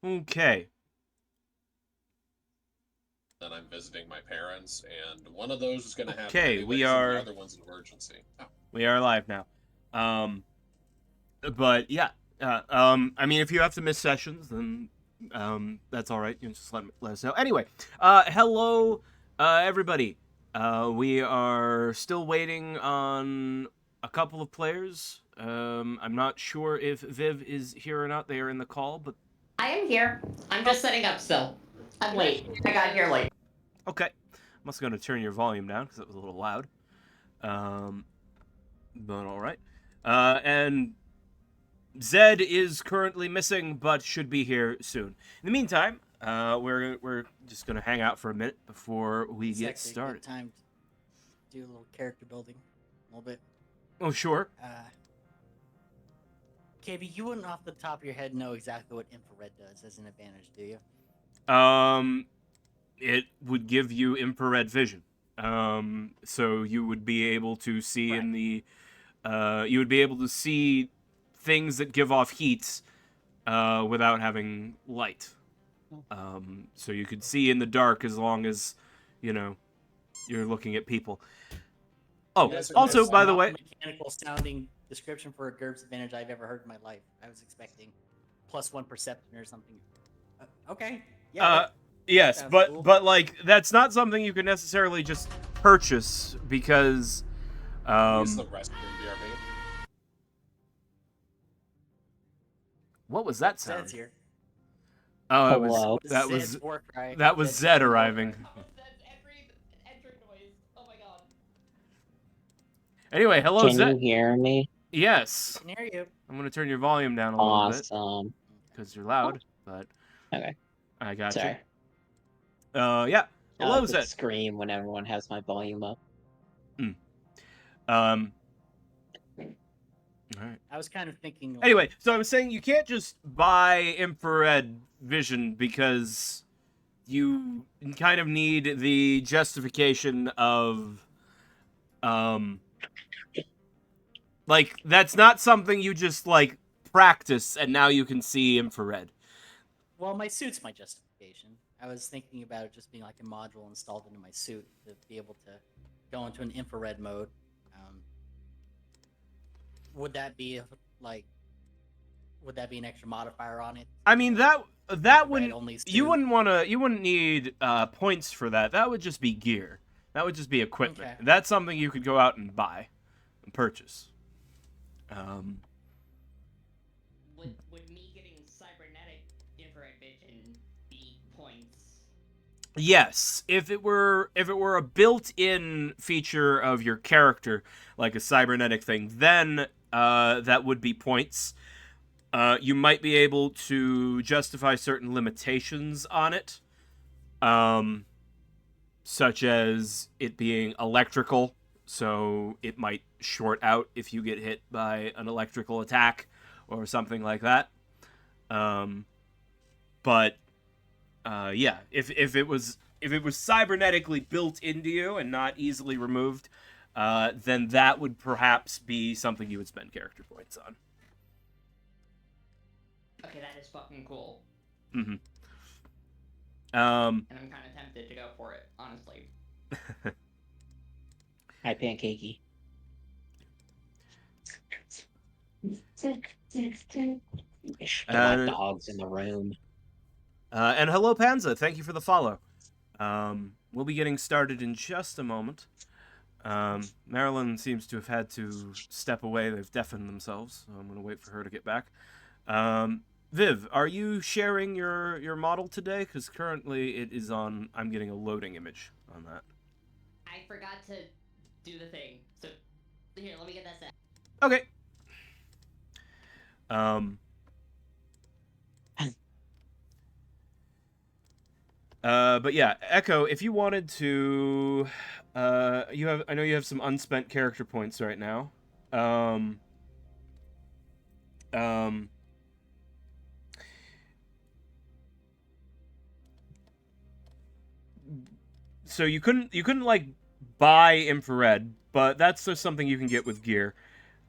Okay. Then I'm visiting my parents, and one of those is going to happen Okay, we anyways, and the are other one's an emergency. Oh. live now. Um, but yeah. I mean, if you have to miss sessions, then that's all right. You just let us know. Anyway, hello, everybody. We are still waiting on a couple of players. I'm not sure if Viv is here or not. They are in the call, but I am here. I'm just setting up still. I'm late. I got here late. okay. I'm also going to turn your volume down because it was a little loud. But all right. And Zed is currently missing, but should be here soon. In the meantime, we're just gonna hang out for a minute before we get started. Good time to do a little character building, a little bit. Oh sure. KB, you wouldn't off the top of your head know exactly what infrared does as an advantage, do you? It would give you infrared vision. So you would be able to see in the, you would be able to see things that give off heat, without having light. So you could see in the dark as long as, you know, you're looking at people. Oh, also, by the way, mechanical sounding description for a GURPS advantage I've ever heard in my life. I was expecting +1 perception or something. Okay. Yeah. Yes, but like that's not something you can necessarily just purchase because Use the restroom, BRB. what was that sound? Zed's here. Oh, Hello. that was Zed arriving. Entry noise. Oh my god. Anyway, hello Can Zed. you hear me? Yes. I can hear you. I'm gonna turn your volume down a little bit Awesome. because you're loud, but Okay. I got Sorry. you. Yeah. Hello Zed. Scream when everyone has my volume up. All right. I was kind of thinking. Like, Anyway, so I was saying you can't just buy infrared vision because you kind of need the justification of, like that's not something you just like practice and now you can see infrared. Well, my suit's my justification. I was thinking about it just being like a module installed into my suit to be able to go into an infrared mode. Would that be like? Would that be an extra modifier on it? I mean that wouldn't you wouldn't need points for that. That would just be gear. That would just be equipment. Okay. That's something you could go out and buy and purchase. Would me getting cybernetic infrared vision be points? Yes, if it were a built-in feature of your character, like a cybernetic thing, then that would be points. You might be able to justify certain limitations on it, such as it being electrical, so it might short out if you get hit by an electrical attack or something like that. But yeah, if it was cybernetically built into you and not easily removed, then that would perhaps be something you would spend character points on. Okay, that is fucking cool. Mm-hmm. And I'm kind of tempted to go for it, honestly. Hi, Pancakey. Dogs in the room. And hello, Panza. Thank you for the follow. We'll be getting started in just a moment. Marilyn seems to have had to step away. They've deafened themselves, so I'm going to wait for her to get back. Viv, are you sharing your model today? Because currently it is on... I'm getting a loading image on that. I forgot to do the thing. So, here, let me get that set. Okay. But yeah, Echo, if you wanted to... I know you have some unspent character points right now. So you couldn't like buy infrared, but that's just something you can get with gear.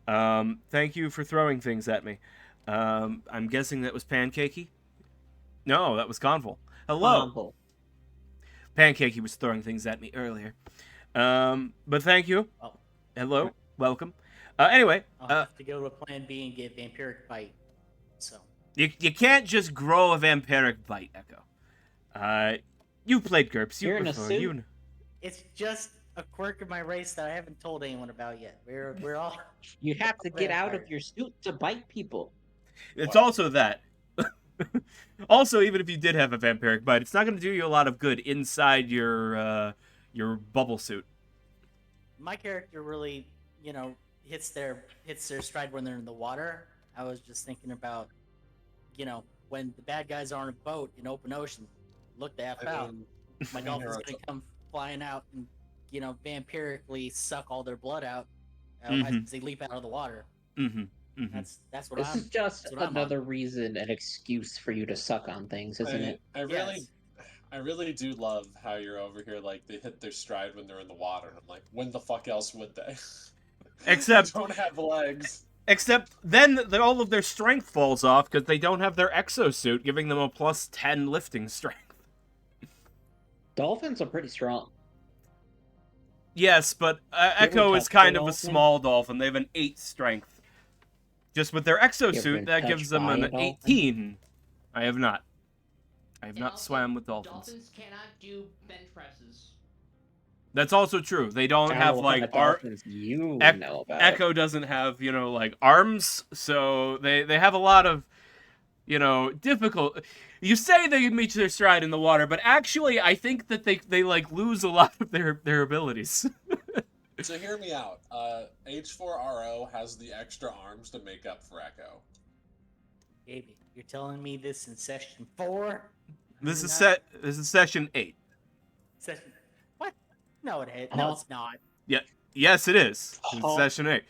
Thank you for throwing things at me. I'm guessing that was Pancakey. No, that was Convol. Hello. Humble. Pancakey was throwing things at me earlier. But thank you. Oh, Hello. Welcome. Anyway, I'll have to go to Plan B and get Vampiric Bite. So you can't just grow a vampiric bite, Echo. You've played GURPS. You're in a before. suit? it's just a quirk of my race that I haven't told anyone about yet. We're all You have to get out of vampires. your suit to bite people. It's What? also that. Also, even if you did have a vampiric bite, it's not going to do you a lot of good inside your bubble suit. My character really, hits their stride when they're in the water. I was just thinking about, when the bad guys are on a boat in open ocean, look the F I out. mean, My dolphin's you're gonna come flying out and, vampirically suck all their blood out Mhm. as they leap out of the water. Mm-hmm. Mm-hmm. That's what This is just that's what I'm on. another reason, an excuse for you to suck on things, isn't it? Yes. I really do love how you're over here like they hit their stride when they're in the water. And I'm like, when the fuck else would they? Except- they don't have legs. Except then all of their strength falls off because they don't have their exosuit, giving them a plus 10 lifting strength. Dolphins are pretty strong. Yes, but Echo is kind of a small dolphin. They have an 8 strength. Just with their You ever exosuit, been that touched gives them by an a dolphin? 18. I have not. I have And not also, swam with dolphins. Dolphins cannot do bench presses. That's also true. They don't I have know what kind like of dolphins you know about. Echo doesn't have, like arms, so they have a lot of, difficult. You say they meet their stride in the water, but actually I think that they like lose a lot of their abilities. So hear me out. H4RO has the extra arms to make up for Echo. Baby, you're telling me this in session 4? This is Not This is session 8. Session. What? No, it ain't. No, Huh? it's not. Yes, it is. It's Oh. session 8.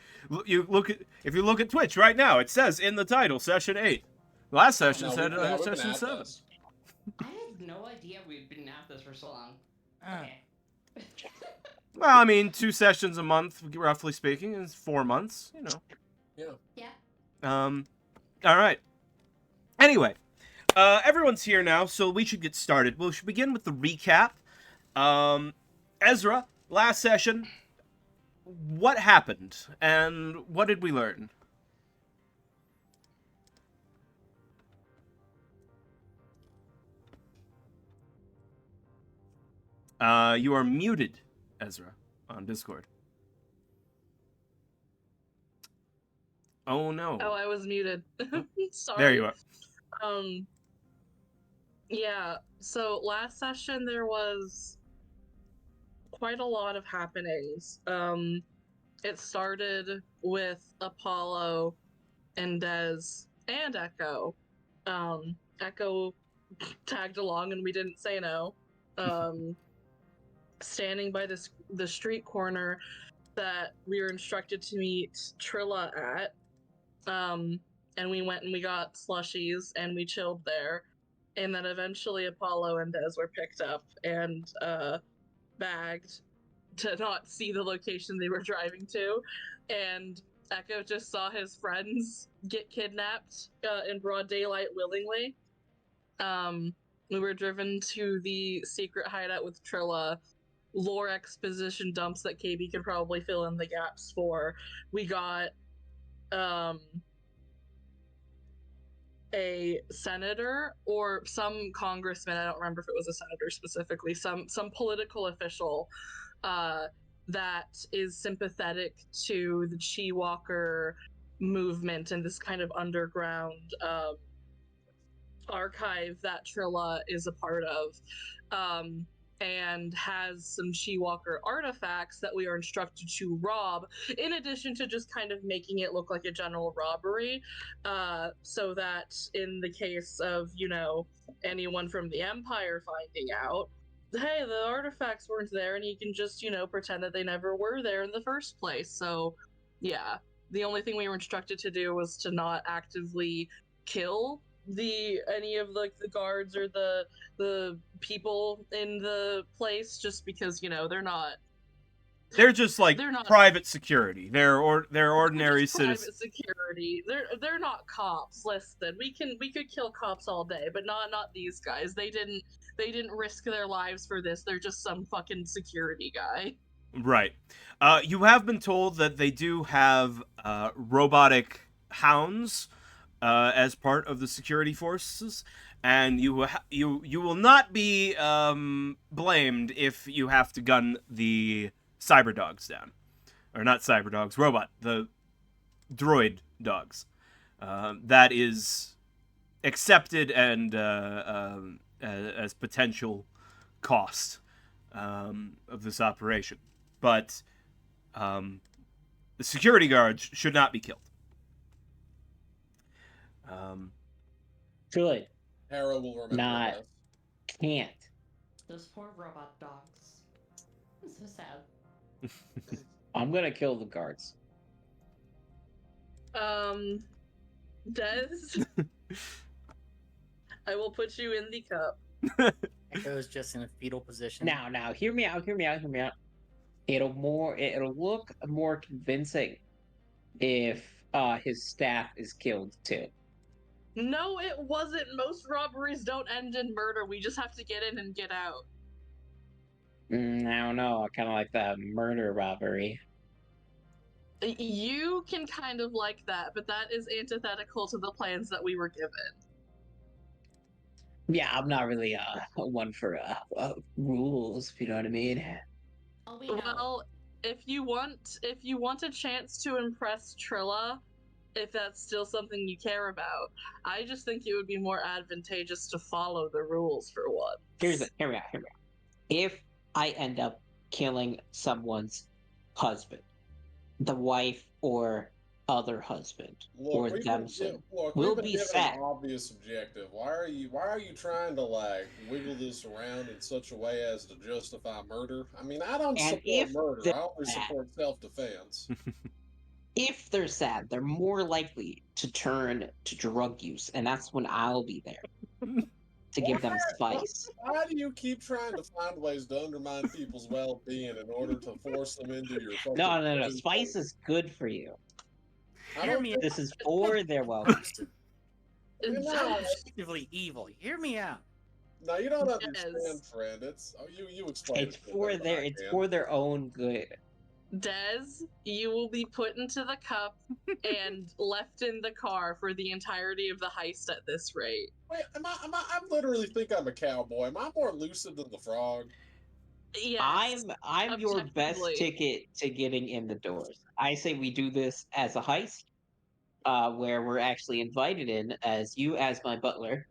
If you look at Twitch right now, it says in the title session 8. Last session No, said we've been session at 7. this. I had no idea we'd been at this for so long. Okay. Well, I mean, 2 sessions a month, roughly speaking, is 4 months. Yeah. All right. Anyway, everyone's here now, so we should get started. We should begin with the recap. Ezra, last session, what happened and what did we learn? You are muted, Ezra, on Discord. Oh no. Oh, I was muted. Sorry. There you are. Yeah, so last session there was quite a lot of happenings. It started with Apollo and Dez and Echo. Echo tagged along and we didn't say no. Standing by the street corner that we were instructed to meet Trilla at. And we went and we got slushies and we chilled there. And then eventually Apollo and Dez were picked up and bagged to not see the location they were driving to. And Echo just saw his friends get kidnapped in broad daylight willingly. We were driven to the secret hideout with Trilla. Lore exposition dumps that KB could probably fill in the gaps for. We got a senator or some congressman, I don't remember if it was a senator specifically, some political official that is sympathetic to the Chi Walker movement and this kind of underground archive that Trilla is a part of, and has some Chi Walker artifacts that we are instructed to rob, in addition to just kind of making it look like a general robbery, so that in the case of, anyone from the Empire finding out, hey, the artifacts weren't there, and he can just, pretend that they never were there in the first place. So, yeah. The only thing we were instructed to do was to not actively kill any of the guards or the people in the place, just because they're not They're just like They're not- private security. They're ordinary just private citizens. security. They're not cops. Listen, we could kill cops all day, but not these guys. They didn't risk their lives for this. They're just some fucking security guy. Right. You have been told that they do have robotic hounds as part of the security forces, and you will not be blamed if you have to gun the cyber dogs down, or not cyber dogs, the droid dogs. That is accepted and as potential cost of this operation. But the security guards should not be killed. Good. Hera will remember Not- this. Can't. Those poor robot dogs. It's so sad. I'm gonna kill the guards. Des, I will put you in the cup. Echo's just in a fetal position. Now, hear me out. It'll look more convincing if his staff is killed too. No, it wasn't. Most robberies don't end in murder. We just have to get in and get out. I don't know. I kind of like the murder robbery. You can kind of like that, but that is antithetical to the plans that we were given. Yeah, I'm not really one for rules, if you know what I mean. Oh, we know. Well, if you want a chance to impress Trilla, if that's still something you care about, I just think it would be more advantageous to follow the rules for one. Hear me out. If I end up killing someone's husband, the wife or other husband, or we them, we've been be given sad. an obvious objective. Why are you trying to like wiggle this around in such a way as to justify murder? I mean, I don't And support if murder. they're I only sad- support self-defense. If they're sad, they're more likely to turn to drug use, and that's when I'll be there to give them spice. Why do you keep trying to find ways to undermine people's well-being in order to force them into your fucking... No. Spice is good for you. I Hear don't me think- This is for their welfare. No, Objectively evil. Hear me out. no, you don't Yes. understand, friend. It's you explain. It's it to me for better than their I it's can. for their own good. Des, you will be put into the cup and left in the car for the entirety of the heist at this rate. Wait, I literally think I'm a cowboy. Am I more lucid than the frog? Yes. I'm your best objectively. ticket to getting in the doors. I say we do this as a heist, where we're actually invited in as you as my butler,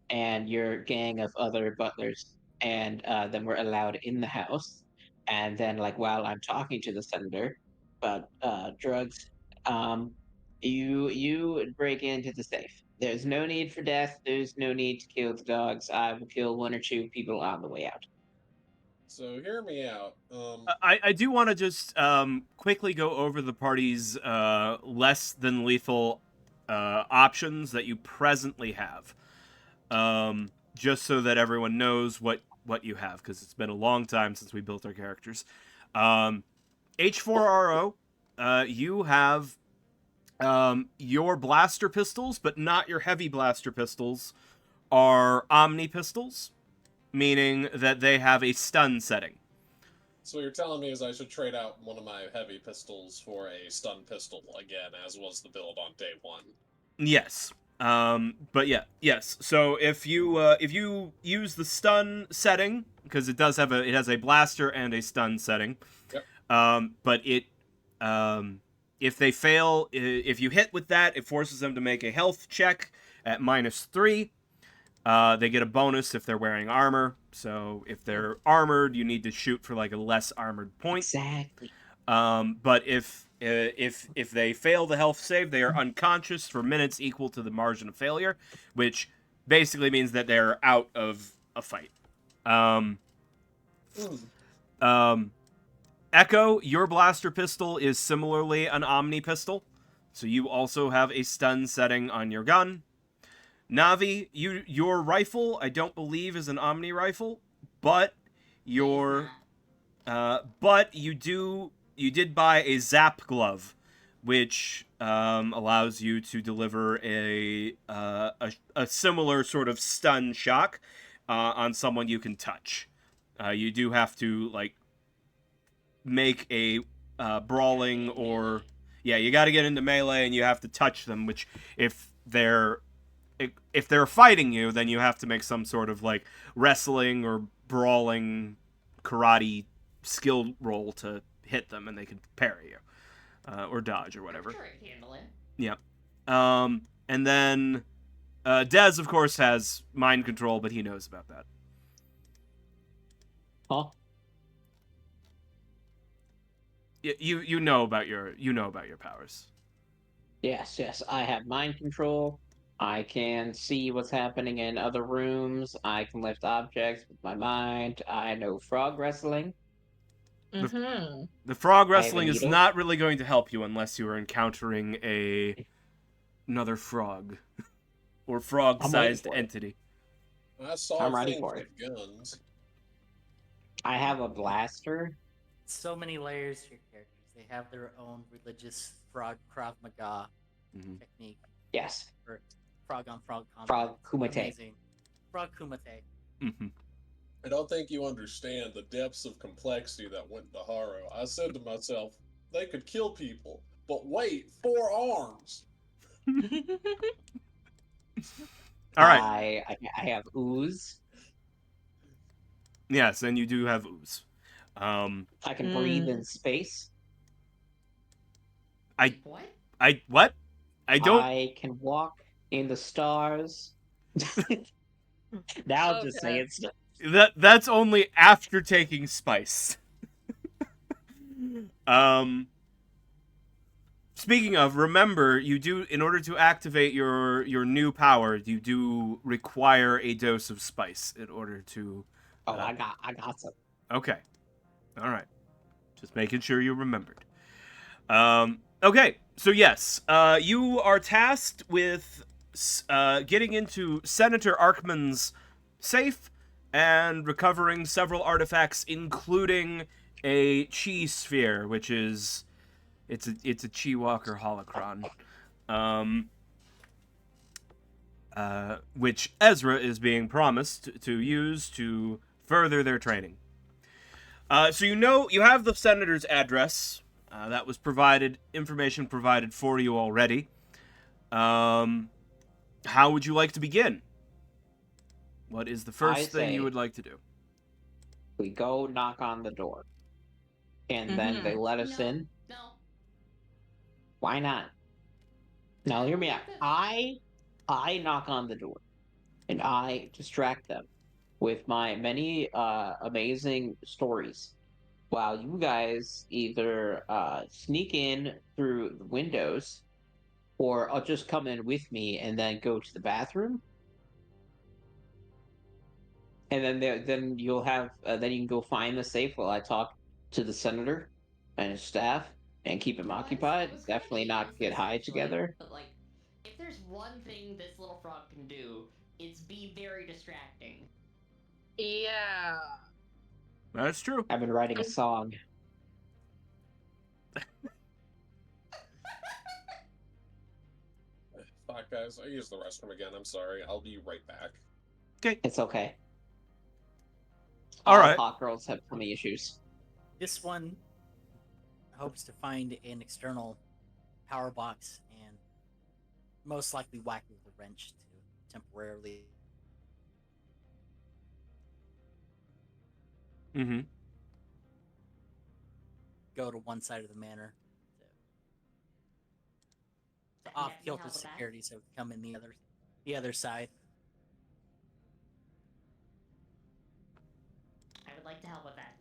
and your gang of other butlers, and then we're allowed in the house. And then, like, while I'm talking to the senator about drugs, you break into the safe. There's no need for death. There's no need to kill the dogs. I will kill one or two people on the way out. So hear me out. I do want to just quickly go over the party's less than lethal options that you presently have, just so that everyone knows what you have, because it's been a long time since we built our characters. H4RO, you have your blaster pistols, but not your heavy blaster pistols, are Omni pistols, meaning that they have a stun setting. So what you're telling me is I should trade out one of my heavy pistols for a stun pistol again, as was the build on day one. Yes. But yeah, yes. So if you use the stun setting, because it has a blaster and a stun setting. Yep. But if they fail, if you hit with that, it forces them to make a health check at -3. They get a bonus if they're wearing armor. So if they're armored, you need to shoot for like a less armored point. Exactly. But if they fail the health save, they are unconscious for minutes equal to the margin of failure, which basically means that they're out of a fight. Echo, your blaster pistol is similarly an Omni pistol, so you also have a stun setting on your gun. Navi, your rifle, I don't believe is an Omni rifle, but but you do did buy a zap glove, which allows you to deliver a similar sort of stun shock on someone you can touch. You do have to like make a brawling or you got to get into melee and you have to touch them. Which if they're fighting you, then you have to make some sort of like wrestling or brawling karate skill roll to hit them, and they can parry you or dodge or whatever. I'm sure I can handle it. Yeah. And then Dez, of course, has mind control, but he knows about that. Huh? You know about your powers. Yes. I have mind control. I can see what's happening in other rooms. I can lift objects with my mind. I know frog wrestling. Mm-hmm. The frog I have a wrestling is needle. not really going to help you unless you are encountering another frog or frog-sized I'm waiting for it. entity. I saw I'm ready things for with guns. I have a blaster. So many layers to your characters. They have their own religious frog Krav Maga Mhm. technique. Yes. For frog on frog combat. Frog kumite. Amazing. Frog kumite. Mm-hmm. I don't think you understand the depths of complexity that went into Haro. I said to myself, they could kill people, but wait, 4 arms. All right. I have ooze. Yes, and you do have ooze. I can breathe in space. What? What? I don't. I can walk in the stars. Now I'm just Okay. saying stuff. That's only after taking spice. Speaking of, remember, you do, in order to activate your new power, you do require a dose of spice in order to. Oh, I got some. Okay. All right. Just making sure you remembered. Okay. So yes, you are tasked with getting into Senator Arkman's safe and recovering several artifacts, including a chi sphere, which is it's a chi walker holocron, which Ezra is being promised to use to further their training. So you have the senator's address. That was information provided for you already. How would you like to begin? What is the first thing you would like to do? We go knock on the door. And then they let us in. No. Why not? Now hear me out. I knock on the door. And I distract them with my many amazing stories. While you guys either sneak in through the windows, or I'll just come in with me and then go to the bathroom, and then you'll have then you can go find the safe while I talk to the senator and his staff and keep him Well, occupied. it was gonna Definitely be not get this, high actually, together. But like, if there's one thing this little frog can do, it's be very distracting. Yeah. That's true. I've been writing a song. Fuck, guys, I used the restroom again. I'm sorry. I'll be right back. It's okay. All right. Hot girls have tummy issues. This one hopes to find an external power box and most likely whack it with a wrench to temporarily Mm-hmm. go to one side of the manor to That- that off can kilter help with that. security, so it can come in the other side. I would like to help with that.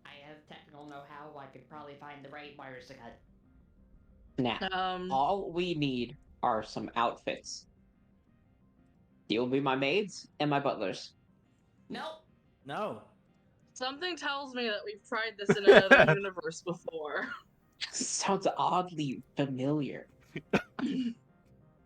I have technical know-how. I could probably find the right wires to cut. Now, all we need are some outfits. You'll be my maids and my butlers. Nope. No. Something tells me that we've tried this in another universe before. Sounds oddly familiar.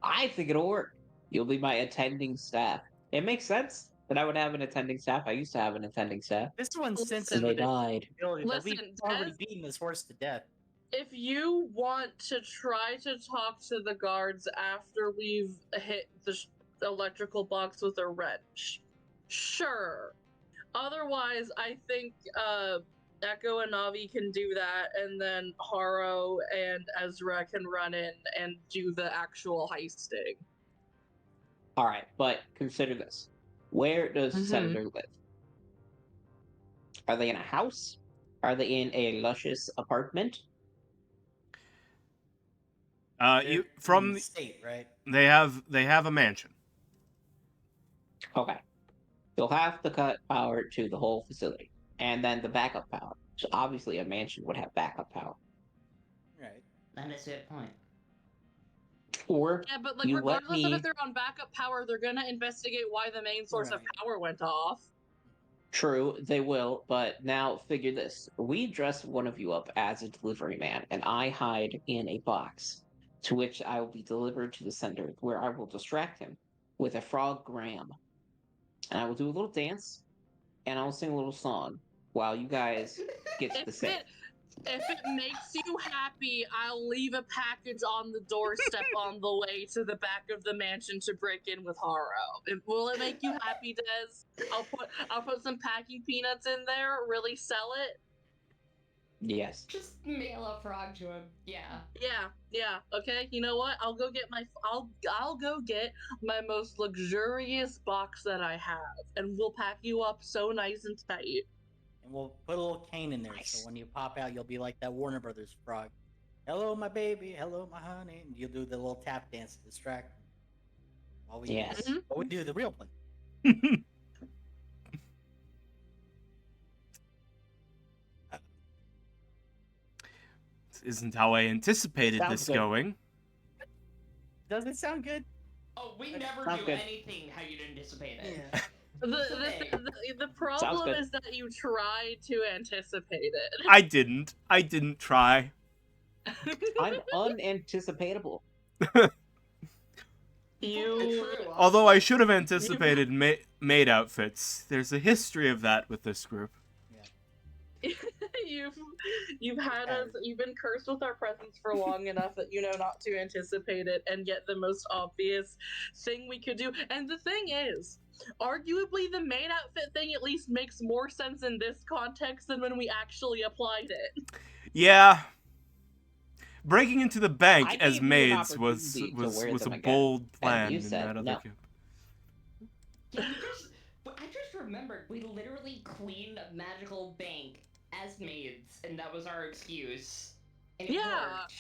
I think it'll work. You'll be my attending staff. It makes sense. Then I would have an attending staff. I used to have an attending staff, This one's and Listen, they sensitive died. ability that we've Listen, already Des- beaten this horse to death. if you want to try to talk to the guards after we've hit the electrical box with a wrench, sure. Otherwise, I think Echo and Navi can do that, and then Haro and Ezra can run in and do the actual heisting. All right, but consider this: where does Mhm. Senator live? Are they in a house? Are they in a luscious apartment? They're You in from the state, right? they have a mansion. Okay. You'll have to cut power to the whole facility, and then the backup power. So obviously, a mansion would have backup power. Right. That is a good point. Or Yeah, but like you let regardless of me. if they're on backup power, they're gonna investigate why the main source of Right. power went off. True, they will, but now figure this. We dress one of you up as a delivery man, and I hide in a box, to which I will be delivered to the center, where I will distract him with a frog gram. And I will do a little dance, and I will sing a little song while you guys get to the If safe. if it makes you happy, I'll leave a package on the doorstep on the way to the back of the mansion to break in with Haro. Will it make you happy, Des? I'll put some packing peanuts in there, really sell it. Yes. Just mail a frog to him. Yeah. Yeah. Okay. You know what? I'll go get my most luxurious box that I have, and we'll pack you up so nice and tight. And we'll put a little cane in there, Nice. so when you pop out, you'll be like that Warner Brothers frog. Hello, my baby. Hello, my honey. And you'll do the little tap dance to distract them. While we Yes. do, while we do the real play. This isn't how I anticipated Sounds this good. going. Does it sound good? Oh, we That never sounds do good. anything how you'd anticipate it. The problem is that you tried to anticipate it. I didn't try. I'm unanticipatable. You Although I should have anticipated maid outfits. There's a history of that with this group. you've been cursed with our presence for long enough that you know not to anticipate it, and yet the most obvious thing we could do. And the thing is, arguably the maid outfit thing at least makes more sense in this context than when we actually applied it. Yeah. Breaking into the bank I as gave you an maids was opportunity to wear a them again, bold plan and you in said that other no. camp. Yeah, I just remembered we literally cleaned a magical bank as maids, and that was our excuse. And it worked.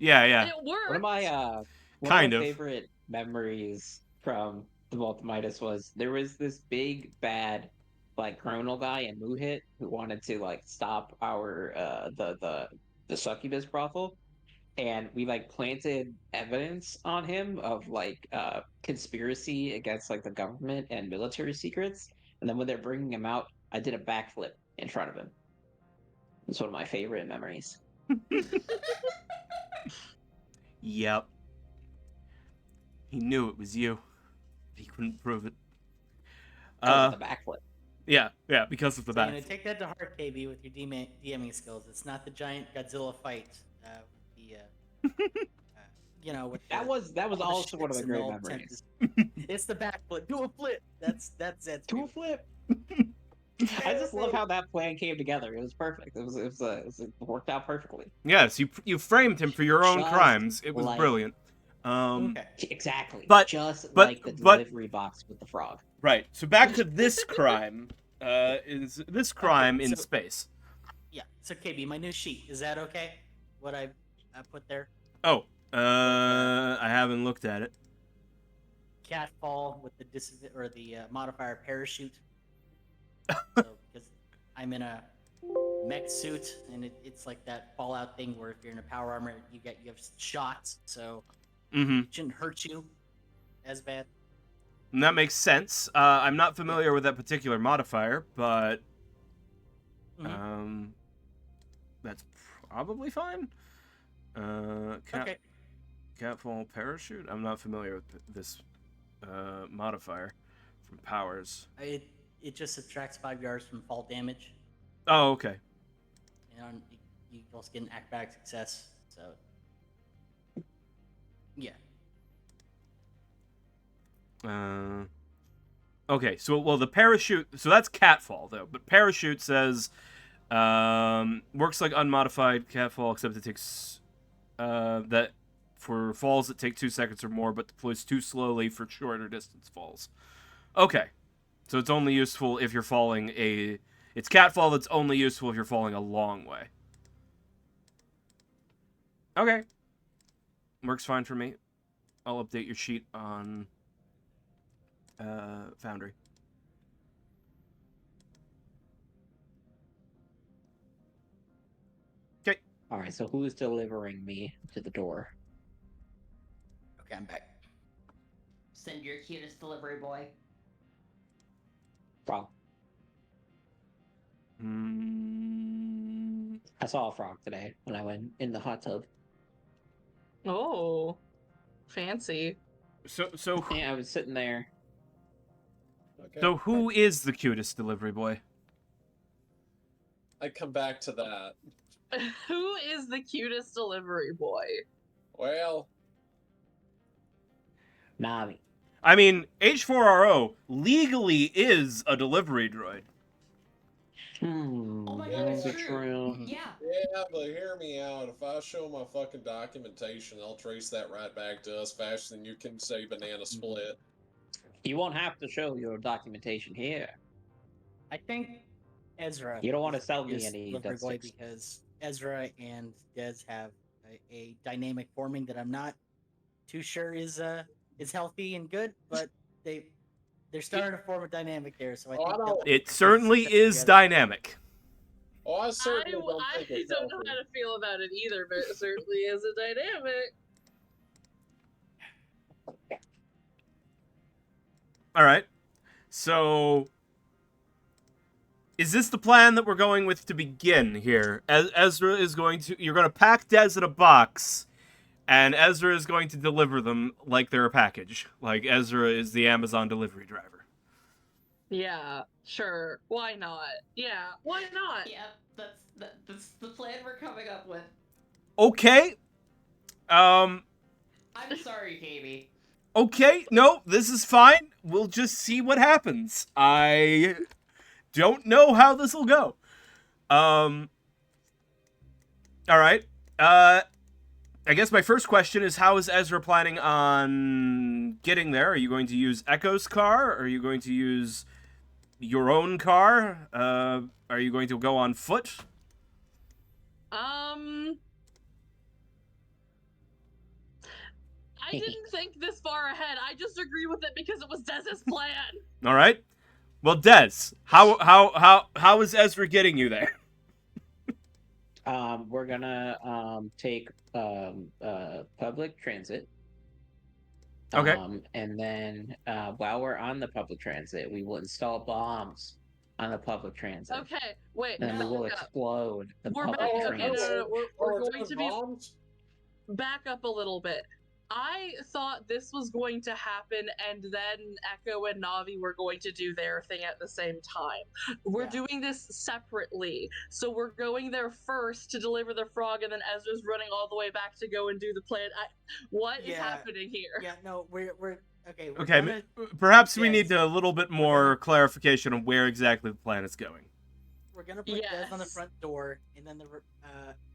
Yeah. It worked. One of my Kind of. favorite memories from the Multimitis was there was this big bad like criminal guy in Muhit who wanted to like stop our the succubus brothel, and we like planted evidence on him of like conspiracy against like the government and military secrets, and then when they're bringing him out, I did a backflip in front of him. It's one of my favorite memories. Yep. He knew it was you. He couldn't prove it. Because of the backflip. Yeah, because of the So, back. take that to heart, KB, with your DMing skills. It's not the giant Godzilla fight. With the, with That the- was all the also one of ships the and great all memories. It's the backflip. Do a flip. That's it. Do a flip. I just love how that plan came together. It was perfect. It worked out perfectly. Yes, you framed him for your own Just crimes. It was like- brilliant. Okay. Exactly. But- just but- like the but- delivery box with the frog. Right. So back to this crime. Is this crime in so- space? Yeah. So KB, my new sheet. Is that okay? What I put there? Oh, I haven't looked at it. Catfall with the modifier parachute. So, because I'm in a mech suit, and it's like that Fallout thing where if you're in a power armor, you have shots, so Mm-hmm. it shouldn't hurt you as bad. And that makes sense. I'm not familiar with that particular modifier, but Mhm. that's probably fine. Okay. Catfall parachute. I'm not familiar with this modifier. from powers. It just subtracts 5 yards from fall damage. Oh, okay. And you also get an acrobatic success. So, yeah. Okay, so well the parachute. So that's catfall though, but parachute says works like unmodified catfall, except it takes that for falls that take 2 seconds or more, but deploys too slowly for shorter distance falls. Okay, so it's only useful if you're falling a. It's catfall that's only useful if you're falling a long way. Okay, works fine for me. I'll update your sheet on Foundry. Okay. All right. So who's delivering me to the door? Okay, I'm back. Send your cutest delivery boy. Frog. I saw a frog today when I went in the hot tub. Oh, fancy. So Yeah, I was sitting there. Okay. So who is the cutest delivery boy? I come back to that. Who is the cutest delivery boy? Well, Navi. I mean, H4RO legally is a delivery droid. Oh my god, it's it's true. Yeah. yeah, but hear me out. If I show my fucking documentation, I'll trace that right back to us faster than you can say banana split. You won't have to show your documentation here. I think Ezra. You don't want to is sell me is any delivery death boy sticks. because Ezra and Dez have a dynamic forming that I'm not too sure is healthy and good, but they're starting to form a dynamic there. So I Oh, I think don't- It certainly is together. dynamic. Oh, I I certainly don't think it's don't know healthy. how to feel about it either, but it certainly is a dynamic. All right. So, is this the plan that we're going with to begin here? Ezra is going to. You're going to pack Dez in a box, and Ezra is going to deliver them like they're a package. Like Ezra is the Amazon delivery driver. Yeah, sure. Why not? Yeah, why not? Yep, that's the plan we're coming up with. Okay. I'm sorry, Katie. Okay. No, this is fine. We'll just see what happens. I don't know how this will go. All right. I guess my first question is, how is Ezra planning on getting there? Are you going to use Echo's car? Are you going to use your own car? Are you going to go on foot? I didn't think this far ahead. I just agree with it because it was Dez's plan. All right. Well, Dez, how is Ezra getting you there? We're gonna take public transit. Okay. And then while we're on the public transit, we will install bombs on the public transit. Okay, wait. And we will back up. explode the We're public back up. transit. No. We're going to be bombs? back up a little bit. I thought this was going to happen, and then Echo and Navi were going to do their thing at the same time. We're doing this separately, so we're going there first to deliver the frog, and then Ezra's running all the way back to go and do the plan. What is happening here? Yeah, no, we're okay. We're Okay. gonna, Perhaps we Dez, need a little bit more clarification on where exactly the plan is going. we're gonna put Dez on the front door, and then the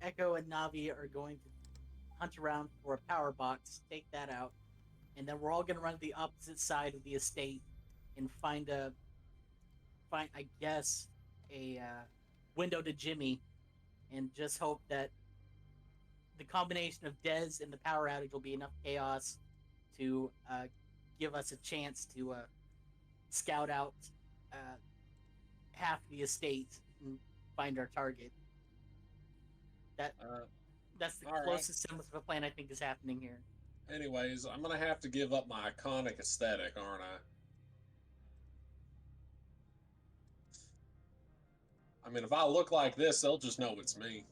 Echo and Navi are going to hunt around for a power box, take that out, and then we're all gonna run to the opposite side of the estate and find I guess a window to Jimmy, and just hope that the combination of Dez and the power outage will be enough chaos to give us a chance to scout out half the estate and find our target. That's the closest semblance of a plan I think is happening here. Anyways, I'm gonna have to give up my iconic aesthetic, aren't I? I mean, if I look like this, they'll just know it's me.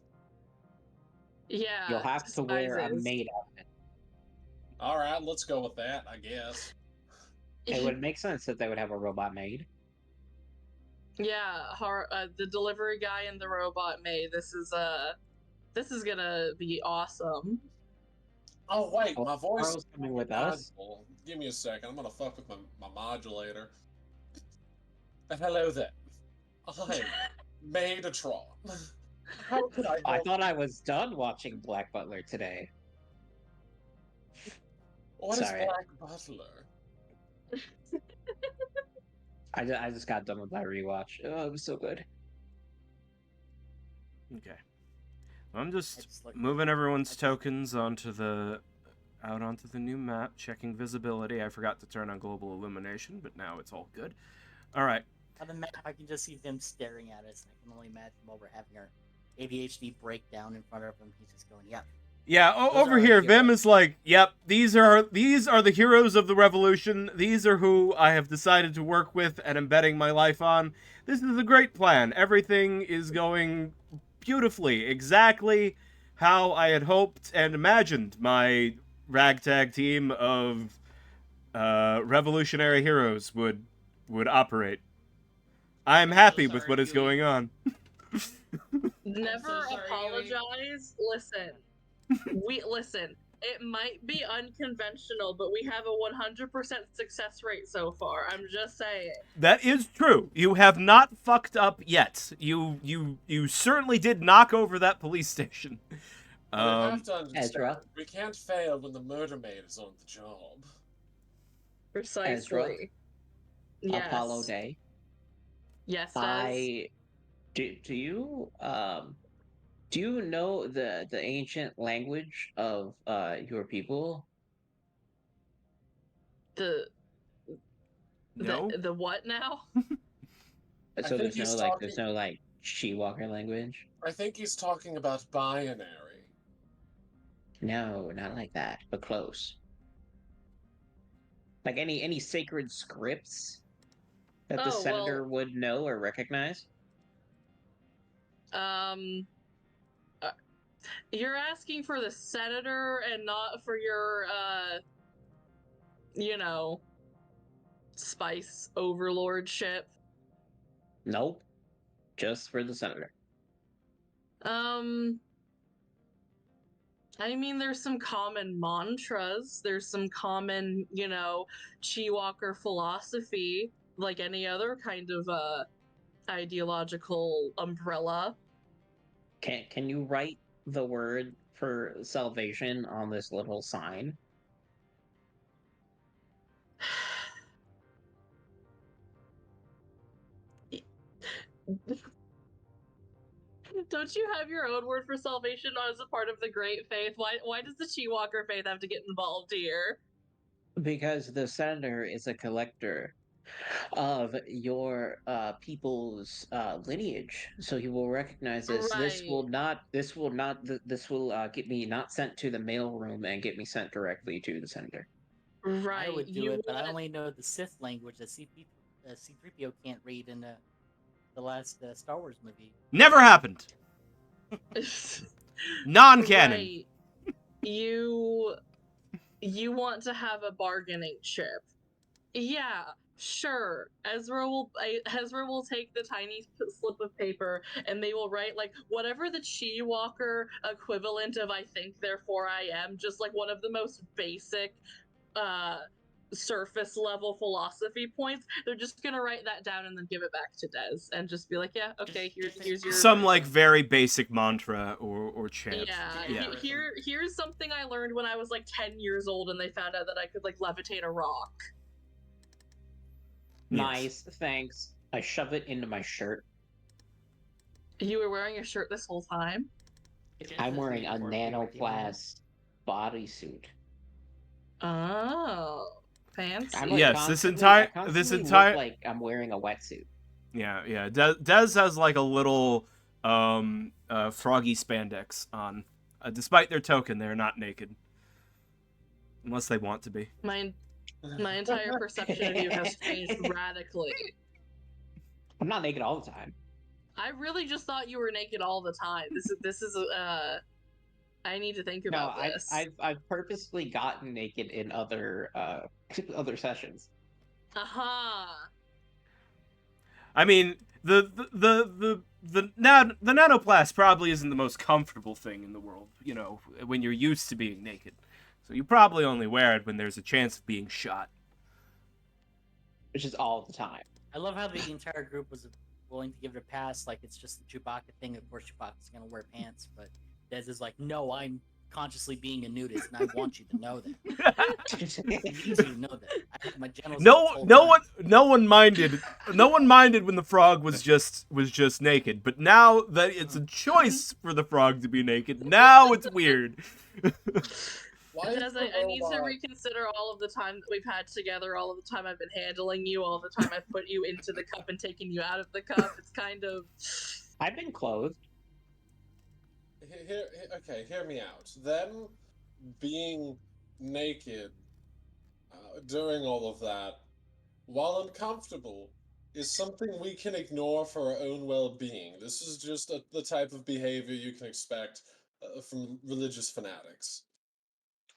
Yeah. You'll have to wear a disguises. maid outfit. All right, let's go with that, I guess. It would make sense that they would have a robot maid. Yeah, the delivery guy and the robot maid. This is gonna be awesome. Oh wait, Oh, my voice Carl's is coming with fucking us. audible. Give me a second. I'm gonna fuck with my modulator. Hello there. I Megatron. How could I I help? thought I was done watching Black Butler today. What is Sorry. Black Butler? I just got done with my rewatch. Oh, it was so good. Okay. I'm just just like- moving everyone's tokens onto the new map, checking visibility. I forgot to turn on global illumination, but now it's all good. All right. On the map, I can just see them staring at us. I can only imagine while we're having our ADHD breakdown in front of him, he's just going, "Yep." Yeah, Those over are here, our Vim heroes. is like, "Yep, these are the heroes of the revolution. These are who I have decided to work with and am betting my life on. This is a great plan. Everything is going beautifully, exactly how I had hoped and imagined my ragtag team of revolutionary heroes would operate. I'm happy with sorry, what is Yui. going on." Never sorry, Yui. apologize. Listen, listen. It might be unconventional, but we have a 100% success rate so far. I'm just saying. That is true. You have not fucked up yet. You certainly did knock over that police station. You have to understand, Ezra? we can't fail when the murder maid is on the job. Precisely. Yes. Apollo Day. Yes, Des. Do you know the ancient language of your people? The No. the what now? I So think he's there's no like She-Walker language? I think he's talking about binary. No, not like that, but close. Like any sacred scripts that the Oh, senator would know or recognize? You're asking for the senator and not for your you know, spice overlordship. Nope. Just for the senator. I mean, there's some common mantras. There's some common, Chi-Walker philosophy, like any other kind of ideological umbrella. Can you write the word for salvation on this little sign? Don't you have your own word for salvation as a part of the Great Faith? Why does the Chi-Walker faith have to get involved here? Because the senator is a collector of your people's lineage, so he will recognize this. This will Right. get me not sent to the mail room and get me sent directly to the senator. Right. I would do you it, but I want- only know the Sith language that C-3PO can't read in the last Star Wars movie. Never happened. Non-canon. Right. You want to have a bargaining chip. Yeah, sure. Ezra will take the tiny slip of paper and they will write like whatever the Chi-Walker equivalent of I think therefore I am, just like one of the most basic surface level philosophy points. They're just gonna write that down and then give it back to Des and just be like, yeah, okay, here's your Some like very basic mantra or chant. yeah. Here's something I learned when I was like 10 years old and they found out that I could like levitate a rock. Nice, thanks. I shove it into my shirt. You were wearing a shirt this whole time? I'm wearing a nanoplast bodysuit. Oh, fancy. I'm, like, Yes, this constantly- entire- I constantly this look entire- like I'm wearing a wetsuit. Yeah. Dez has like a little froggy spandex on. Despite their token, they're not naked. Unless they want to be. My entire perception of you has changed radically. I'm not naked all the time. I really just thought you were naked all the time. This is I need to think about this. I've purposefully gotten naked in other other sessions. Aha! I mean, the nanoplast probably isn't the most comfortable thing in the world, you know, when you're used to being naked. So you probably only wear it when there's a chance of being shot. Which is all the time. I love how the entire group was willing to give it a pass, like it's just the Chewbacca thing. Of course, Chewbacca's gonna wear pants, but Dez is like, no, I'm consciously being a nudist, and I want you to know that. I need you to know that. I have my genitals out this whole time. No one minded. No one minded when the frog was just naked. But now that it's a choice for the frog to be naked, now it's weird. Why is As the I need to robot- reconsider all of the time that we've had together, all of the time I've been handling you, all the time I've put you into the cup and taken you out of the cup. It's kind of. I've been clothed. Okay, hear me out. Them being naked, doing all of that, while uncomfortable, is something we can ignore for our own well-being. This is just the type of behavior you can expect from religious fanatics.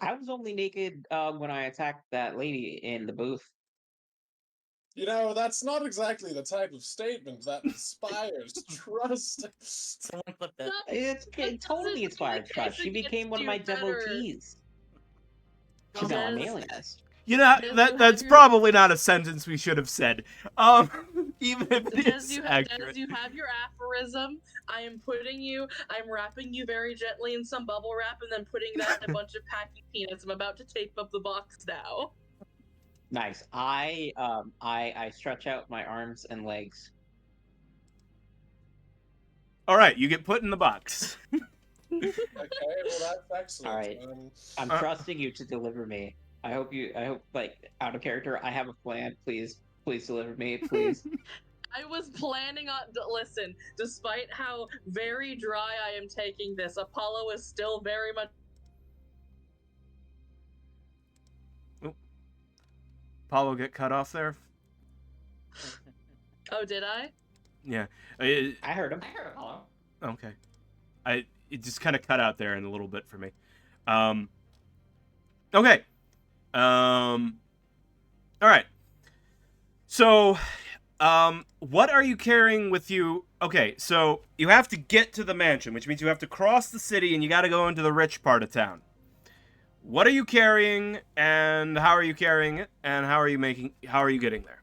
I was only naked when I attacked that lady in the booth. You know, that's not exactly the type of statement that inspires trust. Someone clip that. It totally This inspired case trust. She against became one of you my better. devotees. She's on my Yes. mailing list. You know, that's probably not a sentence we should have said. Even if it Des, is you accurate. have your aphorism. I'm wrapping you very gently in some bubble wrap and then putting that in a bunch of packing peanuts. I'm about to tape up the box now. Nice. I stretch out my arms and legs. All right, you get put in the box. Okay, well that's excellent. All right. I'm trusting you to deliver me. I hope, like, out of character, I have a plan. Please deliver me, please. I was planning on. Listen, despite how very dry I am taking this, Apollo is still very much. Paulo get cut off there. Oh, did I? Yeah. I heard him. I heard Apollo. Okay. It just kind of cut out there in a little bit for me. Okay. All right. So, what are you carrying with you? Okay, so you have to get to the mansion, which means you have to cross the city and you got to go into the rich part of town. What are you carrying, and how are you carrying it, and how are you getting there?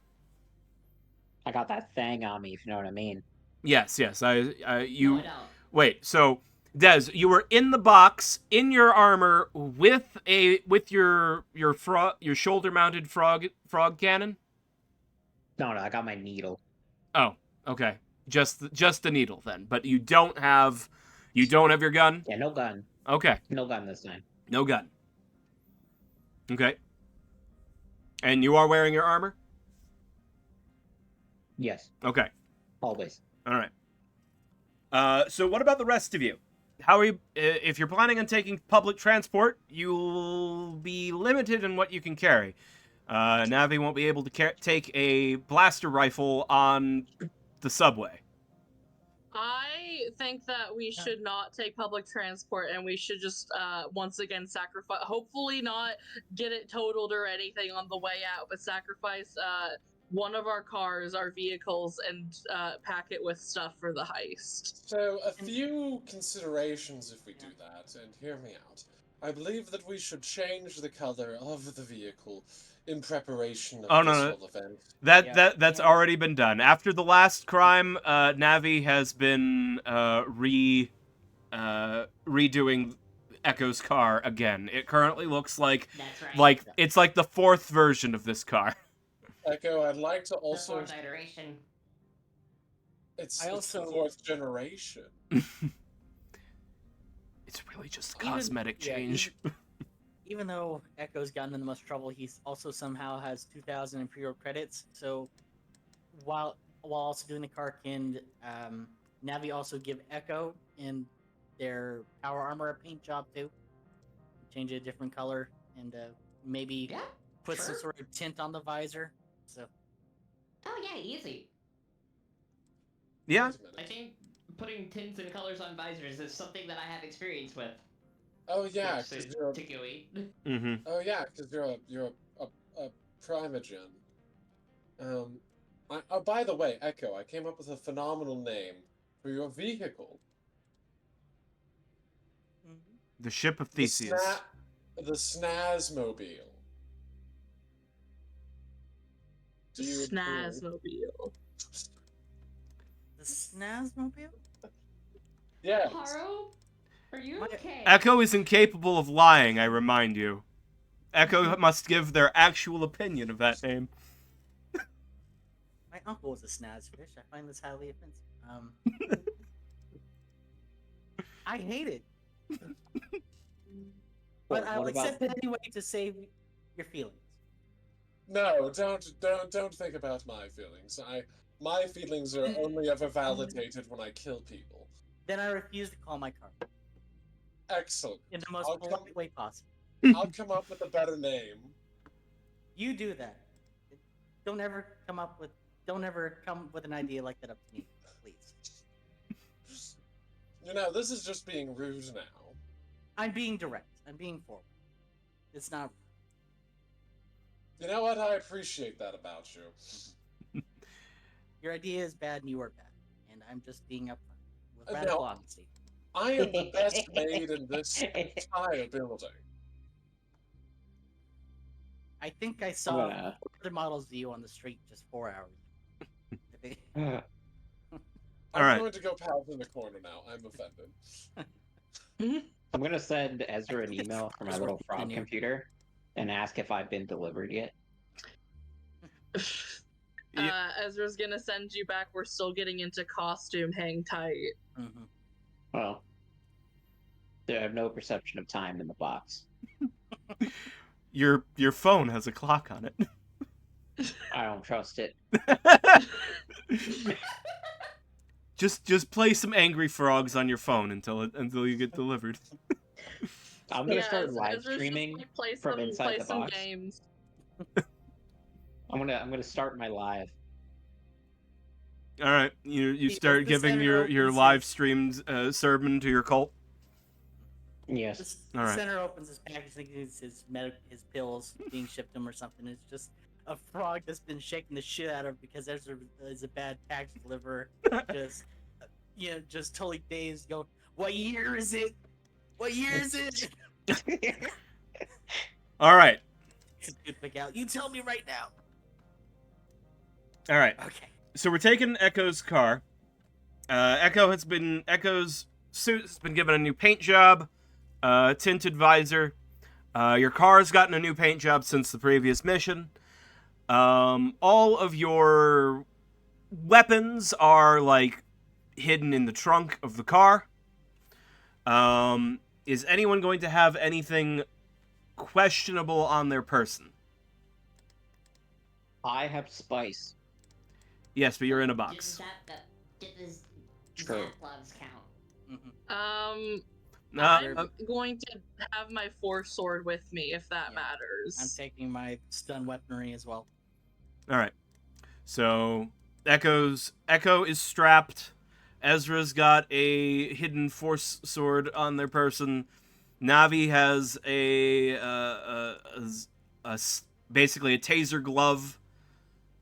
I got that thing on me, if you know what I mean. Yes. No, I don't. Wait, so Des, you were in the box in your armor with your shoulder mounted frog cannon? No, I got my needle. Oh, okay. Just the needle then, but you don't have your gun? Yeah, no gun. Okay. No gun this time. No gun. Okay. And you are wearing your armor? Yes, Okay. always. All right. So what about the rest of you? How are you? If you're planning on taking public transport, you'll be limited in what you can carry. Navi won't be able to take a blaster rifle on the subway. I think that we should not take public transport and we should just once again sacrifice. Hopefully, not get it totaled or anything on the way out, but sacrifice one of our cars, our vehicles, and pack it with stuff for the heist. So, a few considerations if we do that, and hear me out. I believe that we should change the color of the vehicle in preparation of this whole event. That's already been done. After the last crime, Navi has been redoing Echo's car again. It currently looks like That's right. it's like the fourth version of this car. Echo, I'd like to The also. fourth iteration. It's I the also- fourth generation. It's really just a cosmetic change. Even though Echo's gotten in the most trouble, he also somehow has 2,000 Imperial credits. So while also doing the Karkind, Navi also give Echo and their power armor a paint job too. Change it a different color and maybe Yeah. put some sure. sort of tint on the visor. So Oh yeah, easy. Yeah. Wait a minute. I think putting tints and colors on visors is something that I have experience with. Oh yeah, Which because is you're. particularly. Mm-hmm. Oh yeah, because you're a primogen. Oh, by the way, Echo, I came up with a phenomenal name for your vehicle. Mhm. The ship of The Theseus. The Snazmobile. Do you approve? Snazmobile. The Snazmobile? Yes. Haro, are you My- okay? Echo is incapable of lying, I remind you. Echo must give their actual opinion of that name. My uncle was a snazfish. I find this highly offensive. I hate it, but What I'll about accept it anyway to save your feelings. No, don't think about my feelings. My feelings are only ever validated when I kill people. Then I refuse to call my car Excellent. in the most I'll come polite way possible. I'll come up with a better name. You do that. Don't ever come with an idea like that up to me, please. You know, this is just being rude now. I'm being direct. I'm being forward. It's not. You know what? I appreciate that about you. Your idea is bad and you are bad, and I'm just being upfront with No. radical honesty. I am the best maid in this entire building. I think I I'm saw gonna. other models of you on the street just 4 hours. I think- I'm Alright. going to go pout in the corner now. I'm offended. I'm gonna send Ezra an email from my Just little working frog you. computer and ask if I've been delivered yet. Ezra's gonna send you back. We're still getting into costume. Hang tight. Mhm. Well, I have no perception of time in the box. Your phone has a clock on it. I don't trust it. Just play some Angry Frogs on your phone until you get delivered. I'm gonna start Ezra's live just, like, streaming play from inside the some box. games. I'm gonna start my live. All right, you As start the giving center your opens live his- streamed sermon to your cult. Yes. The All right. center opens his package, thinking it's his pills being shipped him or something. It's just a frog that's been shaking the shit out of because there's a bad package deliverer. Just, just totally dazed. Go, what year is it? What year is it? All right, It's a good pick out. You tell me right now. all right. Okay. So we're taking Echo's car. Echo's suit has been given a new paint job, tinted visor. Your car's gotten a new paint job since the previous mission. All of your weapons are like hidden in the trunk of the car. Is anyone going to have anything questionable on their person? I have spice. Yes, but you're in a box. Does True. Zap gloves count? Mhm. I'm going to have my force sword with me if that Yeah. matters. I'm taking my stun weaponry as well. All right. So Echo is strapped. Ezra's got a hidden force sword on their person. Navi has basically a taser glove.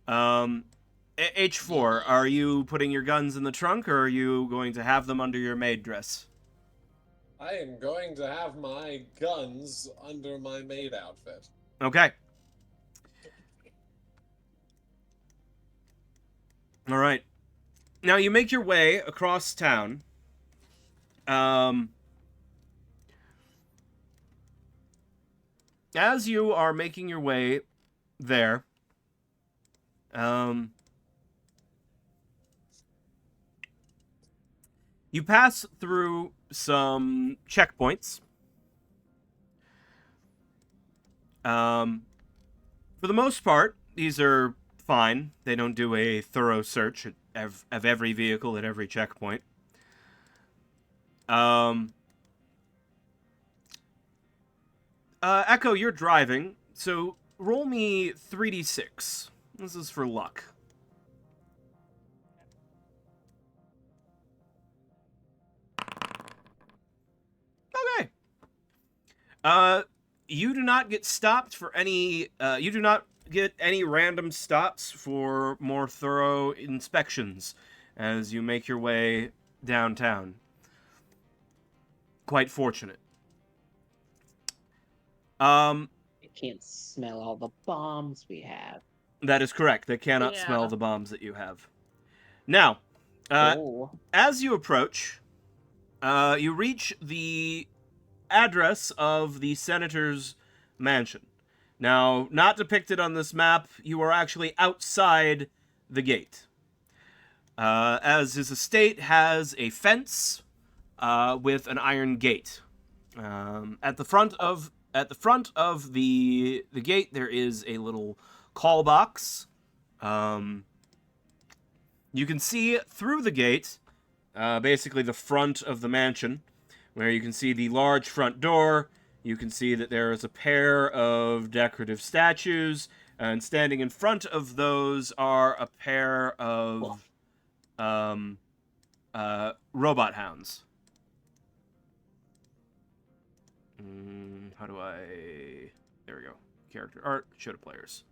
H4, are you putting your guns in the trunk, or are you going to have them under your maid dress? I am going to have my guns under my maid outfit. Okay. All right. Now you make your way across town. As you are making your way there, you pass through some checkpoints. For the most part, these are fine. They don't do a thorough search of every vehicle at every checkpoint. Echo, you're driving, so roll me 3d6. This is for luck. Okay. You do not get stopped for any. You do not get any random stops for more thorough inspections as you make your way downtown. Quite fortunate. You can't smell all the bombs we have. That is correct. They cannot Yeah. smell the bombs that you have. Now, Oh. as you approach, you reach the address of the senator's mansion. Now, not depicted on this map, you are actually outside the gate. As his estate has a fence with an iron gate. At the front of the gate, there is a little call box. You can see through the gate, basically the front of the mansion, where you can see the large front door. You can see that there is a pair of decorative statues, and standing in front of those are a pair of robot hounds. How do I... There we go. Character art, show to players.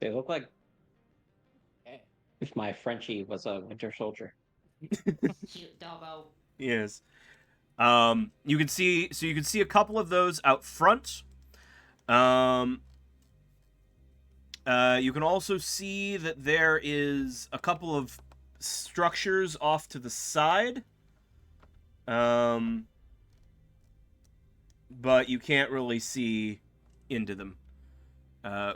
They look like if my Frenchie was a Winter Soldier. Cute doggo. Yes. You can see a couple of those out front. You can also see that there is a couple of structures off to the side. But you can't really see into them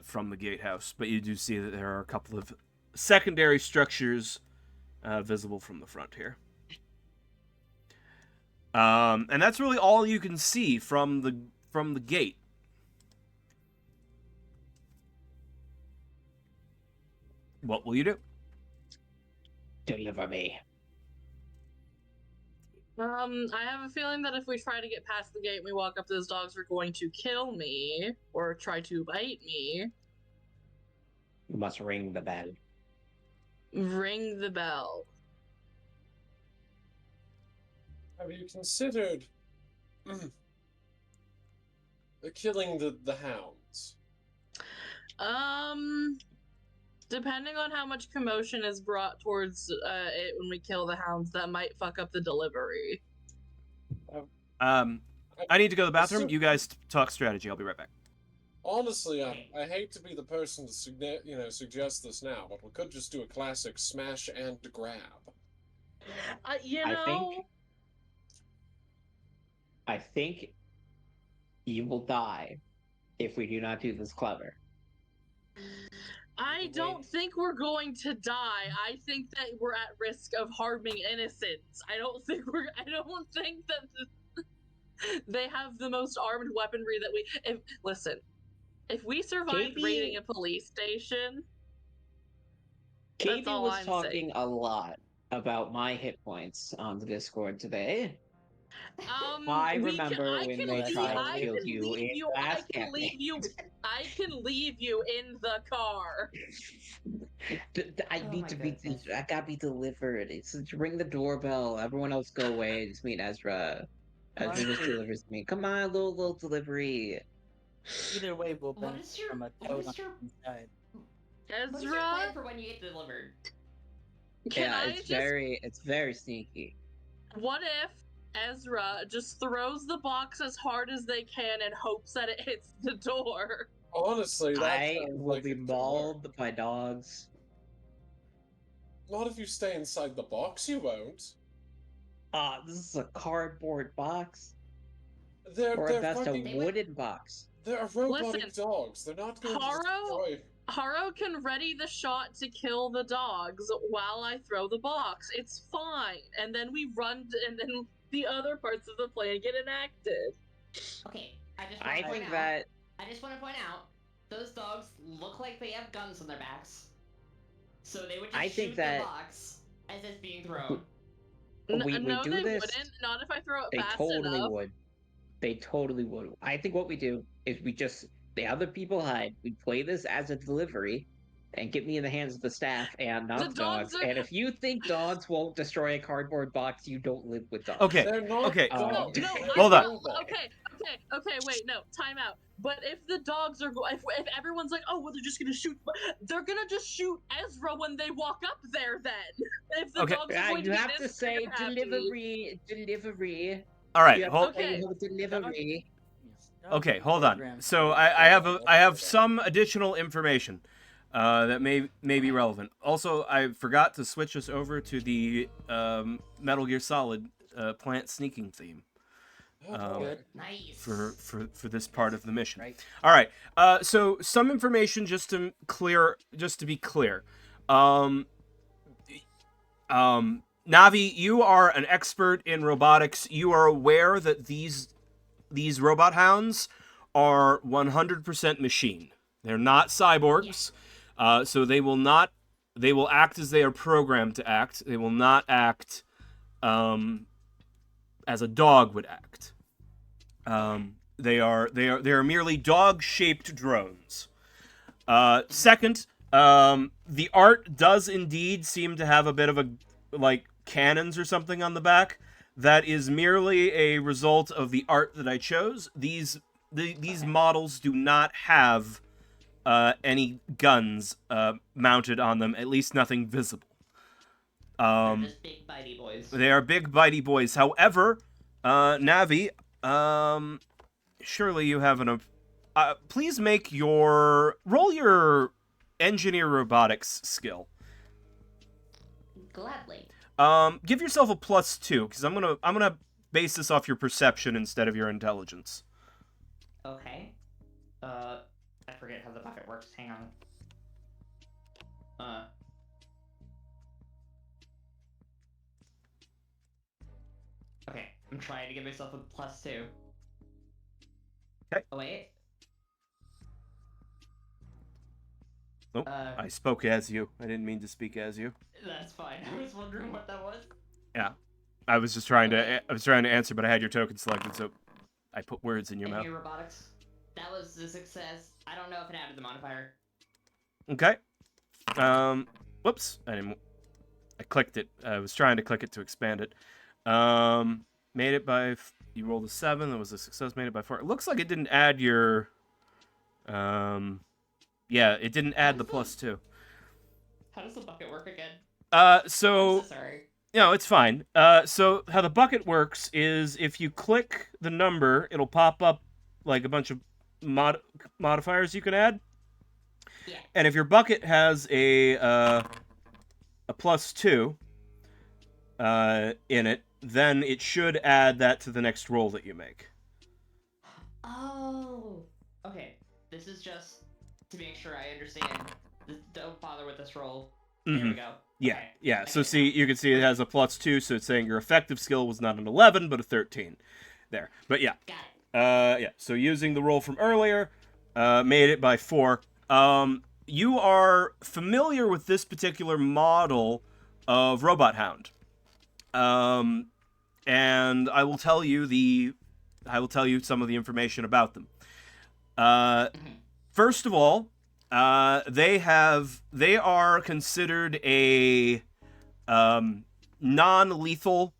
from the gatehouse. But you do see that there are a couple of secondary structures visible from the front here. And that's really all you can see from the gate. What will you do? Deliver me. I have a feeling that if we try to get past the gate and we walk up to those dogs, are going to kill me or try to bite me. You must ring the bell. Ring the bell. Have you considered killing the hounds? Depending on how much commotion is brought towards it when we kill the hounds, that might fuck up the delivery. I need to go to the bathroom. Assume- You guys talk strategy. I'll be right back. Honestly, I hate to be the person to suggest this now, but we could just do a classic smash and grab. I think you will die if we do not do this clever. I don't think we're going to die. I think that we're at risk of harming innocents. I don't think that they have the most armed weaponry that we. If we survive raiding a police station, Katie all was I'm talking saying. a lot about my hit points on the Discord today. I remember when they tried to kill you in last campaign. I can leave you in the car. I Oh need my to be. goodness. I gotta be delivered. It's ring the doorbell. Everyone else go away. Just meet Ezra. Ezra just delivers me. Come on, little delivery. Either way, we'll What benefit is your- from a what toad is on your- the inside. What's your plan Ezra, for when you get delivered? It's very sneaky. what if Ezra just throws the box as hard as they can and hopes that it hits the door? Honestly, that I sounds will like be it could work. mauled by dogs. Not if you stay inside the box, you won't. This is a cardboard box. They're Or at best, a fucking, wooden box. they're robotic Listen, dogs. They're not going to Haro- destroy. Haro can ready the shot to kill the dogs while I throw the box. It's fine. And then we run, and then the other parts of the plan get enacted. Okay, I just I want to point out, those dogs look like they have guns on their backs. So they would just shoot the box as it's being thrown. We No, do they this. wouldn't. Not if I throw it They fast totally enough. would. They totally would. I think what we do is the other people hide. We play this as a delivery and get me in the hands of the staff and not The the dogs. dogs are- And if you think dogs won't destroy a cardboard box, you don't live with dogs. Okay. They're not Okay. dogs. No, They're Hold on. robots. Okay, Okay, wait, no, time out. But if the dogs are, if everyone's like, oh, well, they're just gonna shoot, they're gonna just shoot Ezra when they walk up there. Then, if the Okay. dogs are going You to be have to this say happy. delivery. All right. You have Hold. to say Okay. delivery. Okay, hold on. So I have some additional information that may be relevant. Also, I forgot to switch us over to the Metal Gear Solid plant sneaking theme Good. Nice. for this part of the mission. Right. All right. So some information just to be clear. Navi, you are an expert in robotics. You are aware that these robot hounds are 100% machine. They're not cyborgs, so they will act as they are programmed to act. They will not act as a dog would act. They are merely dog-shaped drones. Second, the art does indeed seem to have a bit of a cannons or something on the back. That is merely a result of the art that I chose. These models do not have any guns mounted on them, at least nothing visible. They're just big bitey boys. They are big bitey boys. However, Navi, surely you have an. Please roll your engineer robotics skill. Gladly. Give yourself a +2 because I'm gonna base this off your perception instead of your intelligence. Okay. I forget how the bucket works. Hang on. Okay, I'm trying to give myself a +2. Okay. Oh wait. Nope. I spoke as you. I didn't mean to speak as you. That's fine. I was wondering what that was. Yeah. I was just trying to answer, but I had your token selected, so I put words in your mouth. Engineer robotics. That was a success. I don't know if it added the modifier. Okay. Whoops. I clicked it. I was trying to click it to expand it. Made it by... You rolled a 7. That was a success. Made it by 4. It looks like it didn't add your... Yeah, it didn't add the +2. How does the bucket work again? So... I'm so sorry. No, it's fine. So how the bucket works is if you click the number, it'll pop up like a bunch of modifiers you can add. Yeah. And if your bucket has a +2 in it, then it should add that to the next roll that you make. Oh. Okay. This is just to make sure I understand. Don't bother with this roll. There we go. Yeah, Okay. yeah. So Okay. see, you can see it has a +2, so it's saying your effective skill was not an 11, but a 13. There. But yeah. Got it. Yeah. So using the roll from earlier, made it by 4. You are familiar with this particular model of Robot Hound. And I will tell you some of the information about them. First of all, they are considered a non-lethal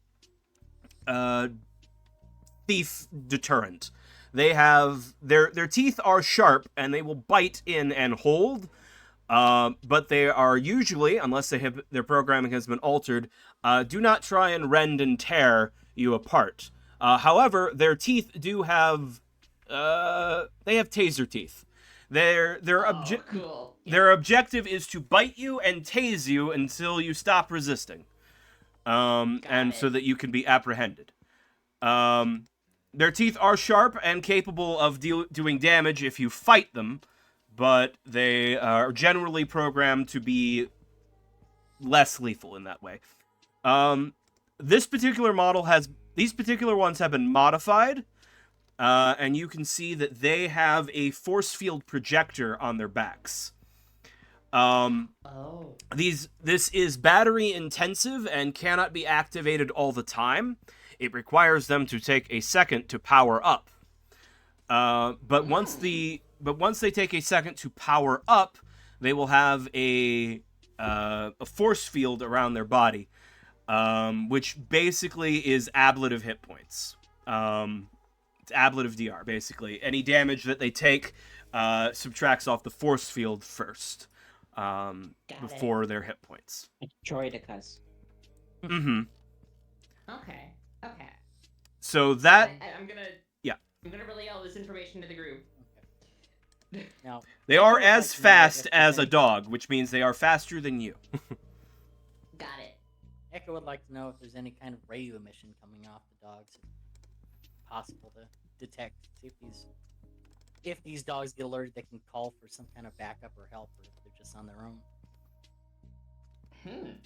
thief deterrent. They have their teeth are sharp and they will bite in and hold, but they are usually, unless their programming has been altered, do not try and rend and tear you apart. However, their teeth do have they have taser teeth. Their Cool. Their objective is to bite you and tase you until you stop resisting, and so that you can be apprehended. Their teeth are sharp and capable of doing damage if you fight them, but they are generally programmed to be less lethal in that way. This particular model these particular ones have been modified. And you can see that they have a force field projector on their backs. This is battery intensive and cannot be activated all the time. It requires them to take a second to power up. But once they take a second to power up, they will have a force field around their body, which basically is ablative hit points. ablative DR, basically. Any damage that they take subtracts off the force field first, before their hit points. Droidicas. Mm-hmm. Okay. Okay. So that I'm gonna. Yeah. I'm gonna relay all this information to the group. Now, they Echo are would as like to know fast if there's as a any- dog, which means they are faster than you. Got it. Echo would like to know if there's any kind of radio emission coming off the dogs. If possible to detect. See if these dogs get alerted, they can call for some kind of backup or help, or if they're just on their own. Okay.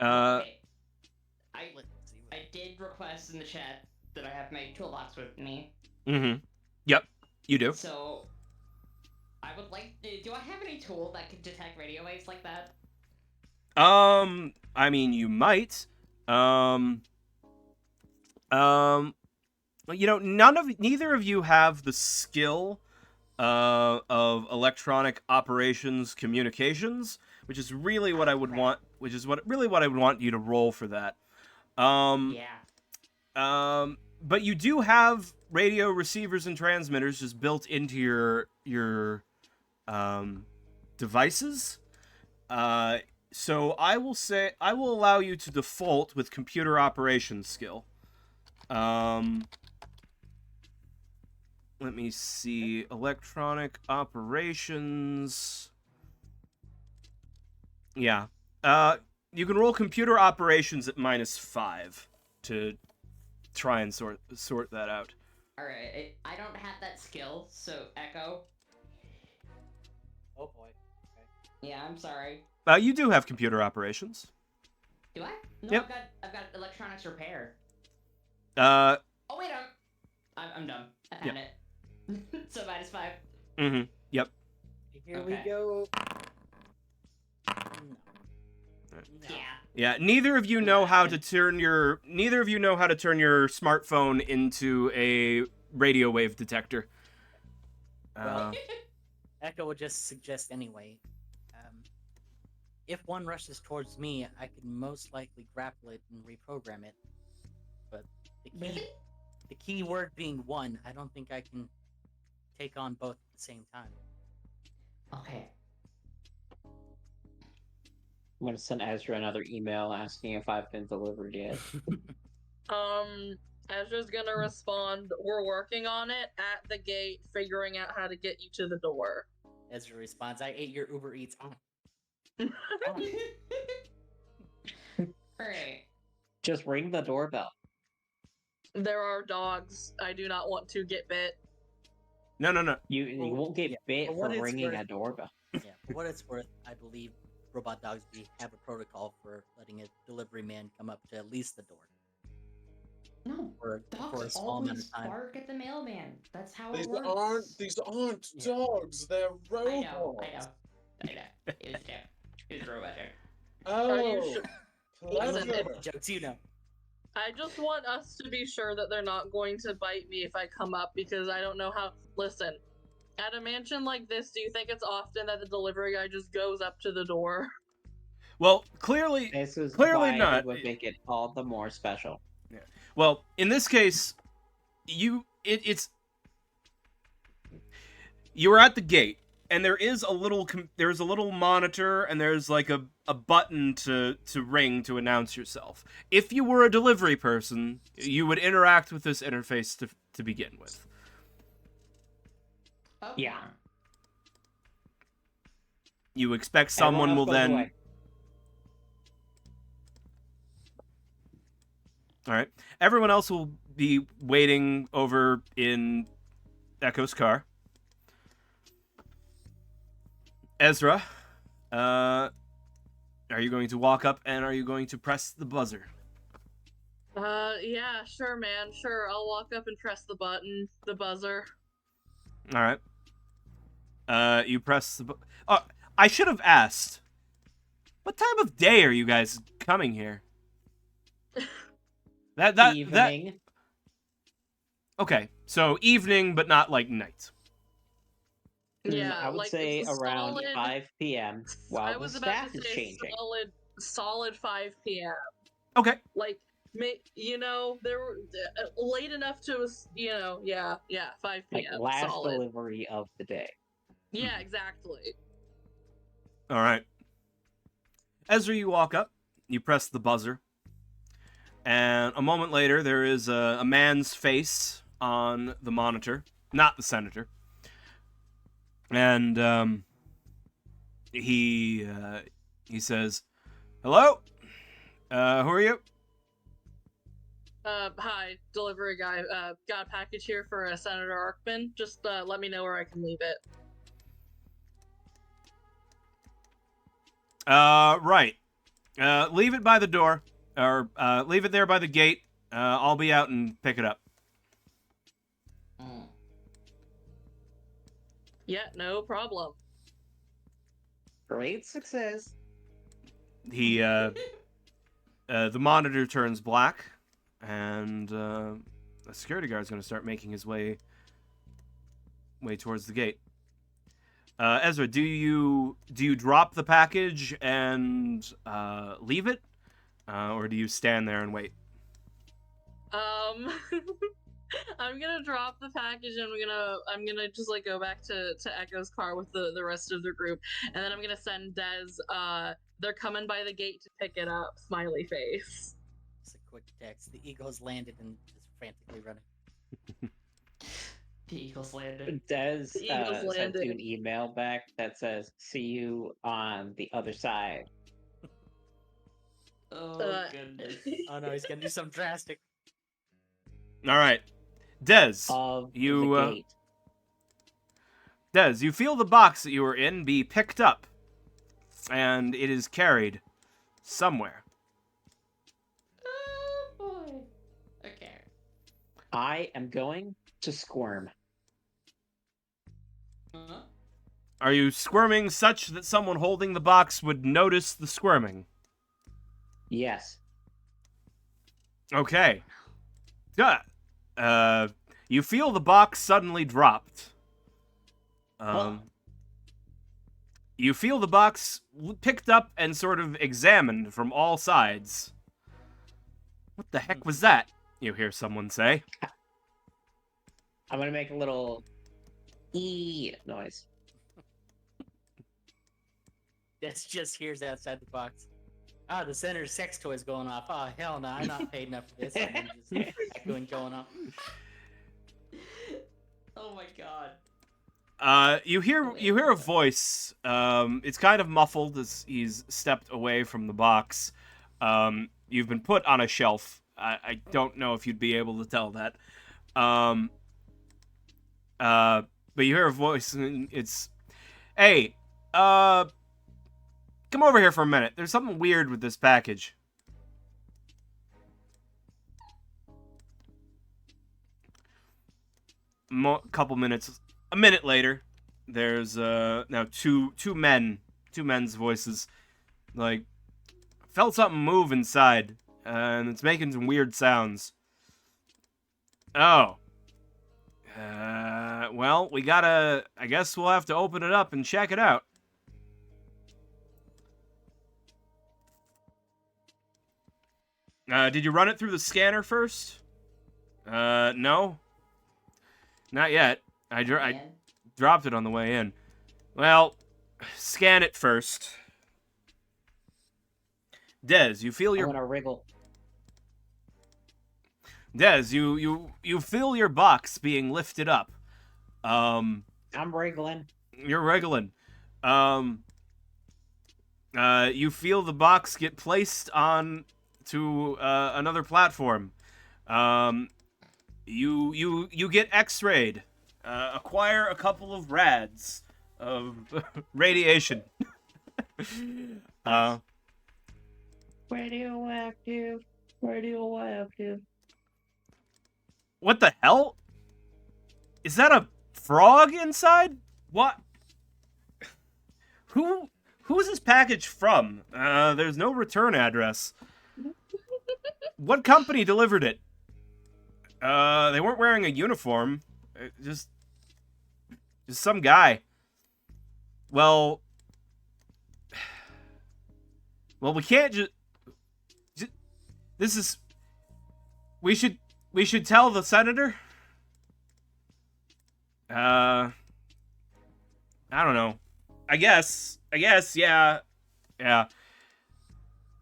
Let's see what- I did request in the chat that I have my toolbox with me. Mm-hmm. Yep, you do. So, I would like. Do I have any tool that can detect radio waves like that? I mean, you might. You know, neither of you have the skill of electronic operations communications, which is really what I would want. Which is what I would want you to roll for that. Yeah. But you do have radio receivers and transmitters just built into your devices. So I will allow you to default with computer operations skill. Let me see. Electronic operations. Yeah. You can roll computer operations at -5 to try and sort that out. Alright, I don't have that skill, so Echo. Oh boy. Okay. Yeah, I'm sorry. You do have computer operations. Do I? No, Yep. I've got electronics repair. Uh. Oh wait, I'm dumb. I found it. So -5. Mm-hmm. Yep. Here Okay. we go. No. Yeah. Yeah. Neither of you know how to turn your smartphone into a radio wave detector. Well, Echo would just suggest anyway. If one rushes towards me, I could most likely grapple it and reprogram it. But the key word being one, I don't think I can take on both at the same time. Okay. I'm gonna send Ezra another email asking if I've been delivered yet. Ezra's gonna respond, "We're working on it at the gate, figuring out how to get you to the door." Ezra responds, I ate your Uber Eats. Alright. Just ring the doorbell. There are dogs. I do not want to get bit. No. You won't get bit for for what it's ringing worth- a doorbell. Yeah, for what it's worth, I believe robot dogs have a protocol for letting a delivery man come up to at least the door No. for a Dogs small amount always of time. bark at the mailman. That's how These it works. aren't Yeah. dogs. They're I robots. know. It was Jeff. It was robot Jeff. Are you Oh, sure? pleasure. Listen, Jokes, you know. I just want us to be sure that they're not going to bite me if I come up, because I don't know how. Listen, at a mansion like this, do you think it's often that the delivery guy just goes up to the door? Well, clearly This is Clearly why not. it would make it all the more special. Well, in this case, you are at the gate, and there's a little monitor, and there's like a button to ring to announce yourself. If you were a delivery person, you would interact with this interface to begin with. Okay. Yeah. You expect Everyone someone else will goes then. away. All right. Everyone else will be waiting over in Echo's car. Ezra, are you going to walk up and are you going to press the buzzer? Yeah, sure, man. Sure, I'll walk up and press the button, the buzzer. All right. You press the. Oh, I should have asked. What time of day are you guys coming here? That. Evening. Okay, so evening, but not like night. Yeah, I would like, say it's a around solid- 5 p.m. I while the was about staff to is say changing. solid 5 p.m. Okay. Like, They were late enough to, 5 Like p.m. last Solid. delivery of the day. Yeah, exactly. All right. Ezra, you walk up. You press the buzzer. And a moment later, there is a man's face on the monitor. Not the senator. And he says, "Hello? Who are you?" Hi, delivery guy. Got a package here for Senator Arkman. Just let me know where I can leave it. Right. Leave it by the door. Or leave it there by the gate. I'll be out and pick it up. Yeah, no problem. Great success. The monitor turns black, and the security guard's going to start making his way towards the gate. Ezra, do you drop the package and leave it, or do you stand there and wait? I'm gonna drop the package and I'm gonna just like go back to Echo's car with the rest of the group, and then I'm gonna send Dez. They're coming by the gate to pick it up. Smiley face. Just a quick text. The Eagles landed and just frantically running. The Eagles landed. Des The Eagles sent you landed. an email back that says, "See you on the other side." Oh goodness. Oh no, he's gonna do something drastic. All right, Dez, Of the gate. Dez, you feel the box that you were in be picked up, and it is carried somewhere. Oh boy. Okay. I am going to squirm. Huh? Are you squirming such that someone holding the box would notice the squirming? Yes. Okay. Good. You feel the box suddenly dropped. You feel the box picked up and sort of examined from all sides. What the heck was that? You hear someone say. I'm gonna make a little noise. That's just hears outside the box. Ah, the senator's sex toy's going off. Oh, hell no, I'm not paid enough for this. And then just echoing going off. Oh my god. You hear a voice. It's kind of muffled as he's stepped away from the box. You've been put on a shelf. I don't know if you'd be able to tell that. But you hear a voice, and it's, "Hey, come over here for a minute. There's something weird with this package." Couple minutes, a minute later, there's now two men's voices. Like, felt something move inside, and it's making some weird sounds. Oh. Well, I guess we'll have to open it up and check it out. Did you run it through the scanner first? No. Not yet. I dropped it on the way in. Well, scan it first. Dez, you feel I'm your... gonna wriggle. Dez, you feel your box being lifted up. I'm wriggling. You're wriggling. You feel the box get placed on to another platform. You get X-rayed. Acquire a couple of rads of radiation. Radioactive. What the hell? Is that a frog inside? What? Who is this package from? There's no return address. What company delivered it? They weren't wearing a uniform. Just some guy. Well, we can't just this is... We should tell the senator. I don't know. I guess, yeah. Yeah.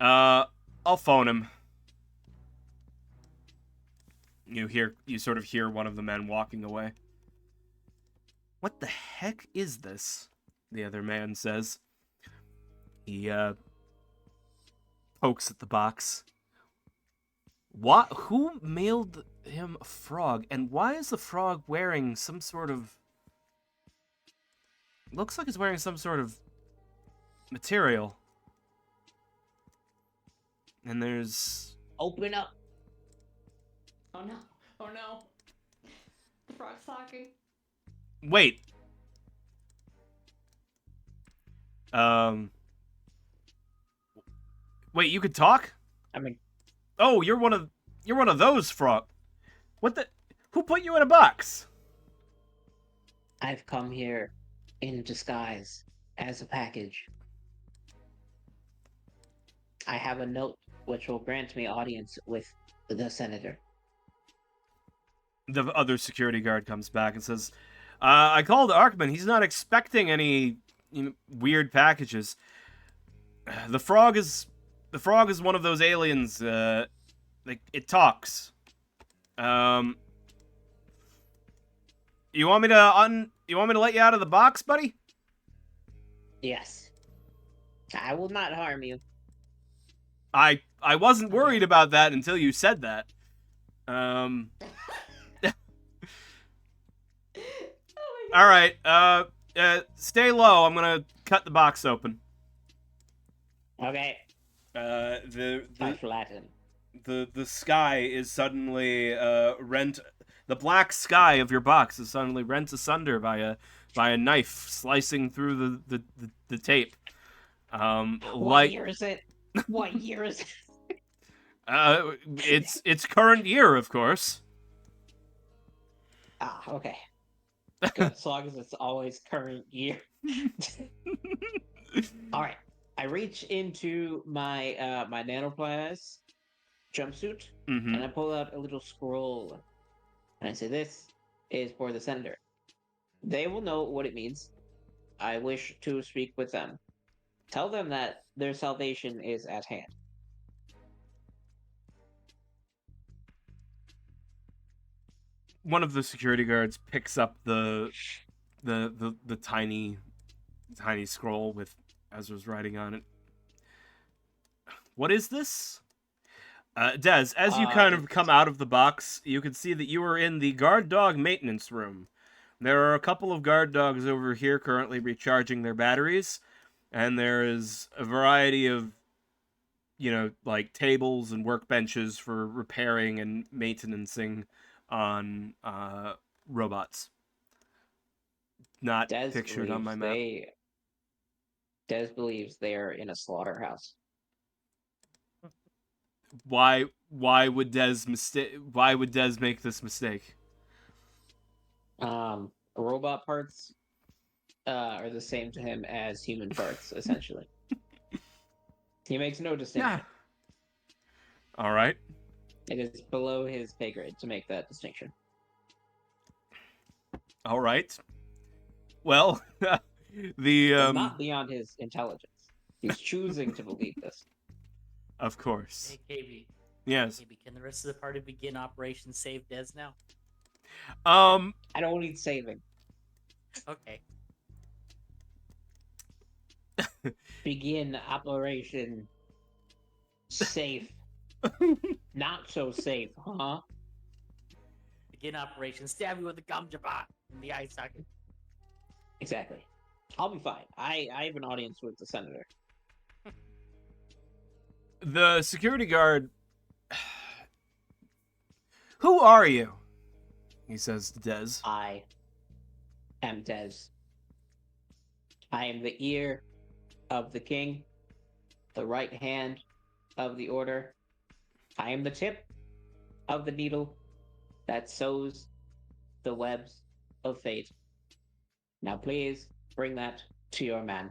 I'll phone him. You sort of hear one of the men walking away. What the heck is this? The other man says. He, pokes at the box. What? Who mailed him a frog? And why is the frog wearing some sort of... Looks like it's wearing some sort of material. And there's... Open up. Oh no. Oh no. The frog's talking. Wait. Wait, you could talk? I mean, Oh, you're one of those frog. What the? Who put you in a box? I've come here in disguise as a package. I have a note which will grant me audience with the senator. The other security guard comes back and says, I called Arkman. He's not expecting any weird packages. The frog is one of those aliens. Like it talks. You want me to let you out of the box, buddy? Yes. I will not harm you. I wasn't worried about that until you said that. Oh All right. Stay low. I'm gonna cut the box open. Okay. I flatten. The sky is suddenly rent. The black sky of your box is suddenly rent asunder by a knife slicing through the tape. What year is it? What year is it? It's current year, of course. Ah, okay. Good, as long as it's always current year. All right. I reach into my my nanoplast jumpsuit Mm-hmm. and I pull out a little scroll, and I say, "This is for the senator. They will know what it means. I wish to speak with them. Tell them that their salvation is at hand." One of the security guards picks up the tiny scroll with Ezra's writing on it. What is this? Des, as you kind of come out of the box, you can see that you are in the guard dog maintenance room. There are a couple of guard dogs over here currently recharging their batteries, and there is a variety of, like tables and workbenches for repairing and maintaincing on robots. Not Des pictured on my map. Des believes they are in a slaughterhouse. Why would Des make this mistake? Robot parts are the same to him as human parts, essentially. He makes no distinction. Yeah. All right. It is below his pay grade to make that distinction. All right. Well, It's not beyond his intelligence. He's choosing to believe this. Of course. Hey, KB. Yes. KB, can the rest of the party begin Operation Save Des now? I don't need saving. Okay. Begin Operation Safe. Not so safe, huh? Begin Operation Stab you with a gum jabot in the eye socket. Exactly. I'll be fine. I have an audience with the senator. The security guard. Who are you? He says to Des. I am Des. I am the ear of the king, the right hand of the order. I am the tip of the needle that sews the webs of fate. Now please bring that to your man.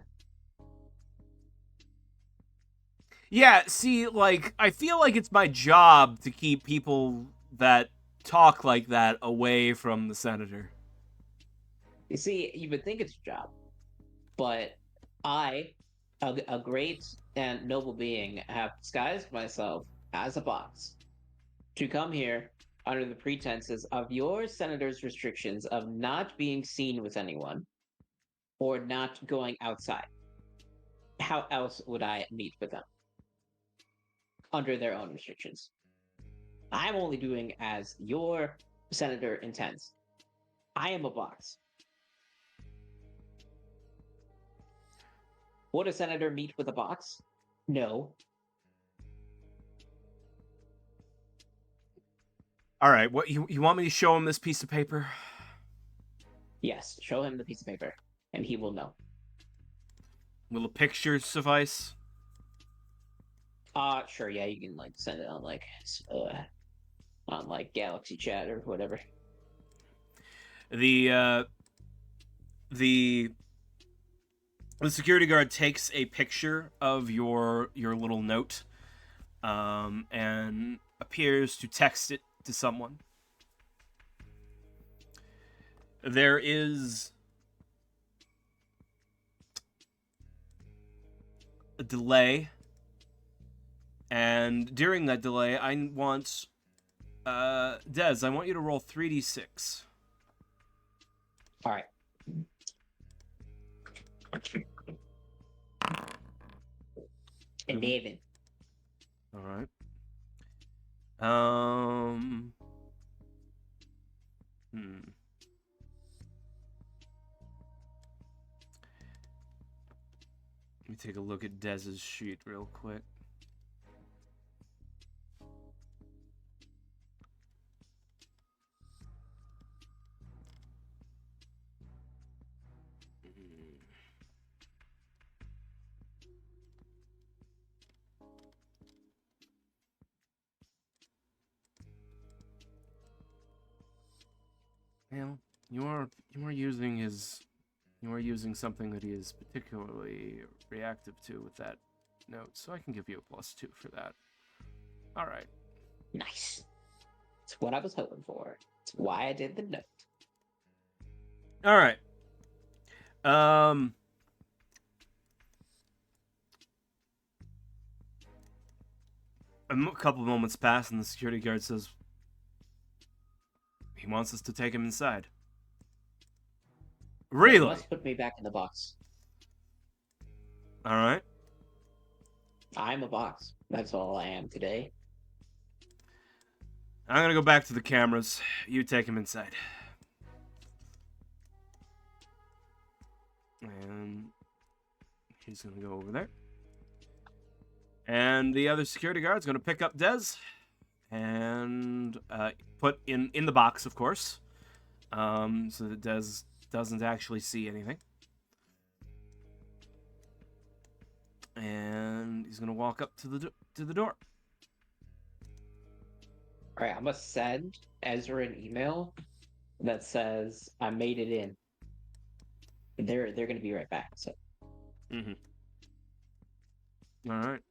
Yeah, see, like, I feel like it's my job to keep people that talk like that away from the senator. You see, you would think it's a job, but I, a great and noble being, have disguised myself as a box to come here under the pretenses of your senator's restrictions of not being seen with anyone or not going outside. How else would I meet with them? Under their own restrictions. I'm only doing as your senator intends. I am a box. Would a senator meet with a box? No. All right, what you want me to show him this piece of paper? Yes, show him the piece of paper, and he will know. Will a picture suffice? Sure, yeah, you can send it on Galaxy Chat or whatever. The security guard takes a picture of your little note, and appears to text it to someone. There is a delay, and during that delay, I want Des, I want you to roll 3d6. All right. And David. All right. Let me take a look at Dez's sheet real quick. Well, you are using something that he is particularly reactive to with that note, so I can give you a +2 for that. All right. Nice. It's what I was hoping for. It's why I did the note. All right. A couple moments pass, and the security guard says, he wants us to take him inside. Really? Let's put me back in the box. All right. I'm a box. That's all I am today. I'm gonna go back to the cameras. You take him inside. And he's gonna go over there. And the other security guard's gonna pick up Dez and put in the box, of course, so that Dez doesn't actually see anything. And he's gonna walk up to the door. All right, I'm gonna send Ezra an email that says I made it in. They're gonna be right back. So. All right.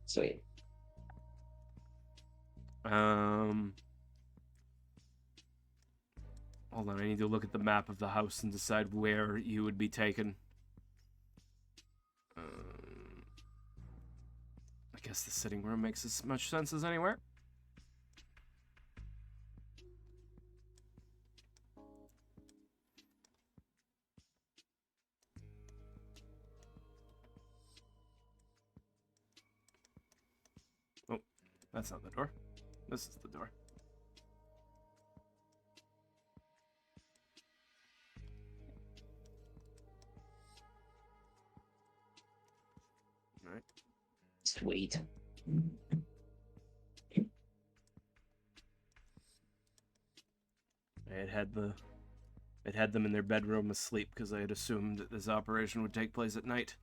Sweet. Hold on, I need to look at the map of the house and decide where you would be taken. I guess the sitting room makes as much sense as anywhere. Oh, that's not the door. This is the door. All right. Sweet. It had them in their bedroom asleep because I had assumed that this operation would take place at night.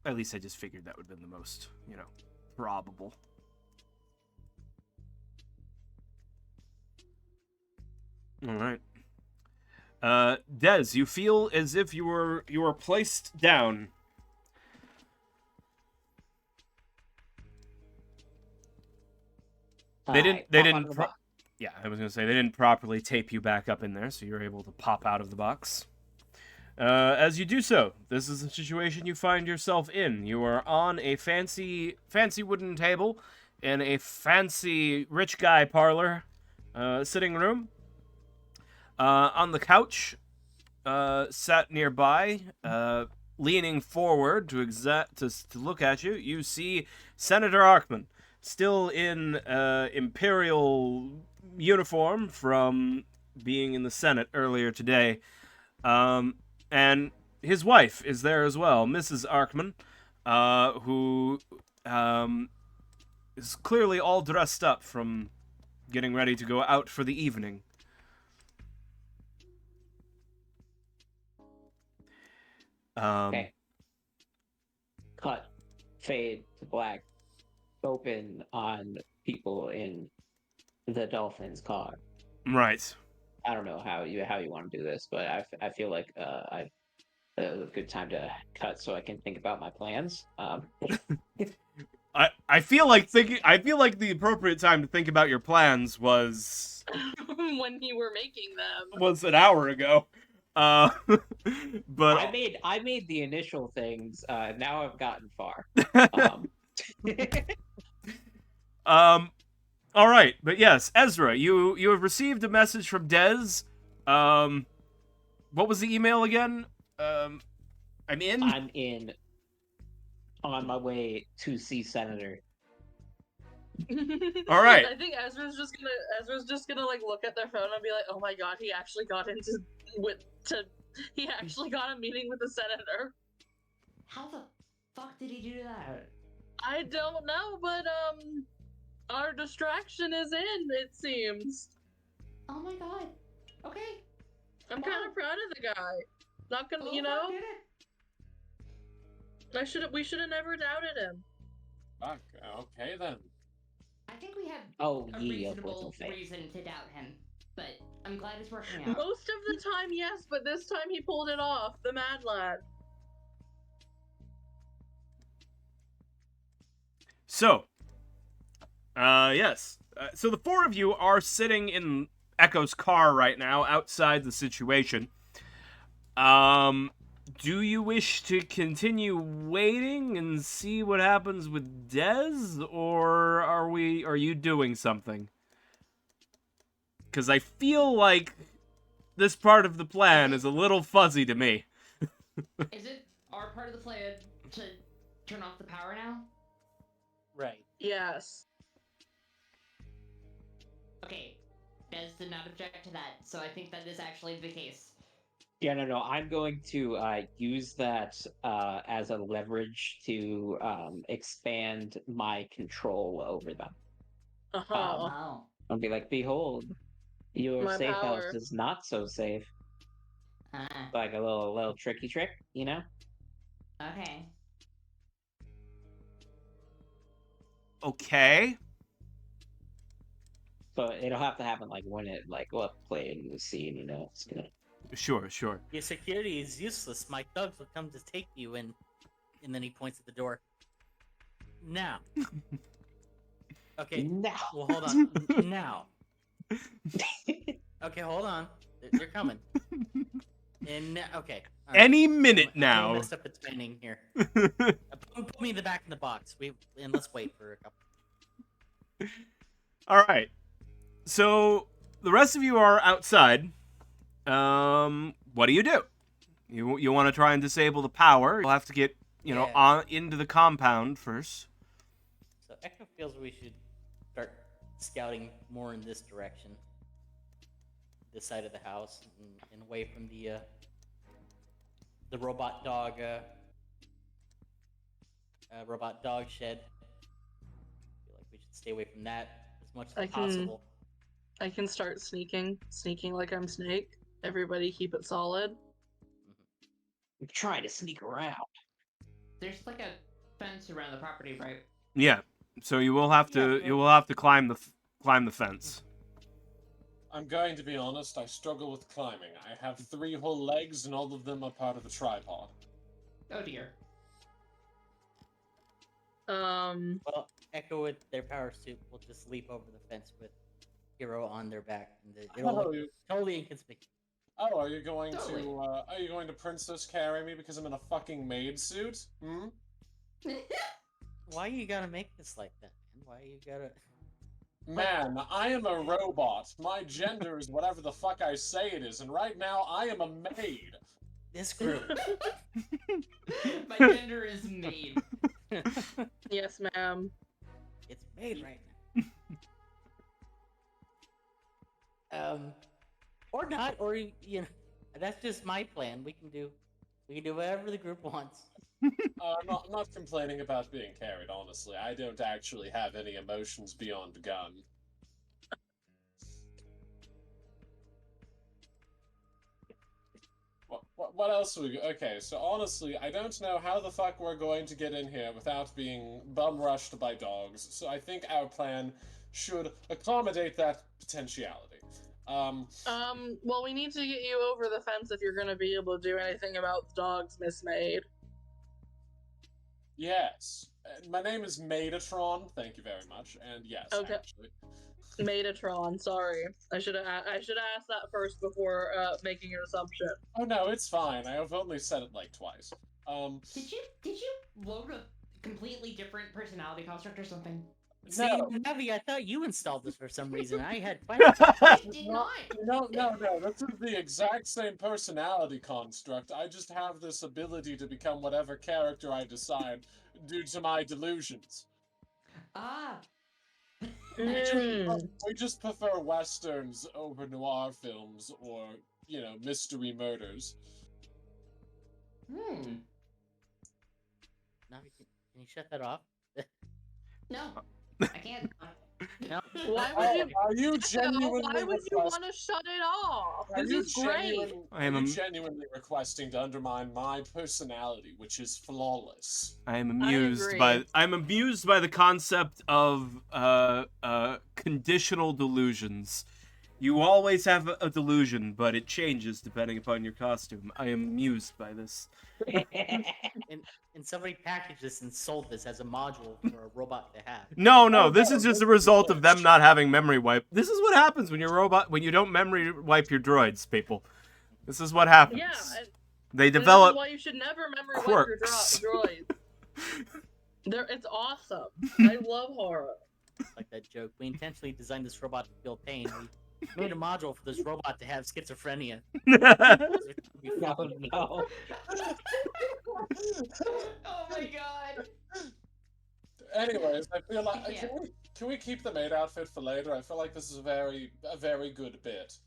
At least I just figured that would have been the most, probable. All right. Dez, you feel as if you were placed down. They didn't. I They pop out didn't. of the box. Yeah, I was gonna say they didn't properly tape you back up in there, so you're able to pop out of the box. As you do so, this is the situation you find yourself in. You are on a fancy wooden table in a fancy rich guy parlor sitting room. On the couch, sat nearby, leaning forward to look at you, you see Senator Arkman, still in Imperial uniform from being in the Senate earlier today. And his wife is there as well, Mrs. Arkman, who is clearly all dressed up from getting ready to go out for the evening. Okay. Cut. Fade to black. Open on people in the Dolphin's car. Right. I don't know how you want to do this, but I feel like a good time to cut so I can think about my plans. I feel like the appropriate time to think about your plans was When you were making them. an hour ago. But I made the initial things. Now I've gotten far. All right, but yes, Ezra, you have received a message from Dez. What was the email again? I'm in. I'm in. On my way to see Senator. All right. I think Ezra's just gonna like look at their phone and be like, "Oh my god, he actually got he actually got a meeting with the senator." How the fuck did he do that? I don't know, but our distraction is in. It seems. Oh my god. Okay. I'm kind of proud of the guy. Not gonna, Oh, you know. did it. We should have never doubted him. Fuck, okay then. I think we had Oh, a ye of reasonable little faith. reason to doubt him, but I'm glad it's working out. Most of the time, yes, but this time he pulled it off. The mad lad. So, yes. So the four of you are sitting in Echo's car right now, outside the situation. Do you wish to continue waiting and see what happens with Dez, or are you doing something? Because I feel like this part of the plan is a little fuzzy to me. Is it our part of the plan to turn off the power now? Right. Yes. Okay, Des did not object to that, so I think that is actually the case. Yeah, no. I'm going to use that as a leverage to expand my control over them. Uh-huh. Oh. I'll be like, behold, your My safe power. house is not so safe. Ah. Like a little tricky trick, you know? Okay. Okay. But it'll have to happen like when it play in the scene, you know? It's gonna... Sure. Your security is useless. My thugs will come to take you, and then he points at the door. Now. Okay. No. Well, hold on. Now. Okay, hold on. They're coming. And okay. All right. Any minute I now. messed up the timing here. Put me in the back in the box. And let's wait for a couple. All right. So the rest of you are outside. What do? You want to try and disable the power? You'll have to get Yeah. on into the compound first. So Echo feels we should start scouting more in this direction. This side of the house and away from the robot dog shed. I feel like we should stay away from that as much as possible. I can start sneaking like I'm Snake. Everybody keep it solid. I'm trying to sneak around. There's like a fence around the property, right? Yeah. So you will have to climb the fence. I'm going to be honest, I struggle with climbing. I have 3 whole legs and all of them are part of a tripod. Oh dear. Well, Echo with their power suit will just leap over the fence with Hero on their back, and it'll Oh, look totally inconspicuous. Oh, are you going Totally. to princess carry me because I'm in a fucking maid suit? Hmm? Why you gotta make this like that, man? Why you gotta? Man, I am a robot. My gender is whatever the fuck I say it is, and right now I am a maid. This group. My gender is maid. Yes, ma'am. It's made right now. Or not, or that's just my plan. We can do whatever the group wants. I'm not complaining about being carried, honestly. I don't actually have any emotions beyond gun. What else we... Okay, so honestly, I don't know how the fuck we're going to get in here without being bum-rushed by dogs, so I think our plan should accommodate that potentiality. Well, we need to get you over the fence if you're gonna be able to do anything about the dogs, Miss Maid. Yes. My name is Maidatron, thank you very much, and yes, Okay. actually. Maidatron, sorry. I should have asked that first before making an assumption. Oh no, it's fine. I have only said it like twice. Did you load a completely different personality construct or something? See, No. Navi, I thought you installed this for some reason. I had questions. I did not. No. This is the exact same personality construct. I just have this ability to become whatever character I decide due to my delusions. Ah. We just prefer westerns over noir films or, mystery murders. Hmm. Navi, can you shut that off? No, I can't. No. Why would you? Are you genuinely Why would you want to shut it off? Are This you is great. genuinely requesting to undermine my personality, which is flawless? I'm agree. amused by the concept of conditional delusions. You always have a delusion, but it changes depending upon your costume. I am amused by this. And somebody packaged this and sold this as a module for a robot to have. No, this is just a result of them not having memory wipe. This is what happens when you don't memory wipe your droids, people. This is what happens. Yeah. They This develop is why you should never memory wipe your quirks. droids. It's awesome. I love horror. Like that joke. We intentionally designed this robot to feel pain. We made a module for this robot to have schizophrenia. No, no. Oh my god. Anyways, I feel like Yeah. can we keep the maid outfit for later? I feel like this is a very good bit.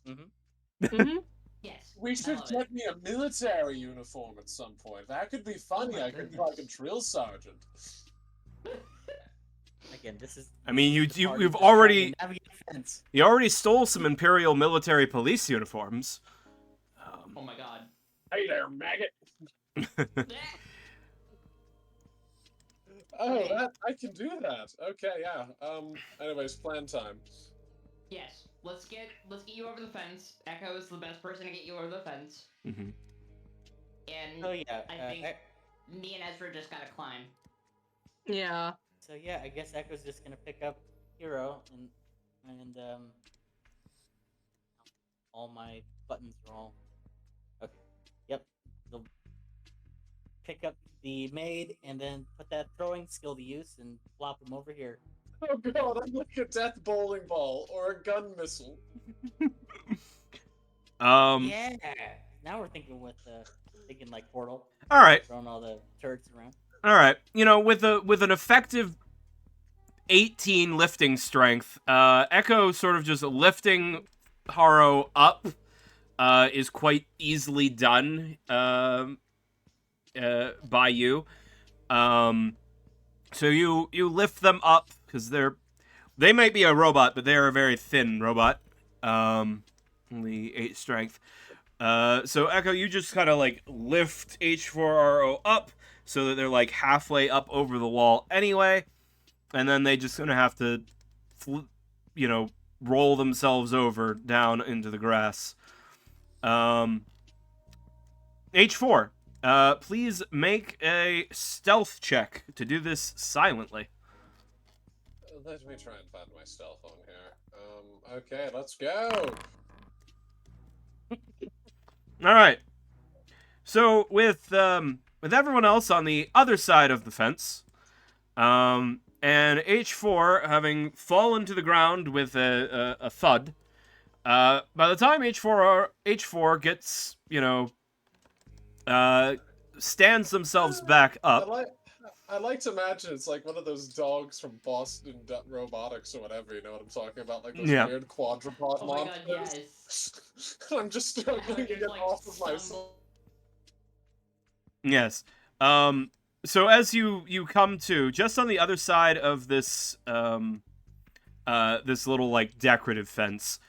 Mm-hmm. Yes. We I should love get it. me a military uniform at some point. That could be funny. my I could be like a goodness. drill sergeant. Again, this is. I mean, this is the part you've of just trying to already navigate the fence. you already stole some Imperial military police uniforms. Oh my god. Hey there, maggot. Eh. Oh, Okay. I can do that. Okay, yeah. Anyways, plan time. Yes. Let's get you over the fence. Echo is the best person to get you over the fence. Mhm. And Oh yeah. I think me and Ezra just gotta climb. Yeah. So yeah, I guess Echo's just gonna pick up Hero and all my buttons are all okay. Yep. They'll pick up the maid and then put that throwing skill to use and flop him over here. Oh god, I'm like a death bowling ball or a gun missile. Yeah. Now we're thinking thinking like Portal, All right. throwing all the turrets around. All right. With an effective 18 lifting strength, Echo sort of just lifting Haro up is quite easily done by you. So you lift them up because they might be a robot, but they're a very thin robot. Only 8 strength. So Echo, you just kind of like lift H4RO up so that they're like halfway up over the wall anyway, and then they just gonna have to, roll themselves over down into the grass. H4, please make a stealth check to do this silently. Let me try and find my stealth on here. Okay, let's go. All right. So with everyone else on the other side of the fence, and H4 having fallen to the ground with a thud, by the time H4 gets, stands themselves back up. I like to imagine it's like one of those dogs from Boston Robotics or whatever. You know what I'm talking about? Like those Yeah. weird quadruped Oh my god, monsters. yes. I'm just struggling to Just, get like, off of my. stumble- Yes. So as you come to just on the other side of this this little like decorative fence,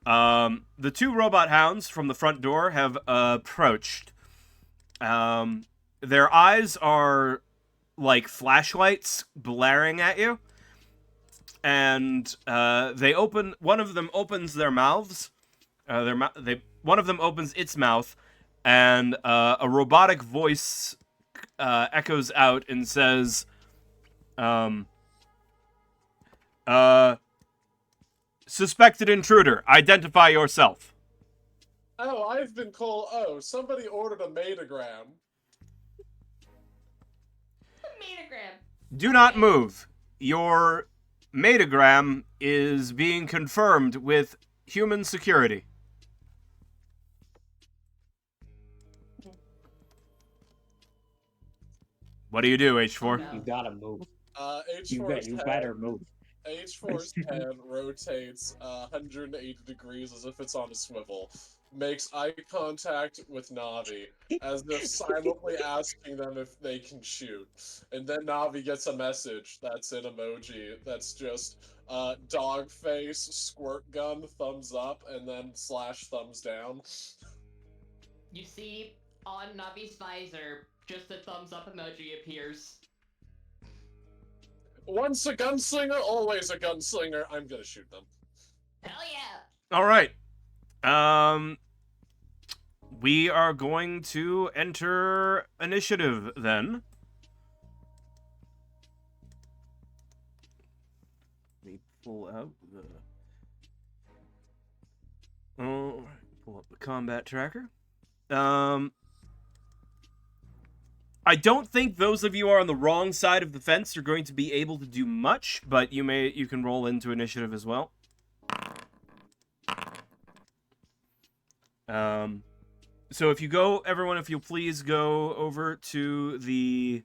the two robot hounds from the front door have approached. Their eyes are like flashlights blaring at you, and one of them opens their mouths. One of them opens its mouth, and a robotic voice echoes out and says, "Suspected intruder, identify yourself." Oh, I've been called. Oh, somebody ordered a metagram. Metagram. Do not move. Your metagram is being confirmed with human security. What do you do, H4? No. You gotta move. H4's You head, better move. H4's head rotates 180 degrees as if it's on a swivel. Makes eye contact with Navi, as if silently asking them if they can shoot. And then Navi gets a message that's an emoji that's just dog face, squirt gun, thumbs up, and then / thumbs down. You see, on Navi's visor, just a thumbs up emoji appears. Once a gunslinger, always a gunslinger. I'm gonna shoot them. Hell yeah! All right. We are going to enter initiative then. Let me pull out pull up the combat tracker. I don't think those of you who are on the wrong side of the fence are going to be able to do much, but you can roll into initiative as well. So if you please go over to the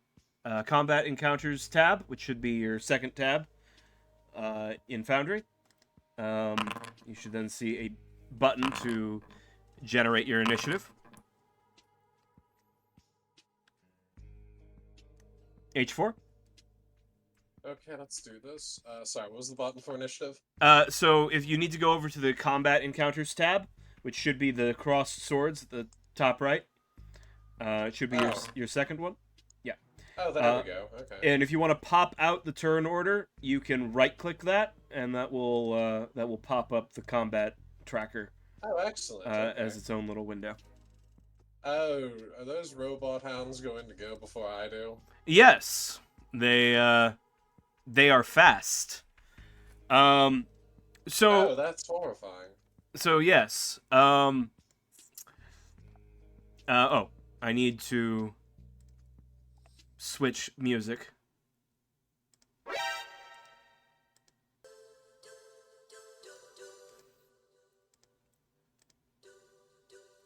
combat encounters tab, which should be your second tab in Foundry. You should then see a button to generate your initiative. H4. Okay, let's do this. Sorry, what was the button for initiative? So if you need to go over to the combat encounters tab, which should be the crossed swords at the top right. It should be your second one. Yeah. Oh, there we go. Okay. And if you want to pop out the turn order, you can right-click that, and that will pop up the combat tracker. Oh, excellent. Okay. As its own little window. Oh, are those robot hounds going to go before I do? Yes, they are fast. So Oh, that's horrifying. So yes. I need to switch music.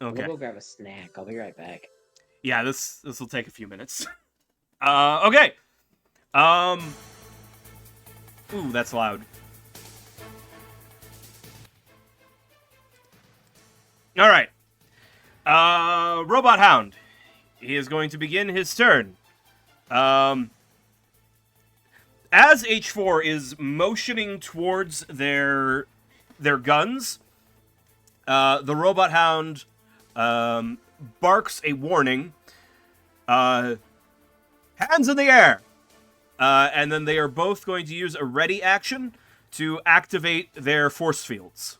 Okay. We'll go grab a snack. I'll be right back. Yeah, this will take a few minutes. Okay. Ooh, that's loud. All right. Robot Hound. He is going to begin his turn. As H4 is motioning towards their guns, the Robot Hound barks a warning. Hands in the air! And then they are both going to use a ready action to activate their force fields.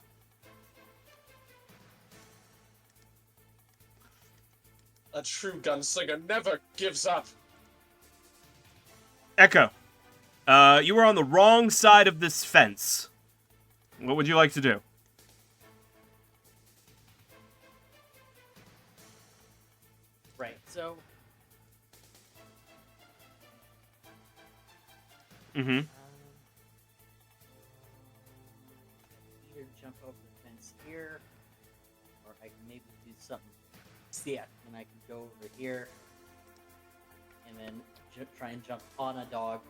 A true gunslinger never gives up. Echo, you were on the wrong side of this fence. What would you like to do? Right. So. Mm-hmm. Either jump over the fence here, or I can maybe do something. Yeah, and I can go over here, and then try and jump on a dog.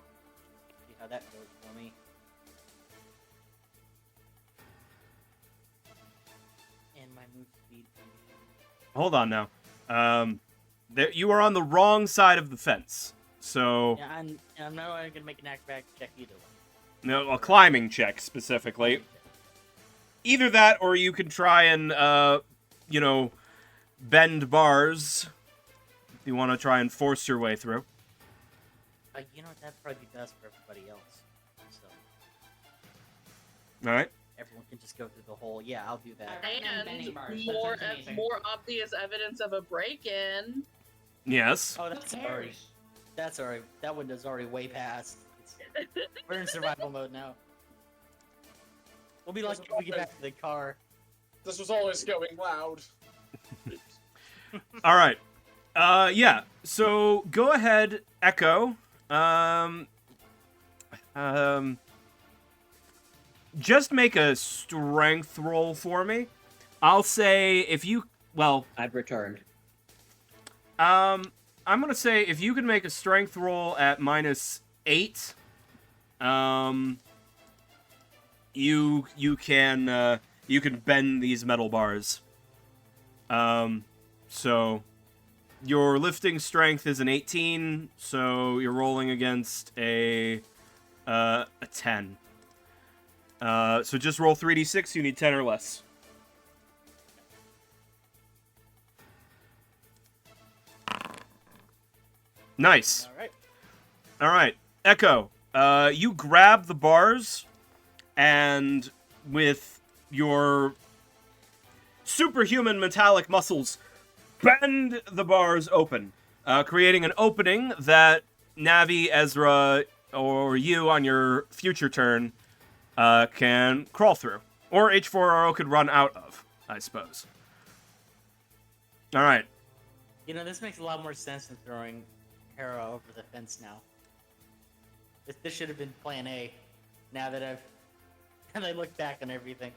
See how that goes for me. And my move speed. Hold on now. You are on the wrong side of the fence. So, Yeah, and I'm not going to make an acrobatic check either way. no, a climbing check specifically. Either that, or you can try and, bend bars. If you want to try and force your way through. You know what? That'd probably be best for everybody else. So All right. everyone can just go through the whole. Yeah, I'll do that. I recommend bending And bars. That more sounds amazing. more obvious evidence of a break-in. Yes. Oh, Who that's already. That window's already way past. We're in survival mode now. We'll be lucky if we get back to the car. This was always going loud. All right. Yeah. So go ahead, Echo. Just make a strength roll for me. I'll say if you. Well, I've returned. I'm gonna say if you can make a strength roll at -8, you can bend these metal bars. So your lifting strength is an 18, so you're rolling against a 10. So just roll 3d6. You need 10 or less. Nice. All right. All right, Echo. You grab the bars, and with your superhuman metallic muscles, bend the bars open, creating an opening that Navi, Ezra, or you on your future turn can crawl through, or H4RO could run out of, I suppose. All right. You know, this makes a lot more sense than throwing Hera over the fence now. This should have been Plan A. Now that and I look back on everything.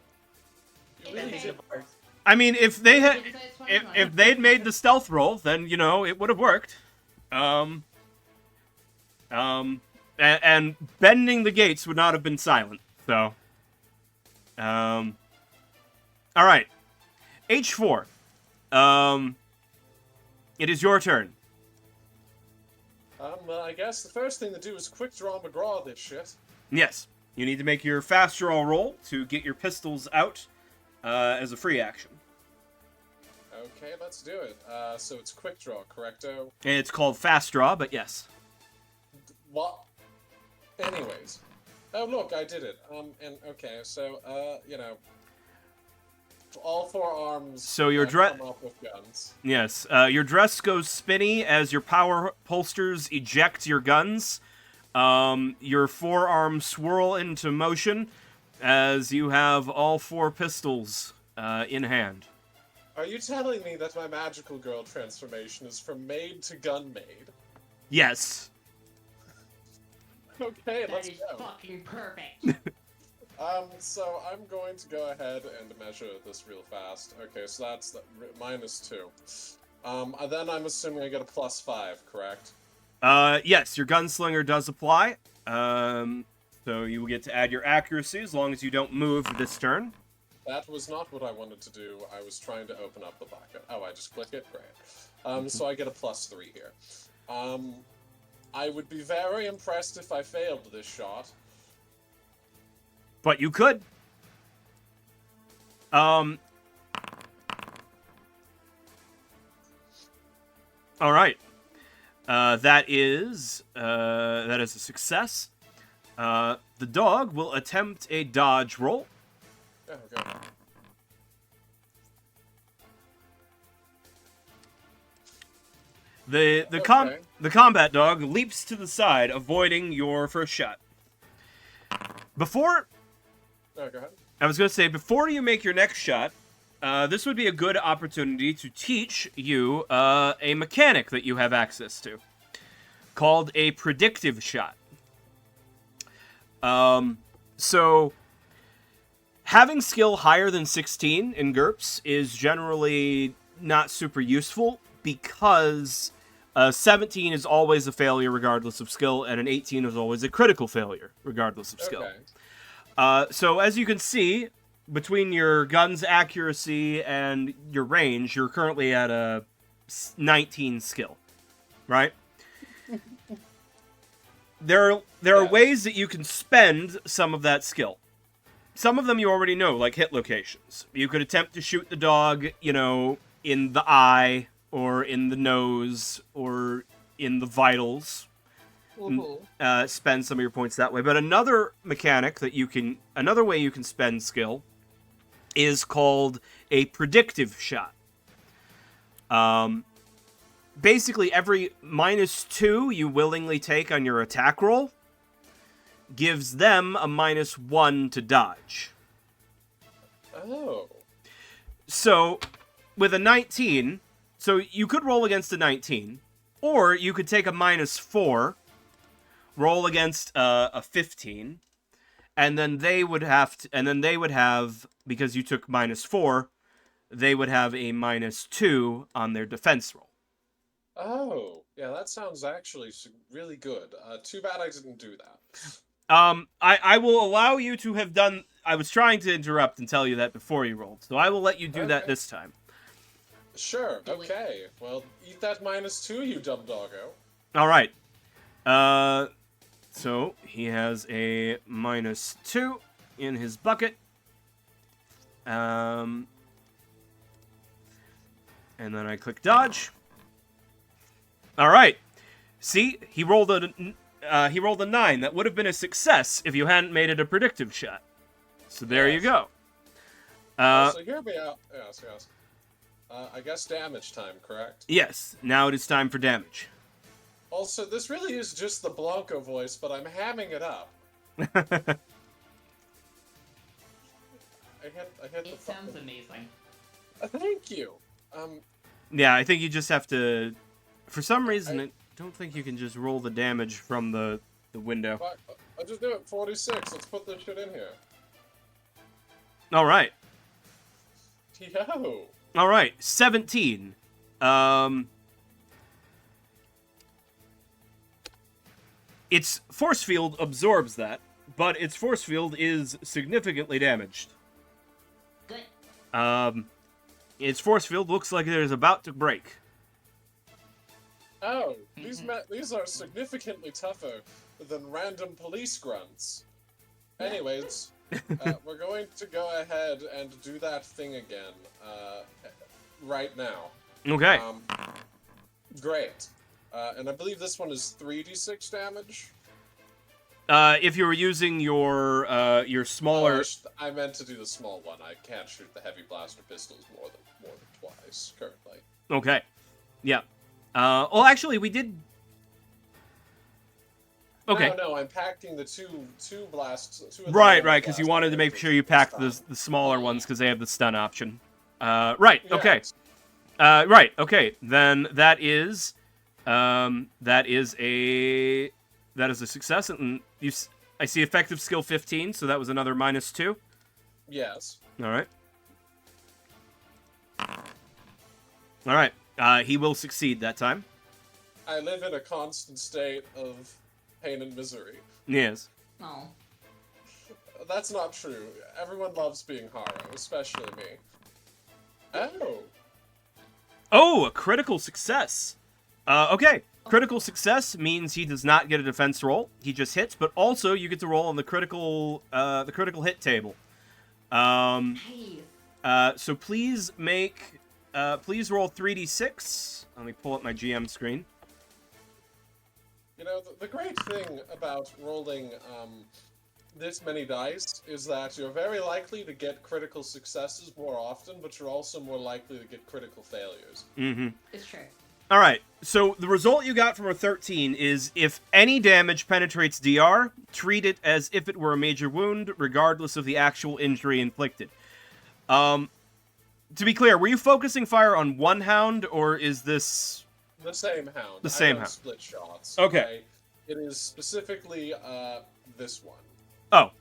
Bending the bars. I mean, if they had, if they'd made the stealth roll, then it would have worked. And bending the gates would not have been silent. So, all right, H4. It is your turn. I guess the first thing to do is quick draw McGraw this shit. Yes, you need to make your fast draw roll to get your pistols out as a free action. Okay, let's do it. So it's quick draw, correcto? It's called fast draw, but yes. What? Anyways. Oh, look, I did it. And okay, so, all four arms. So your dress. come up with guns. Yes, your dress goes spinny as your power holsters eject your guns. Your forearms swirl into motion as you have all four pistols in hand. Are you telling me that my magical girl transformation is from maid to gun maid? Yes. Okay, That let's is go. fucking perfect. So I'm going to go ahead and measure this real fast. Okay, so that's -2. Then I'm assuming I get a +5, correct? Yes, your gunslinger does apply. So you will get to add your accuracy as long as you don't move this turn. That was not what I wanted to do. I was trying to open up the bucket. Oh, I just click it? Great. So I get a +3 here. I would be very impressed if I failed this shot. But you could. All right. That is a success. The dog will attempt a dodge roll. Oh, okay. The combat dog leaps to the side, avoiding your first shot. Before Oh, go ahead. I was going to say, before you make your next shot, this would be a good opportunity to teach you a mechanic that you have access to, called a predictive shot. So, having skill higher than 16 in GURPS is generally not super useful, because 17 is always a failure regardless of skill, and an 18 is always a critical failure regardless of skill. So as you can see, between your gun's accuracy and your range, you're currently at a 19 skill, right? There are ways that you can spend some of that skill. Some of them you already know, like hit locations. You could attempt to shoot the dog, in the eye, or in the nose, or in the vitals. Spend some of your points that way. But another way you can spend skill is called a predictive shot. Basically, every -2 you willingly take on your attack roll gives them a -1 to dodge. Oh. So, with a 19, so you could roll against a 19, or you could take a -4, roll against a 15, and then they would have, because you took -4, they would have a -2 on their defense roll. Oh, yeah, that sounds actually really good. Too bad I didn't do that. I will allow you to have done. I was trying to interrupt and tell you that before you rolled, so I will let you do that this time. Sure, okay. Well, eat that -2, you dumb doggo. All right. So he has a -2 in his bucket. And then I click dodge. All right. See, he rolled a 9. That would have been a success if you hadn't made it a predictive shot. So there you go. So hear me out. Yes. I guess damage time, correct? Yes. Now it is time for damage. Also, this really is just the Blanco voice, but I'm hamming it up. I hit It sounds amazing. Thank you. Yeah, I think you just have to. For some reason, I don't think you can just roll the damage from the window. I'll just do it. 46. Let's put this shit in here. All right. Yo. All right. 17. Its force field absorbs that, but its force field is significantly damaged. Good. Its force field looks like it is about to break. Oh, these are significantly tougher than random police grunts. Anyways, we're going to go ahead and do that thing again, right now. Okay. Great. And I believe this one is 3d6 damage. If you were using your smaller, I meant to do the small one. I can't shoot the heavy blaster pistols more than twice currently. Okay. Yeah. Well, actually, we did. Okay. No, I'm packing the two blasts. Right, because you wanted to make sure you packed the smaller ones because they have the stun option. Right. Okay. Yes. Right. Okay. Then that is a success, and I see effective skill 15, so that was another -2. Yes. All right. All right. He will succeed that time. I live in a constant state of pain and misery. Yes. Oh. That's not true. Everyone loves being Haro, especially me. Oh. Oh, a critical success. Okay. Critical success means he does not get a defense roll. He just hits, but also you get to roll on the critical hit table. Nice. So please roll 3d6. Let me pull up my GM screen. You know, the great thing about rolling this many dice is that you're very likely to get critical successes more often, but you're also more likely to get critical failures. Mm-hmm. It's true. All right. So the result you got from a 13 is if any damage penetrates DR, treat it as if it were a major wound, regardless of the actual injury inflicted. To be clear, were you focusing fire on one hound, or is this The same hound. The same I don't hound. split shots. Okay. It is specifically this one. Oh.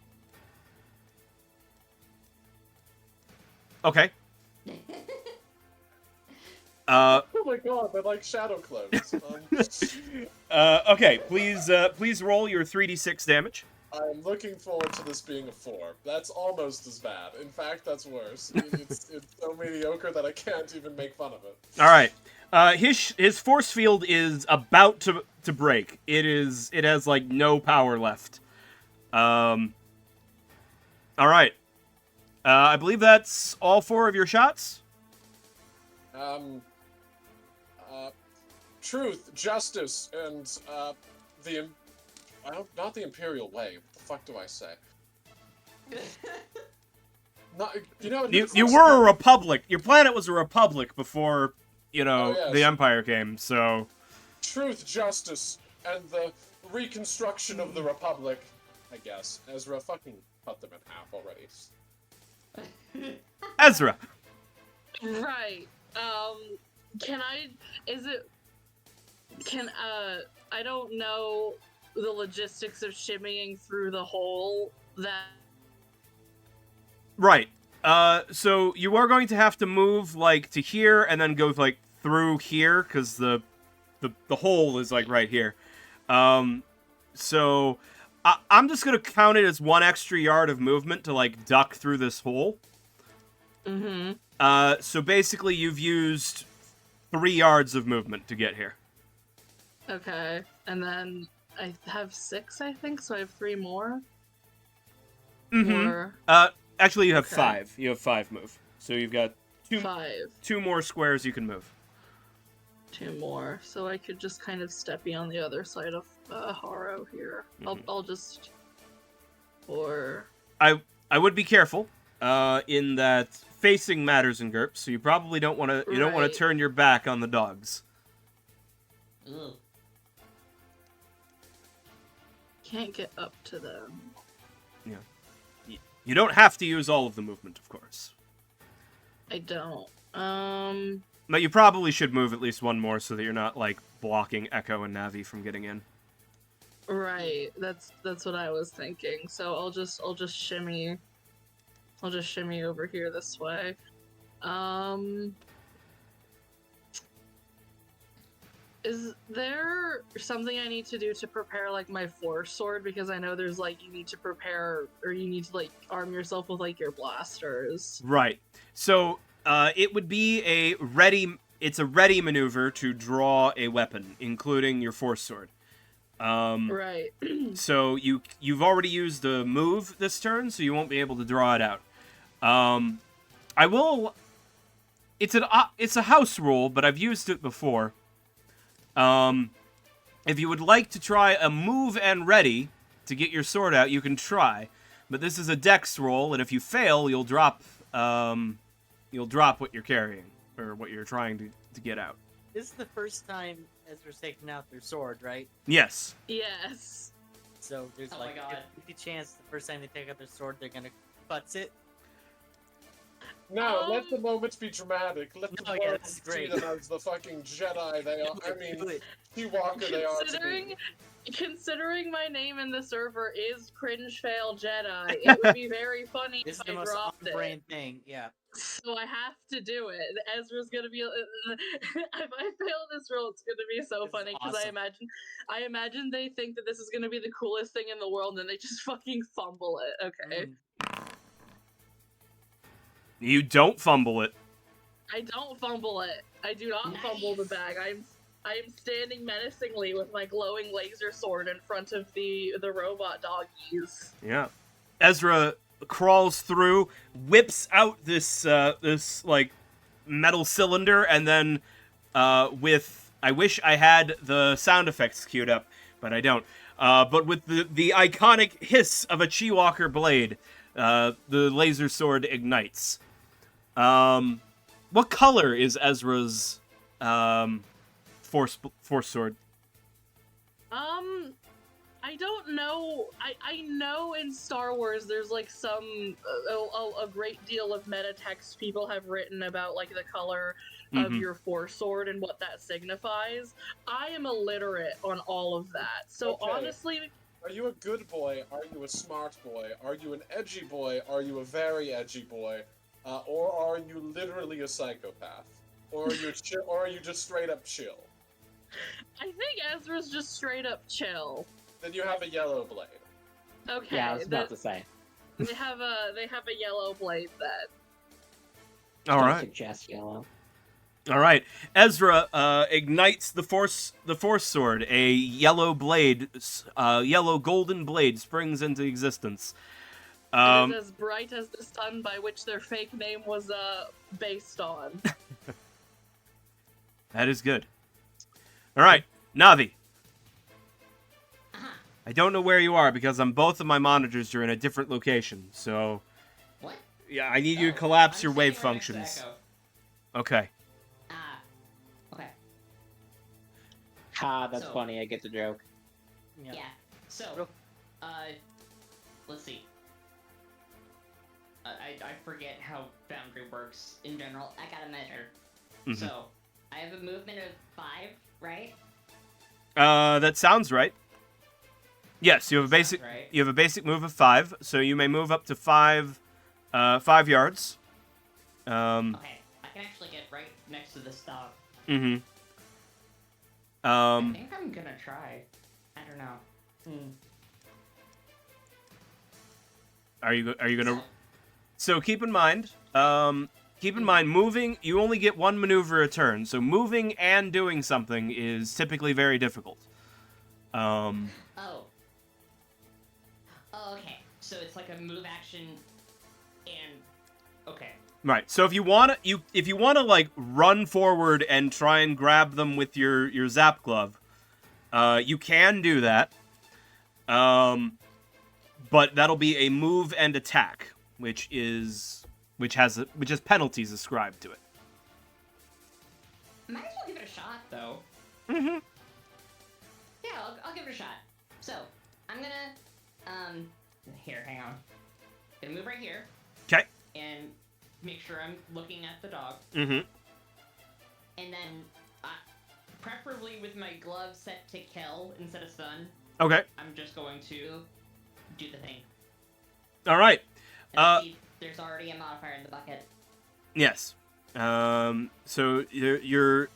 Okay. Oh my god, they're like shadow clones. Okay, please roll your 3d6 damage. I'm looking forward to this being a 4. That's almost as bad. In fact, that's worse. It's so mediocre that I can't even make fun of it. All right. His force field is about to break. It has like no power left. All right. I believe that's all 4 of your shots. Truth, justice, and not the Imperial Way. What the fuck do I say? Not, You were a republic. Your planet was a republic before, yes. the Empire came. So Truth, justice, and the reconstruction of the Republic. I guess Ezra fucking cut them in half already. Ezra. Right. I don't know the logistics of shimmying through the hole that... Right. So you are going to have to move like to here and then go like through here because the hole is like right here. So I'm just gonna count it as 1 extra yard of movement to like duck through this hole. Mm-hmm. So basically you've used 3 yards of movement to get here. Okay. And then I have 6, I think, so I have 3 more? Mm-hmm. Or... Actually, you have Okay. 5. You have 5 move. So you've got 5. 2 more squares you can move. 2 more. So I could just kind of steppy on the other side of Haro here. I'll just... Or... I would be careful, in that facing matters in GURPS, so you probably don't want to. You don't want Right. to turn your back on the dogs. Ugh. Can't get up to them. You don't have to use all of the movement, of course. I don't. But you probably should move at least 1 more so that you're not like blocking Echo and Navi from getting in. Right. That's what I was thinking. So I'll just shimmy. I'll just shimmy over here this way. Is there something I need to do to prepare like my force sword? Because I know there's like you need to prepare or you need to like arm yourself with like your blasters. Right. So it would be a ready. It's a ready maneuver to draw a weapon, including your force sword. Right. So you've already used the move this turn, so you won't be able to draw it out. I will. It's a house rule, but I've used it before. If you would like to try a move and ready to get your sword out, you can try. But this is a dex roll, and if you fail, you'll drop what you're carrying or what you're trying to get out. This is the first time Ezra's taking out their sword, right? Yes. Yes. So there's Oh my like God. a 50 chance the first time they take out their sword, they're gonna butts it. No, let the moments be dramatic. Let the No, yeah, world this is see great. them as the fucking Jedi they are. I mean, Ewalker they are to me. Considering my name in the server is Cringe Fail Jedi, it would be very funny This is if the I most dropped it. on-brand thing, yeah. So I have to do it. Ezra's gonna be. If I fail this roll, it's gonna be so This is funny because awesome. I imagine they think that this is gonna be the coolest thing in the world, and they just fucking fumble it. Okay. Mm. You don't fumble it. I don't fumble it. I do not fumble the bag. I am standing menacingly with my glowing laser sword in front of the robot doggies. Yeah. Ezra crawls through, whips out this like metal cylinder, and then with I wish I had the sound effects queued up, but I don't. But with the iconic hiss of a Chiwalker blade, the laser sword ignites. What color is Ezra's force sword? I don't know. I know in Star Wars there's like some a great deal of meta text people have written about like the color of your force sword and what that signifies. I am illiterate on all of that. So Okay. honestly, Are you a good boy? Are you a smart boy? Are you an edgy boy? Are you a very edgy boy? Or are you literally a psychopath? Or are you or are you just straight up chill? I think Ezra's just straight up chill. Then you have a yellow blade. Okay. Yeah, I was about to say. They have a yellow blade then. All Don't right. suggest yellow. All right. Ezra ignites the force sword. A yellow blade, yellow golden blade springs into existence. It is as bright as the sun by which their fake name was based on. That is good. All right, Navi. I don't know where you are because on both of my monitors you're in a different location. So, What? yeah, I need you to collapse I'm your wave standing right next to functions. Echo. Okay. Okay. Ha, that's So- funny. I get the joke. Yeah. Yeah. So, Real- let's see. I forget how boundary works in general. I gotta measure. Mhm. So, I have a movement of 5, right? That sounds right. Yes, you have a Sounds basic. right. You have a basic move of 5, so you may move up to 5 yards. Okay, I can actually get right next to the stop. Mm-hmm. I think I'm gonna try. I don't know. Are you gonna? So keep in mind, moving. You only get one maneuver a turn, so moving and doing something is typically very difficult. Oh. Oh, okay. So it's like a move action, and okay. Right. So if you wanna like run forward and try and grab them with your zap glove, you can do that. But that'll be a move and attack, which has penalties ascribed to it. Might as well give it a shot, though. Mm-hmm. Yeah, I'll give it a shot. So I'm gonna here, hang on. Gonna move right here. Okay. And make sure I'm looking at the dog. Mm-hmm. And then, preferably with my glove set to kill instead of stun, Okay. I'm just going to do the thing. All right. And see, there's already a modifier in the bucket. Yes. So you're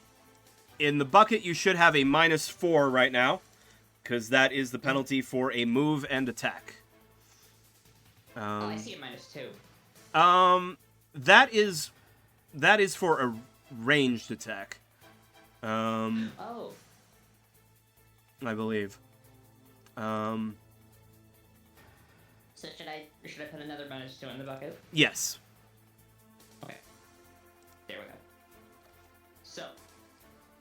in the bucket. You should have a -4 right now, because that is the penalty for a move and attack. Oh, I see a -2. That is for a ranged attack. Oh. I believe. So should I put another -2 in the bucket? Yes. Okay. There we go. So,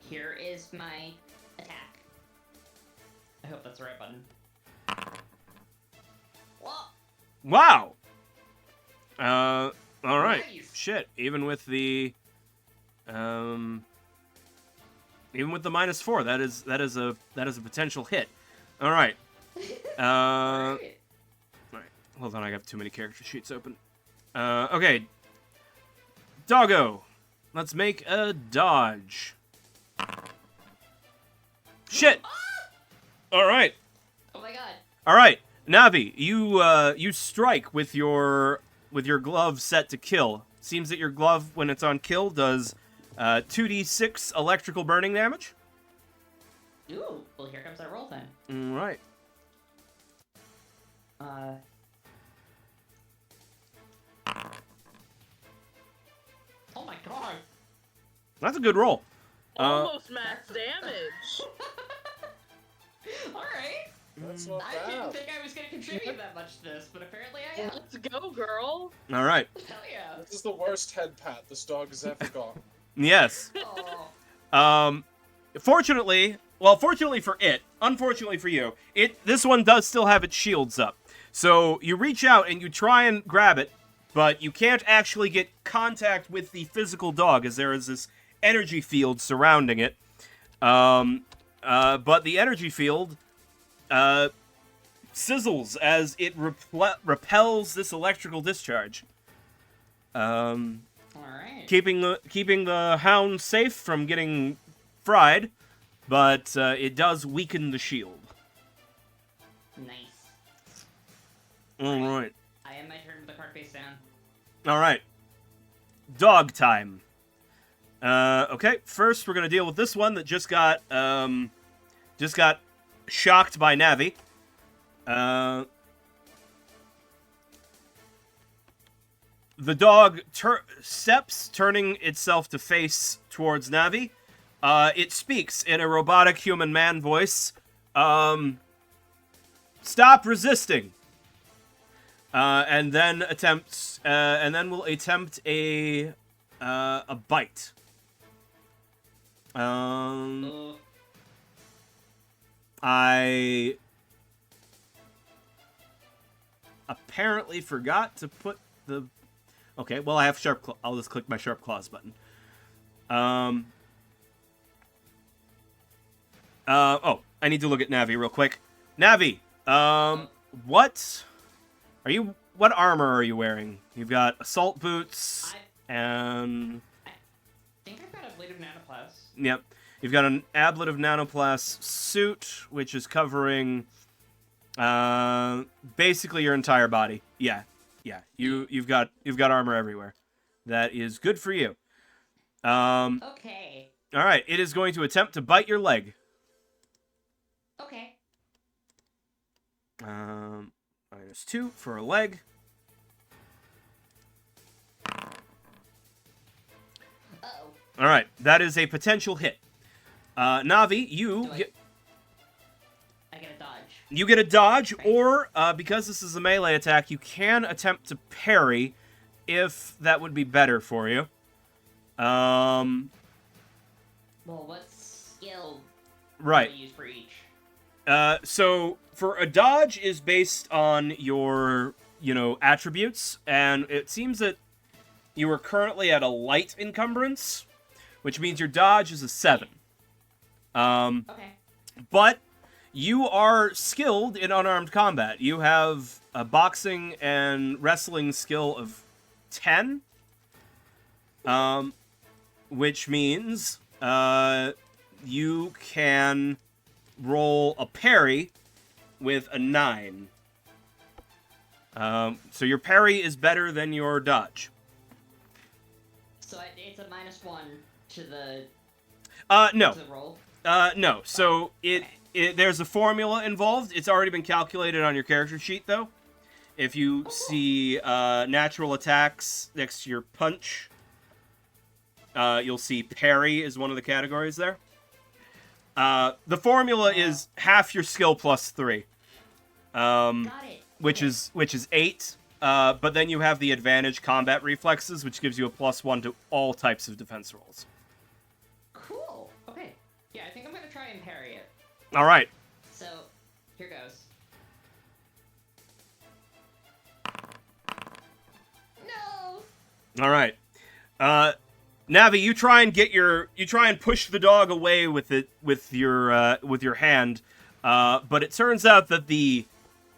here is my attack. I hope that's the right button. Whoa! Wow. All right. Nice. Shit. Even with the -4, that is a potential hit. All right. Alright. Alright, hold on, I got too many character sheets open. Okay. Doggo, let's make a dodge. Shit! Alright. Oh my god. Alright, Navi, you strike with your glove set to kill. Seems that your glove, when it's on kill, does 2d6 electrical burning damage. Ooh, well here comes that roll then. Alright. Oh my god. That's a good roll. Almost max damage. Alright. That's not I didn't bad. think I was gonna contribute that much to this, but apparently I am. Let's go, girl. Alright. Hell yeah. This is the worst head pat this dog has ever gotten. Yes. Oh. Fortunately for it, unfortunately for you, this one does still have its shields up. So you reach out and you try and grab it, but you can't actually get contact with the physical dog as there is this energy field surrounding it. But the energy field sizzles as it repels this electrical discharge. All right. Keeping the hound safe from getting fried, but it does weaken the shield. Nice. All right. I am my turn with the card face down. All right. Dog time. Okay. First, we're gonna deal with this one that just got shocked by Navi. The dog steps, turning itself to face towards Navi. It speaks in a robotic human man voice. Stop resisting. And then will attempt a bite. I apparently forgot to put the. Okay, well I have sharp. I'll just click my sharp claws button. Oh, I need to look at Navi real quick. Navi, what armor are you wearing? You've got assault boots and. I think I've got a blade of nanoplast. Yep. You've got an ablative nanoplast suit, which is covering basically your entire body. Yeah. You've got armor everywhere. That is good for you. Okay. All right. It is going to attempt to bite your leg. Okay. -2 for a leg. Uh-oh. All right. That is a potential hit. Navi, I get a dodge. you get a dodge, Right. or because this is a melee attack, you can attempt to parry, if that would be better for you. Well, what skill Right. do I use for each? So for a dodge is based on your, attributes, and it seems that you are currently at a light encumbrance, which means your dodge is a 7. Okay. But you are skilled in unarmed combat. You have a boxing and wrestling skill of 10, which means you can roll a parry with a 9. So your parry is better than your dodge. So it's a -1 to the No. to the roll. No. So there's a formula involved. It's already been calculated on your character sheet, though. If you see natural attacks next to your punch, you'll see parry is one of the categories there. The formula is half your skill plus 3, Got it. which is 8. But then you have the advantage combat reflexes, which gives you a +1 to all types of defense rolls. Cool. Okay. Yeah, I think I'm gonna try and parry it. All right. So here goes. No. All right. Navi, you try and push the dog away with your hand, but it turns out that the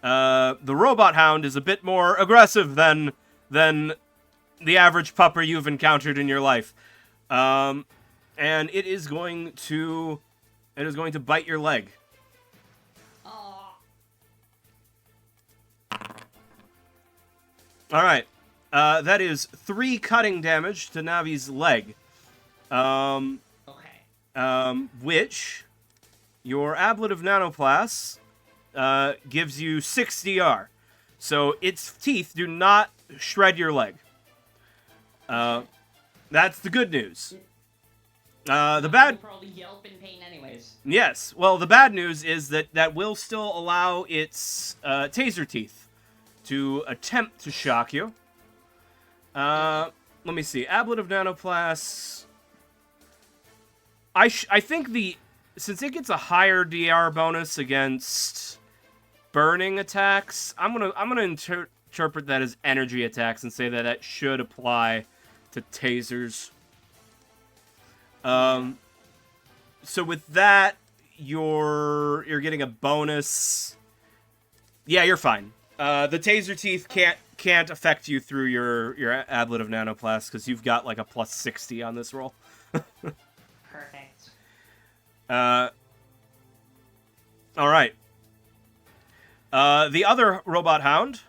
robot hound is a bit more aggressive than the average pupper you've encountered in your life, and it is going to bite your leg. Aw. All right. That is 3 cutting damage to Navi's leg. Okay. Which your ablative nanoplast gives you 6 DR. So its teeth do not shred your leg. That's the good news. The bad... I'll probably yelp in pain anyways. Yes. Well, the bad news is that will still allow its taser teeth to attempt to shock you. Let me see. Ablative nanoplasts. I think since it gets a higher DR bonus against burning attacks, I'm gonna interpret that as energy attacks and say that should apply to tasers. So with that, you're getting a bonus. Yeah, you're fine. The taser teeth can't affect you through your Ablet of Nanoplast because you've got like a plus 60 on this roll. Perfect. All right. The other robot hound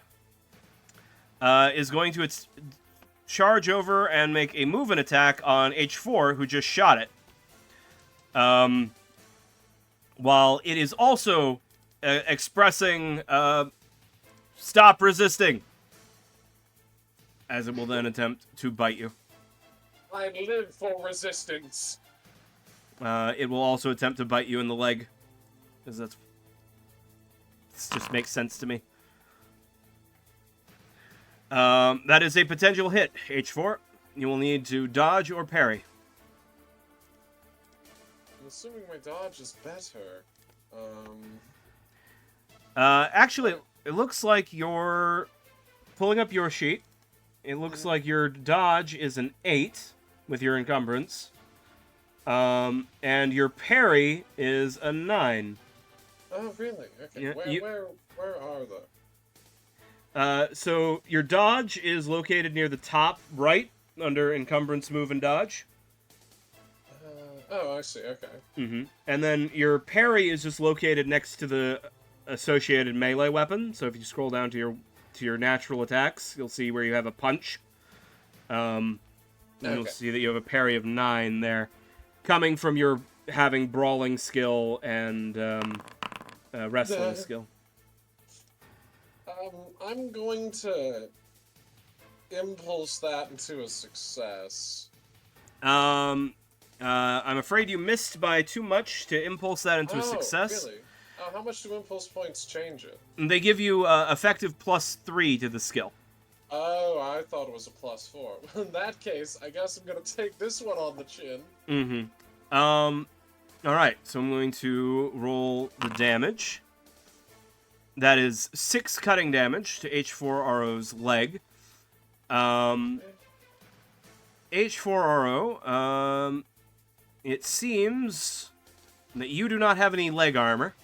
is going to charge over and make a move-in attack on H4, who just shot it. While it is also expressing stop resisting, as it will then attempt to bite you. I live for resistance. It will also attempt to bite you in the leg, because this just makes sense to me. That is a potential hit, H4. You will need to dodge or parry. I'm assuming my dodge is better. Actually, it looks like you're pulling up your sheet. It looks like your dodge is an 8 with your encumbrance. And your parry is a 9. Oh, really? Okay. Yeah, Where are they? So your dodge is located near the top right under encumbrance, move, and dodge. Oh, I see. Okay. Mm-hmm. And then your parry is just located next to the associated melee weapon. So if you scroll down to your natural attacks, you'll see where you have a punch. And you'll see that you have a parry of 9 there, coming from your having brawling skill and wrestling skill. I'm going to impulse that into a success. I'm afraid you missed by too much to impulse that into a success. Really? How much do impulse points change it? They give you effective +3 to the skill. Oh, I thought it was a +4. In that case, I guess I'm gonna take this one on the chin. Mm-hmm. Alright, so I'm going to roll the damage. That is 6 cutting damage to H4RO's leg. H4RO, it seems that you do not have any leg armor.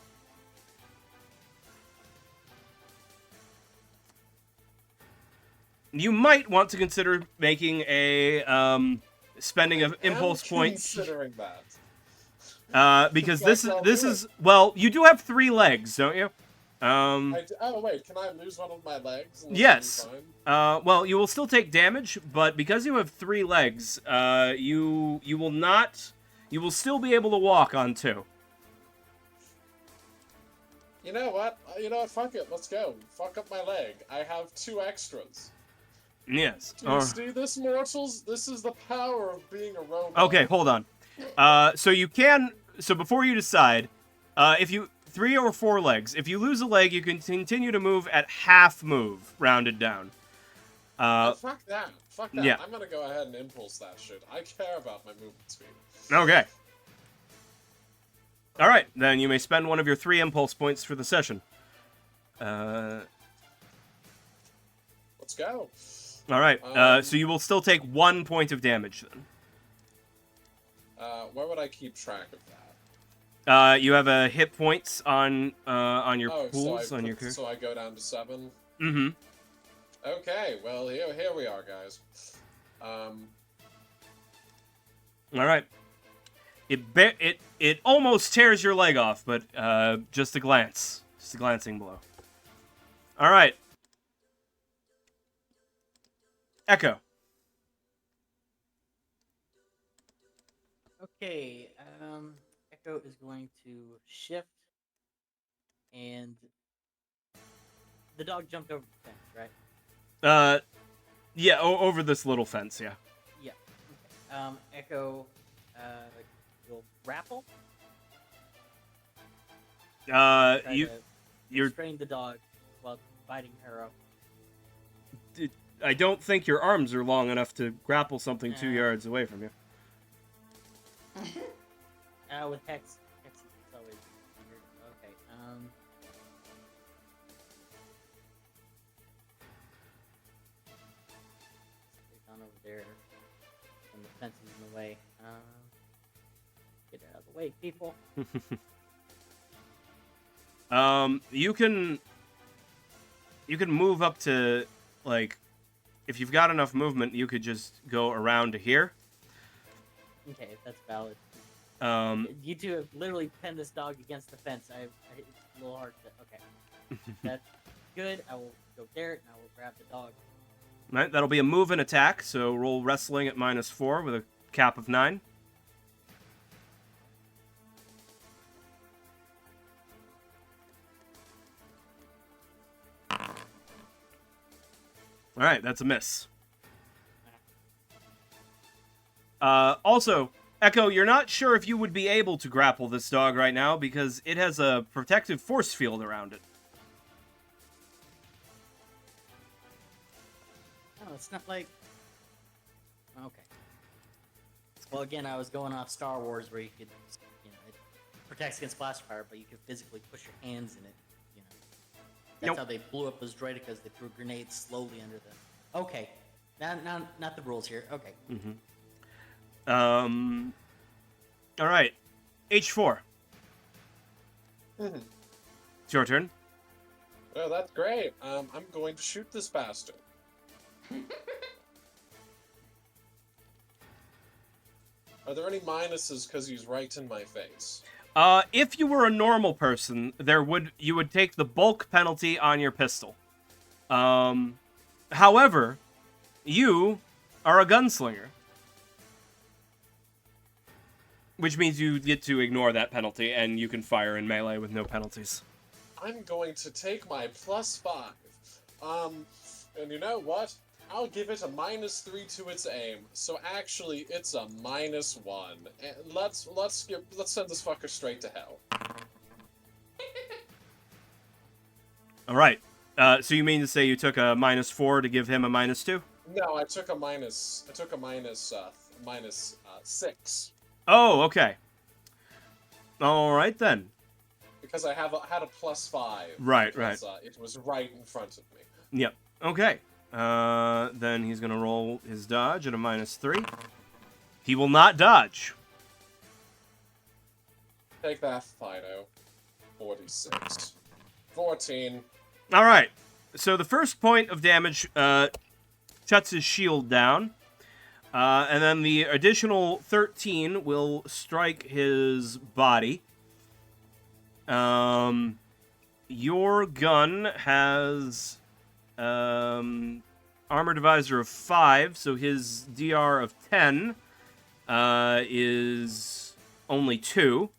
You might want to consider making a spending of impulse points. Considering that. Because this is well, you do have 3 legs, don't you? Oh wait, can I lose one of my legs? Yes. Well, you will still take damage, but because you have 3 legs, you will still be able to walk on 2. You know what? Fuck it. Let's go. Fuck up my leg. I have 2 extras. Yes. Do you see this, mortals? This is the power of being a robot. Okay, hold on. So before you decide, if you 3 or 4 legs, if you lose a leg, you can continue to move at half move, rounded down. Fuck that. Fuck that. Yeah. I'm gonna go ahead and impulse that shit. I care about my movement speed. Okay. All right, then you may spend one of your 3 impulse points for the session. Let's go. All right. So you will still take 1 point of damage then. Where would I keep track of that? You have a hit points on your pools so on your character. So I go down to 7. Mm-hmm. Okay. Well, here we are, guys. All right. It almost tears your leg off, but just a glancing blow. All right. Echo. Okay, Echo is going to shift, and the dog jumped over the fence, right? Yeah, over this little fence, yeah. Yeah. Okay. Echo, will grapple. You're restrain the dog while biting Hero. I don't think your arms are long enough to grapple something 2 yards away from you. With Hex it's always weird. Okay, down over there, and the fence is in the way. Get it out of Wait, people. You can move up to, like, if you've got enough movement, you could just go around to here. Okay, if that's valid. Um, You two have literally pinned this dog against the fence. It's a little hard to. Okay, that's good. I will go there and I will grab the dog. right, that'll be a move and attack, so roll wrestling at -4 with a cap of 9. Alright, that's a miss. Also, Echo, you're not sure if you would be able to grapple this dog right now because it has a protective force field around it. No, it's not like. Okay. Well, again, I was going off Star Wars where you could, it protects against blast fire, but you could physically push your hands in it. That's Nope. how they blew up those droidicas. They threw grenades slowly under them. Okay, not the rules here. Okay. All right, H4. Mhm. It's your turn. Oh, that's great. I'm going to shoot this bastard. Are there any minuses because he's right in my face? If you were a normal person, you would take the bulk penalty on your pistol. However, you are a gunslinger, which means you get to ignore that penalty and you can fire in melee with no penalties. I'm going to take my +5. And you know what? I'll give it a -3 to its aim. So actually, it's a -1. And let's send this fucker straight to hell. All right. So you mean to say you took a -4 to give him a -2? No, I took a minus 6 Oh, okay. All right then. because I had a +5. Right, because, it was right in front of me. Yep. Okay. Then he's gonna roll his dodge at a -3. He will not dodge. Take that, Fido. 46. 14. All right. So the first point of damage shuts his shield down, and then the additional 13 will strike his body. Your gun has armor divisor of 5, so his DR of 10 is only 2.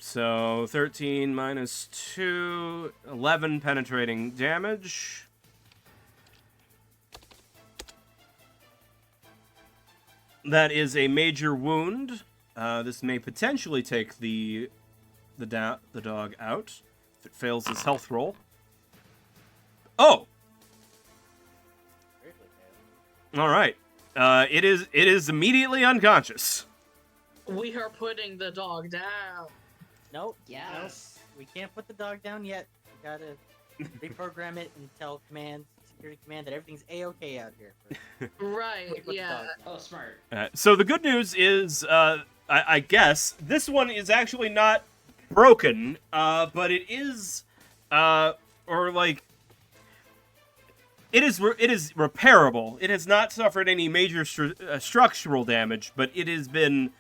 So 13 minus 2, 11 penetrating damage. That is a major wound. This may potentially take the dog out if it fails his health roll. Oh, all right. It is immediately unconscious. We are putting the dog down. Nope. Yes. Nope. We can't put the dog down yet. We gotta reprogram it and tell security command that everything's a-okay out here. Right, Put the yeah. dog down. Oh, smart. So the good news is, I guess this one is actually not broken, but it is, it is repairable. It has not suffered any major structural damage, but it has been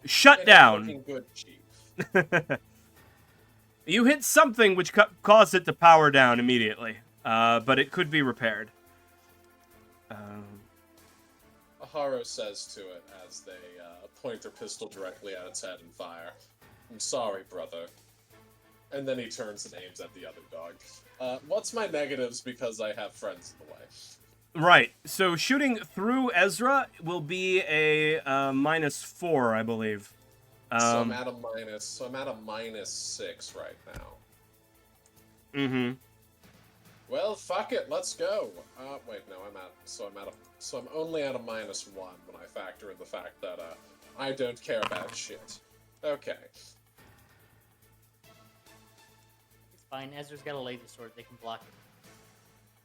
shut down. Looking good, Chief. You hit something which caused it to power down immediately, but it could be repaired. Aharo says to it as they point their pistol directly at its head and fire. I'm sorry, brother. And then he turns and aims at the other dog. What's my negatives because I have friends in the way? Right. So shooting through Ezra will be a -4, I believe. So I'm at a -6 right now. Mm-hmm. Well, fuck it, let's go. Wait, no, I'm only at a -1 when I factor in the fact that I don't care about shit. Okay. It's fine. Ezra's got a laser sword. They can block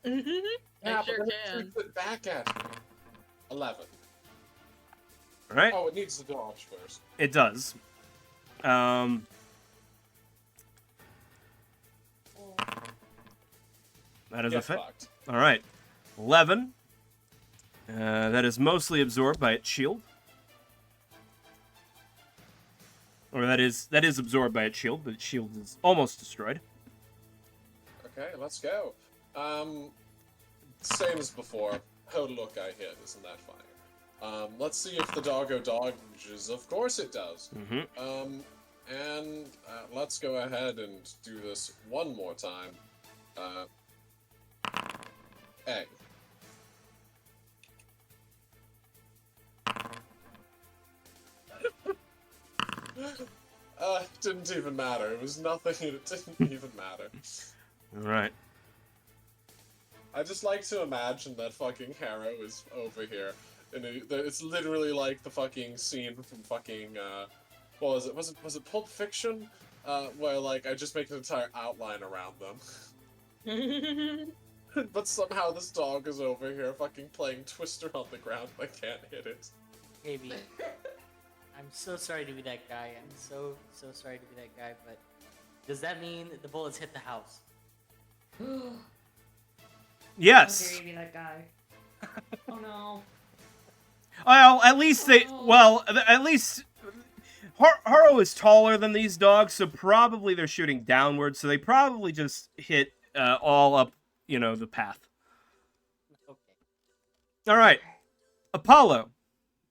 it. Mm-hmm. Yeah, I sure but then it can. shoots it back at me. 11. All right. Oh, it needs to dodge first. It does. That is a Get fit. fucked. All right. 11. That is mostly absorbed by its shield. Or that is absorbed by its shield, but its shield is almost destroyed. Okay, let's go. Same as before. Oh, look, I hit. Isn't that fine? Let's see if the doggo dodges. Of course it does. Mm-hmm. And let's go ahead and do this one more time. Egg. Didn't even matter. It was nothing, and it didn't even matter. All right. I just like to imagine that fucking Harrow is over here, and it's literally like the fucking scene from fucking, what was it? Was it Pulp Fiction? Where, like, I just make an entire outline around them. But somehow this dog is over here fucking playing Twister on the ground, and I can't hit it. Maybe. I'm so sorry to be that guy. I'm so sorry to be that guy, but does that mean the bullets hit the house? Yes. How dare you be that guy? Oh no. Well, at least at least Haro is taller than these dogs, so probably they're shooting downwards, so they probably just hit all up, the path. Okay. All right. Apollo,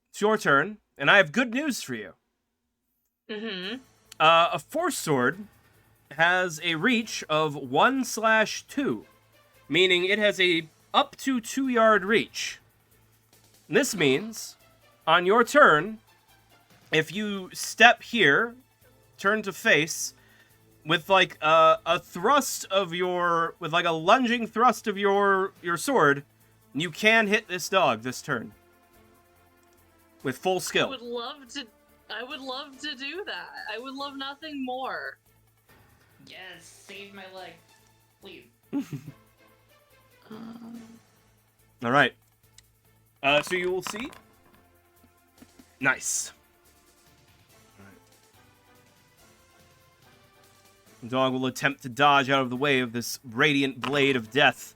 it's your turn, and I have good news for you. Mm-hmm. A Force Sword has a reach of 1/2, meaning it has a up to 2-yard reach. This means, on your turn, if you step here, turn to face, with like a thrust of with like a lunging thrust of your sword, you can hit this dog this turn. With full skill. I would love to do that. I would love nothing more. Yes, save my leg. Please. All right. So you will see. Nice. All right. The dog will attempt to dodge out of the way of this radiant blade of death.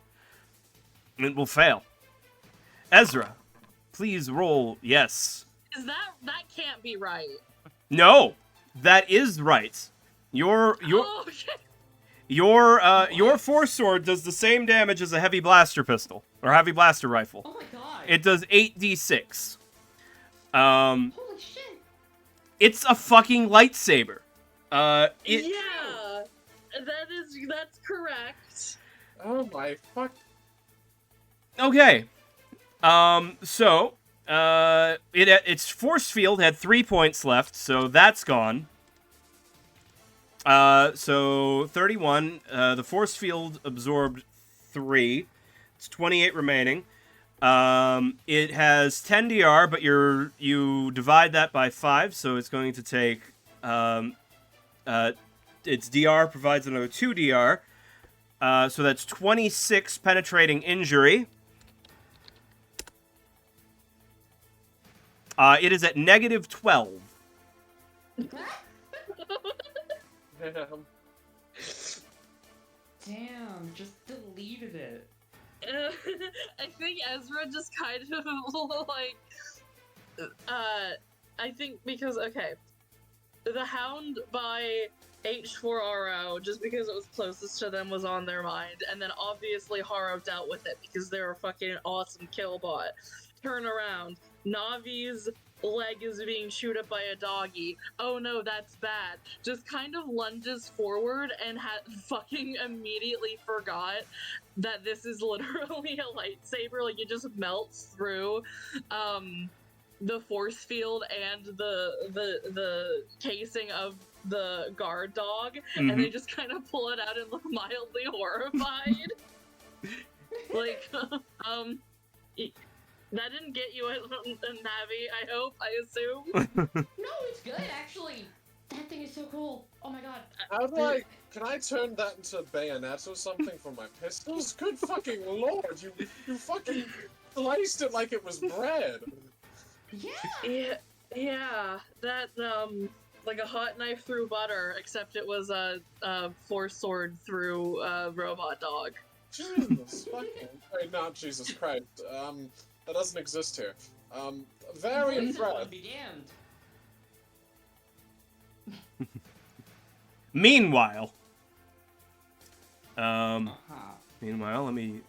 It will fail. Ezra, please roll yes. Is that can't be right? No, that is right. Your Oh, okay. your Force Sword does the same damage as a heavy blaster pistol or heavy blaster rifle. Oh my god. It does 8d6. Holy shit. It's a fucking lightsaber. Yeah, that's correct. Oh my fuck. Okay. So, its force field had 3 points left, so that's gone. So 31. The force field absorbed 3. It's 28 remaining. It has 10 DR, but you divide that by 5, so it's going to take its DR provides another 2 DR. So that's 26 penetrating injury. It is at -12. Damn. Damn, just deleted it. I think Ezra just kind of like, I think because, okay, the Hound by H4RO, just because it was closest to them, was on their mind, and then obviously Haro dealt with it because they're a fucking awesome killbot. Turn around, Navi's leg is being chewed up by a doggy. Oh no, that's bad. Just kind of lunges forward and fucking immediately forgot that this is literally a lightsaber. Like, it just melts through the force field and the casing of the guard dog, and they just kind of pull it out and look mildly horrified. Like, that didn't get you a Navi, I hope, I assume? No, it's good, actually. That thing is so cool. Oh my god. How do can I turn that into a bayonet or something for my pistols? Good fucking lord, you fucking sliced it like it was bread. Yeah. Yeah. Yeah, that like a hot knife through butter, except it was a force sword through a robot dog. Jesus fucking wait, not Jesus Christ. That doesn't exist here. Very Voices one impressed. be damned. Meanwhile, Uh-huh. let me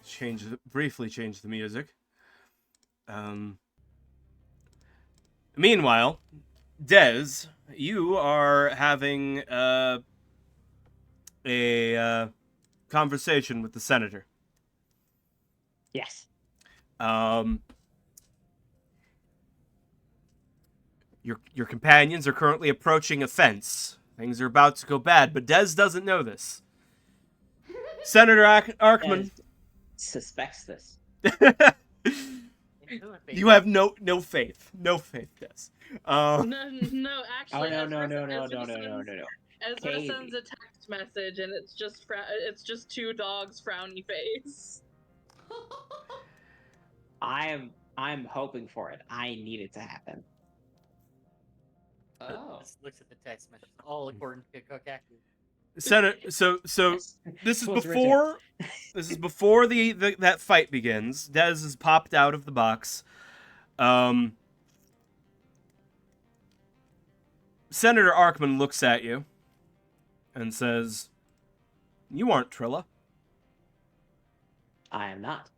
briefly change the music. Meanwhile, Dez, you are having a conversation with the senator. Yes. Your companions are currently approaching a fence. Things are about to go bad, but Dez doesn't know this. Senator Arkman. Dez suspects this. You have no faith. No faith, Dez. No, actually, Oh no. Ezra sends a text message, and it's just two dogs frowny face. I'm hoping for it. I need it to happen. Oh. Just looks at the text message. All according to Kokaku. Senator, so Yes. this is Was before that fight begins. Dez has popped out of the box. Senator Arkman looks at you and says, "You aren't Trilla." I am not.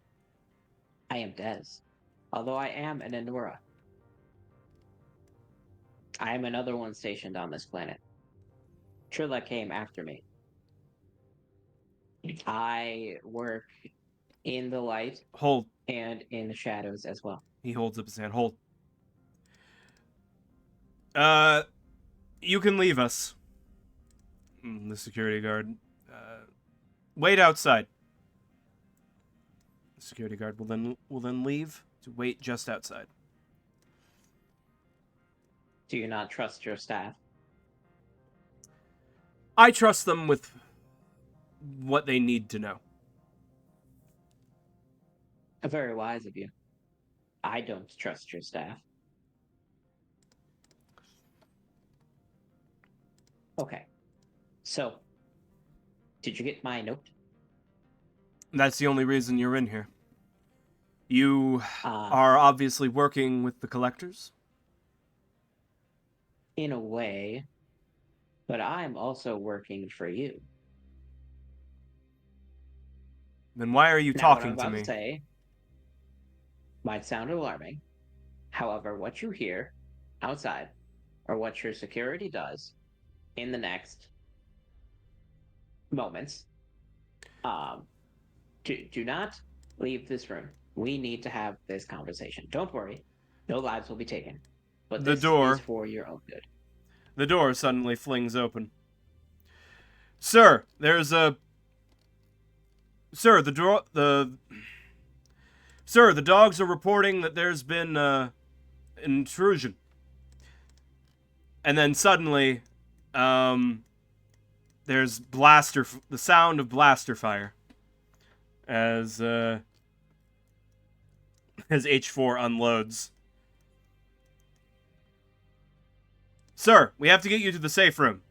I am Dez. Although I am an Enora. I am another one stationed on this planet. Trilla came after me. I work in the light Hold. and in the shadows as well. He holds up his hand. Hold. You can leave us. The security guard. Wait outside. The security guard will then leave to wait just outside. Do you not trust your staff? I trust them with what they need to know. Very wise of you. I don't trust your staff. Okay. So, did you get my note? That's the only reason you're in here. You Uh, are obviously working with the collectors. in a way, but I'm also working for you. Then why are you Now, what I'm talking to about me? to say might sound alarming. However, what you hear outside, or what your security does in the next moments, do not leave this room. We need to have this conversation. Don't worry, no lives will be taken. But The this door. is for your own good. The door suddenly flings open. Sir, there's a... Sir, the dogs are reporting that there's been an intrusion. And then suddenly, there's the sound of blaster fire as H4 unloads. Sir, we have to get you to the safe room.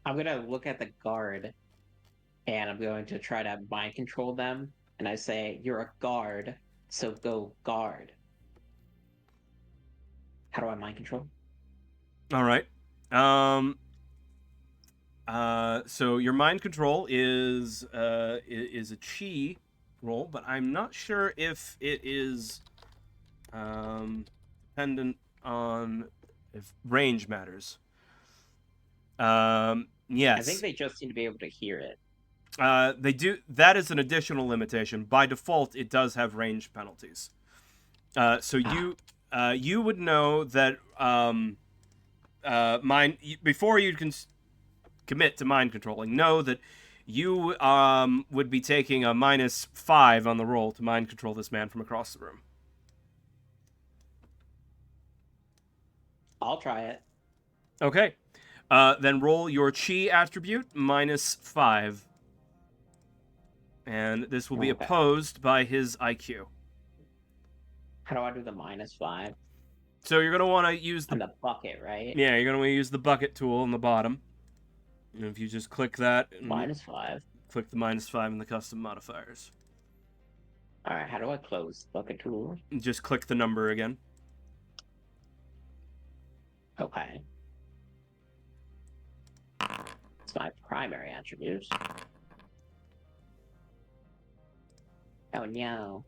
I'm gonna look at the guard, and I'm going to try to mind control them. And I say, "You're a guard, so go guard." How do I mind control? All right. So your mind control is a chi roll, but I'm not sure if it is dependent on if range matters. Yes. I think they just need to be able to hear it. They do. That is an additional limitation. By default, it does have range penalties. You would know that before you can commit to mind controlling, know that you would be taking a -5 on the roll to mind control this man from across the room. I'll try it. Okay. Then roll your chi attribute -5. And this will be Okay. opposed by his IQ. How do I do the -5? So you're gonna want to use On the bucket, right? yeah, you're gonna want to use the bucket tool on the bottom. And if you just click that and -5. click the -5 in the custom modifiers. All right, how do I close bucket tool? And just click the number again. Okay. It's my primary attribute. Oh no.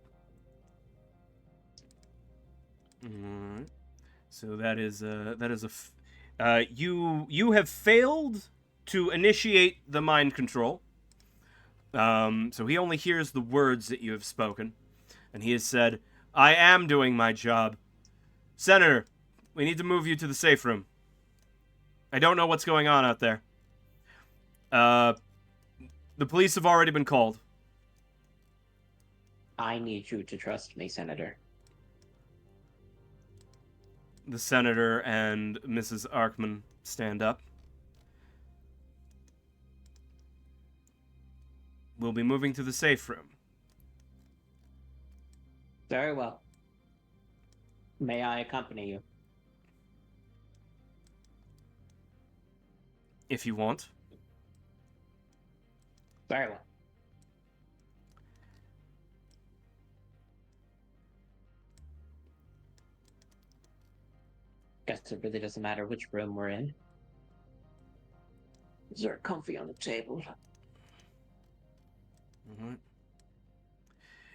Alright. So you have failed to initiate the mind control. So he only hears the words that you have spoken, and he has said, "I am doing my job. Senator, we need to move you to the safe room. I don't know what's going on out there. The police have already been called." I need you to trust me, Senator. The senator and Mrs. Arkman stand up. We'll be moving to the safe room. Very well. May I accompany you? If you want. Very well. Guess it really doesn't matter which room we're in. Is there comfy on the table? Alright.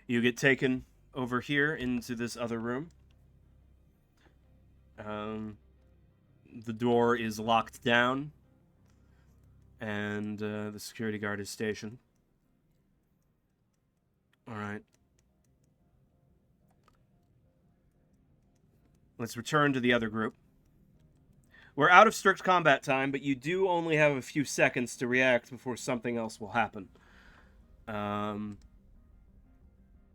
You get taken over here into this other room. The door is locked down, and the security guard is stationed. Alright. Let's return to the other group. We're out of strict combat time, but you do only have a few seconds to react before something else will happen. Oh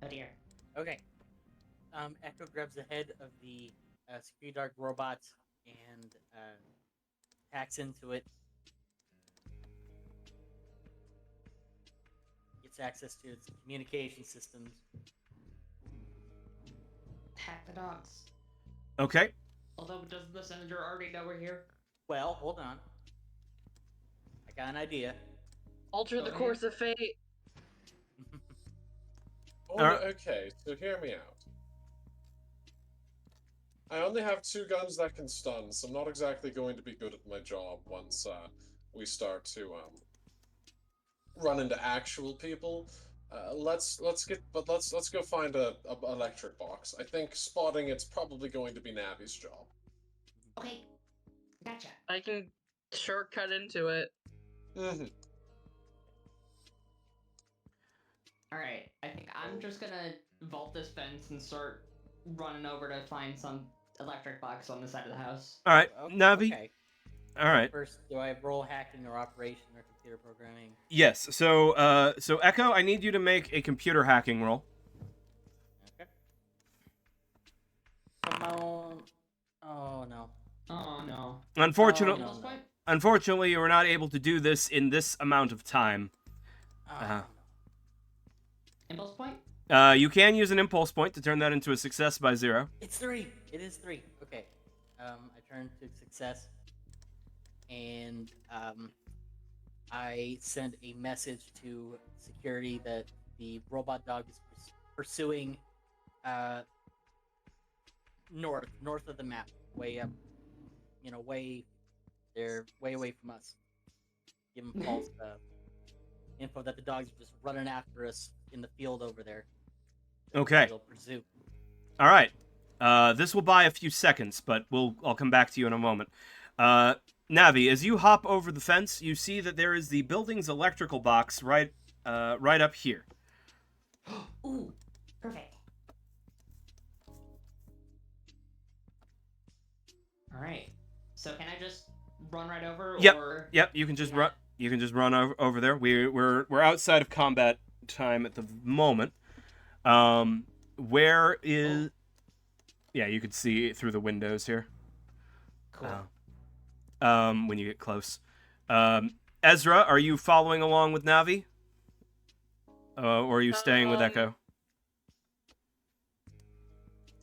dear. Okay. Echo grabs the head of the security guard robot and hacks into it. Gets access to its communication systems. Hack the dogs. Okay. Although, doesn't the senator already know we're here? Well, hold on. I got an idea. Alter Go the ahead. course of fate. Oh, Alright. okay, so hear me out. I only have 2 guns that can stun, so I'm not exactly going to be good at my job once we start to run into actual people. Let's go find a electric box. I think spotting it's probably going to be Navi's job. Okay. Gotcha. I can shortcut into it. Mm-hmm. Alright, I think I'm just gonna vault this fence and start running over to find some electric box on the side of the house. Alright, Okay, Navi. Okay. Alright. First, do I roll hacking or operation or computer programming? Yes, so Echo, I need you to make a computer hacking roll. Okay. Come on. Oh no. Oh no. Unfortunately, Oh, Impulse no. point? unfortunately, you were not able to do this in this amount of time. Oh, Uh-huh. Impulse point? You can use an impulse point to turn that into a success by 0. It's 3. It is 3. Okay. I turn to success, and I send a message to security that the robot dog is pursuing north of the map, way up. They're way away from us. Give them false info that the dogs are just running after us in the field over there. Okay. They'll pursue. All right. This will buy a few seconds, but I'll come back to you in a moment. Navi, as you hop over the fence, you see that there is the building's electrical box right up here. Ooh, perfect. Alright. So can I just run right over? Yep. Or... Yep. You can just Yeah. run. You can just run over there. We're outside of combat time at the moment. Where is? Yeah, you can see it through the windows here. Cool. When you get close. Ezra, are you following along with Navi? Or are you staying with Echo?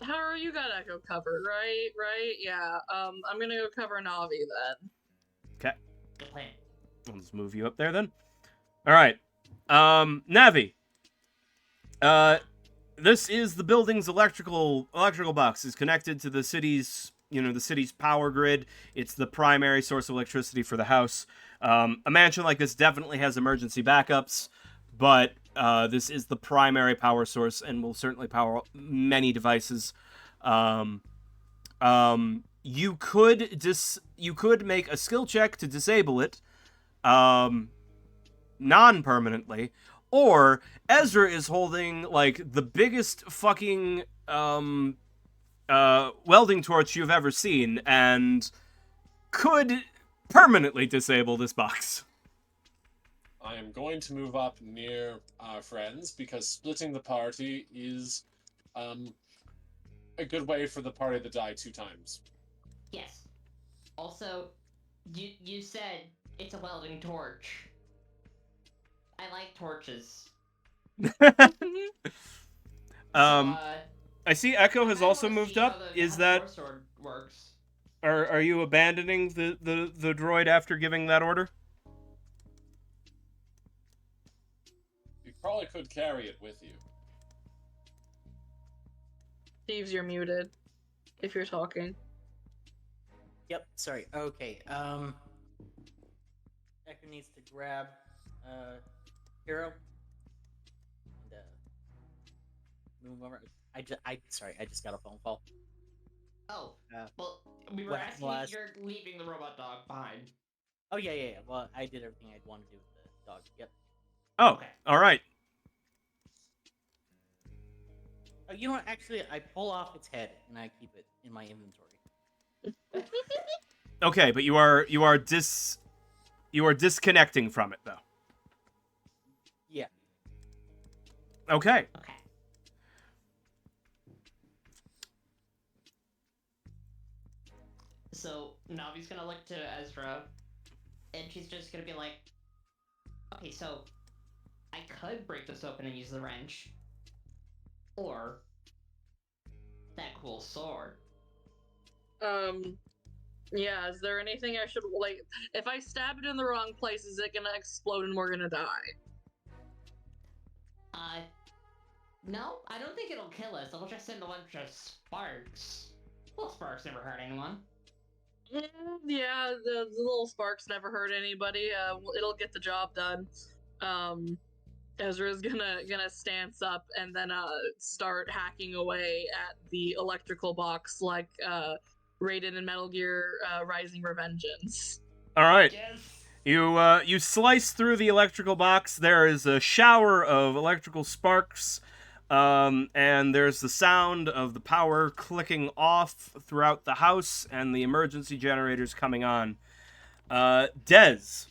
Haru, you got Echo covered, right? Right? Yeah. I'm gonna go cover Navi then. Okay. Good plan. Let's move you up there then. All right. Navi. This is the building's electrical box. Is connected to the city's power grid. It's the primary source of electricity for the house. A mansion like this definitely has emergency backups, but this is the primary power source and will certainly power many devices. You could make a skill check to disable it, non-permanently, or Ezra is holding like the biggest fucking welding torch you've ever seen and could permanently disable this box. I am going to move up near our friends because splitting the party is a good way for the party to die 2 times. Yes. Also, you said it's a welding torch. I like torches. I see Echo has also moved up. Is that War sword works? are you abandoning the droid after giving that order? You probably could carry it with you. Steve's, you're muted. If you're talking. Yep, sorry. Okay, Echo needs to grab, Hero. And, move over. I just got a phone call. Oh, well, we were what asking was- if you're leaving the robot dog behind. Oh, yeah. Well, I did everything I'd want to do with the dog. Yep. Oh, Okay. all right. Oh, you know what? Actually, I pull off its head and I keep it in my inventory. Okay, but you are disconnecting from it though. Yeah. Okay. Okay. So Navi's gonna look to Ezra, and she's just gonna be like, "Okay, so I could break this open and use the wrench, or that cool sword." Yeah, is there anything I should, like, if I stab it in the wrong place, is it gonna explode and we're gonna die? No, I don't think it'll kill us. It'll just send a bunch of sparks. Well, sparks never hurt anyone. Yeah, the little sparks never hurt anybody. It'll get the job done. Ezra's gonna stance up and then start hacking away at the electrical box like Raiden in Metal Gear Rising Revengeance. All right. Yes. You slice through the electrical box. There is a shower of electrical sparks, and there's the sound of the power clicking off throughout the house and the emergency generators coming on. Dez,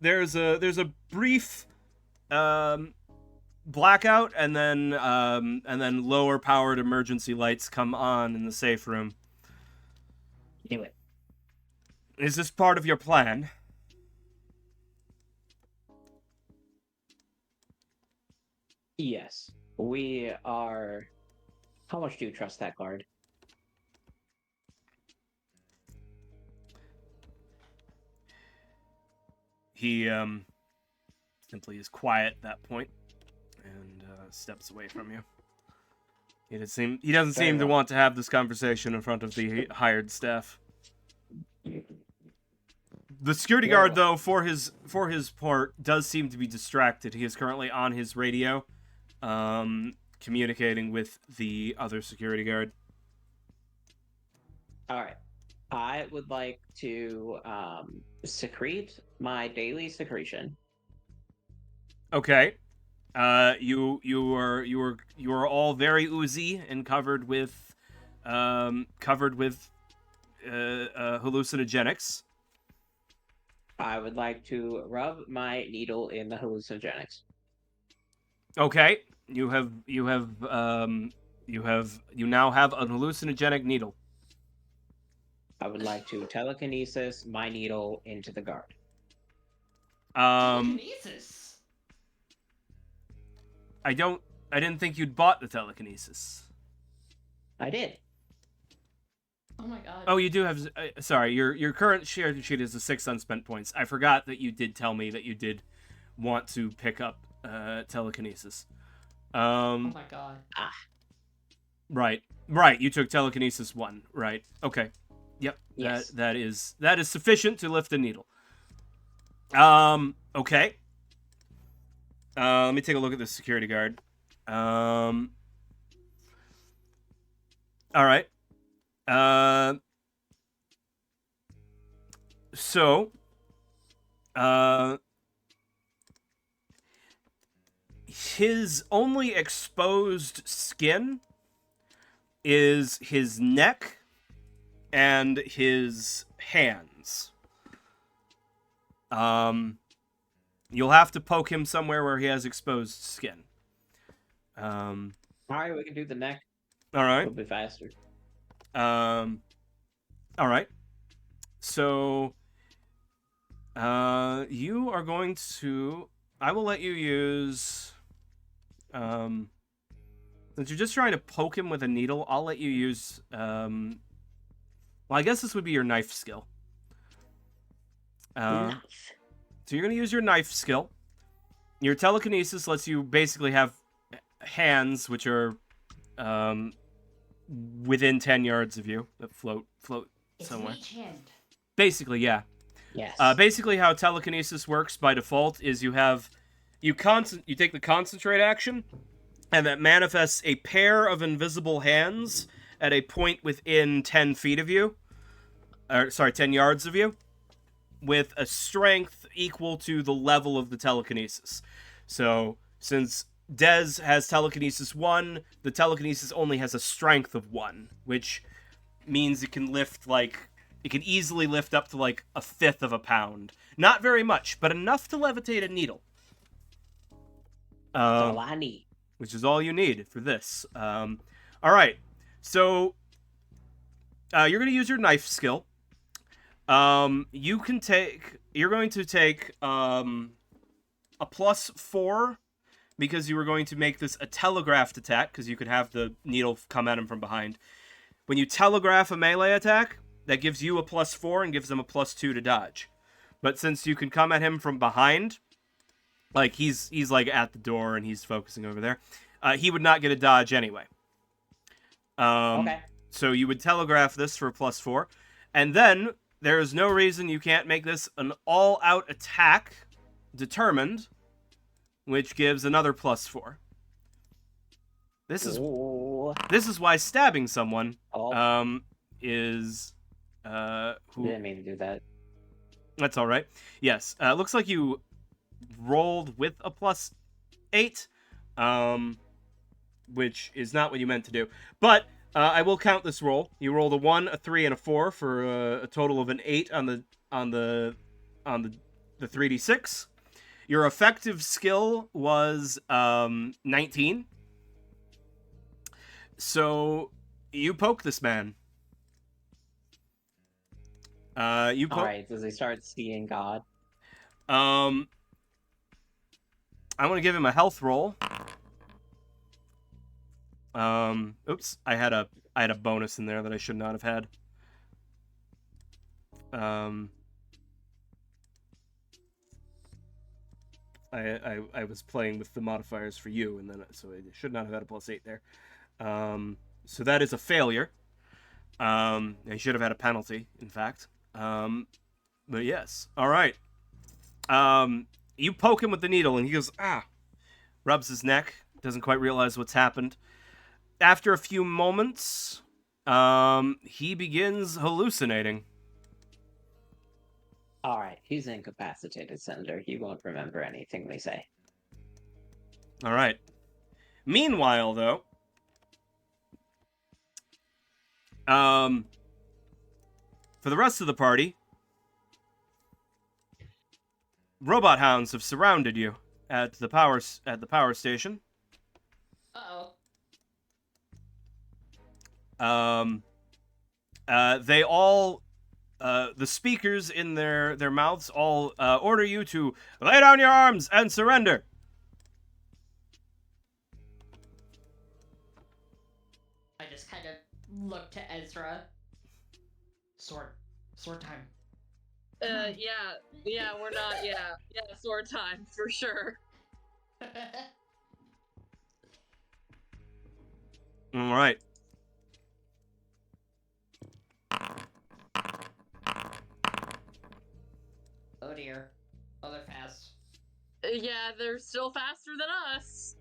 there's a brief blackout, and then lower powered emergency lights come on in the safe room. Do it. Is this part of your plan? Yes. We are. How much do you trust that guard? He simply is quiet at that point and steps away from you. He doesn't seem to want to have this conversation in front of the hired staff. The security guard, though, for his part, does seem to be distracted. He is currently on his radio, communicating with the other security guard. All right. I would like to secrete my daily secretion. Okay. You are all very oozy and covered with hallucinogenics. I would like to rub my needle in the hallucinogenics. Okay. You now have a hallucinogenic needle. I would like to telekinesis my needle into the guard. Telekinesis. I don't I didn't think you'd bought the telekinesis. I did. Oh my god. Oh, you do have. Sorry, your current character sheet is the 6 unspent points. I forgot that you did tell me that you did want to pick up telekinesis. Oh my god. Right. You took telekinesis 1. Right. Okay. Yep. Yes. That is sufficient to lift a needle. Okay. Let me take a look at the security guard. All right. So, his only exposed skin is his neck and his hands. You'll have to poke him somewhere where he has exposed skin. All right, we can do the neck. All A right. little bit faster. All right. So, you are going to. I will let you use. Since you're just trying to poke him with a needle, I'll let you use. Well, I guess this would be your knife skill. Nice. So you're going to use your knife skill. Your telekinesis lets you basically have hands which are within 10 yards of you that float It's somewhere. mage hand. Basically, yeah. Yes. Basically, how telekinesis works by default is you take the concentrate action, and that manifests a pair of invisible hands at a point within 10 feet of you. 10 yards of you, with a strength equal to the level of the telekinesis. So, since Dez has telekinesis 1, the telekinesis only has a strength of 1, which means it can easily lift up to like a fifth of a pound. Not very much, but enough to levitate a needle. That's all I need. Which is all you need for this. All right, so you're going to use your knife skill. You're going to take a +4 because you were going to make this a telegraphed attack because you could have the needle come at him from behind. When you telegraph a melee attack, that gives you a +4 and gives him a +2 to dodge. But since you can come at him from behind, like he's like at the door and he's focusing over there, he would not get a dodge anyway. Okay. So you would telegraph this for a +4, and then there is no reason you can't make this an all-out attack, determined, which gives another +4. This is why stabbing someone is who. Didn't mean to do that. That's all right. Yes, looks like you rolled with a +8, which is not what you meant to do. But I will count this roll. You rolled a 1, a 3, and a 4 for a total of an 8 on the 3d6. Your effective skill was 19. So you poke this man. All right. Does he start seeing God? I'm gonna give him a health roll. Oops, I had a bonus in there that I should not have had. I was playing with the modifiers for you, and then so I should not have had a +8 there. So that is a failure. I should have had a penalty, in fact. But yes, all right. You poke him with the needle, and he goes, rubs his neck, doesn't quite realize what's happened. After a few moments, he begins hallucinating. All right. He's incapacitated, Senator. He won't remember anything we say. All right. Meanwhile, though, for the rest of the party, robot hounds have surrounded you at the power station. Uh-oh. They all, the speakers in their mouths all order you to lay down your arms and surrender. look to Ezra. Sword time. Yeah, we're not. Yeah, sword time for sure. All right. Oh dear. Oh, they're fast. Yeah, they're still faster than us.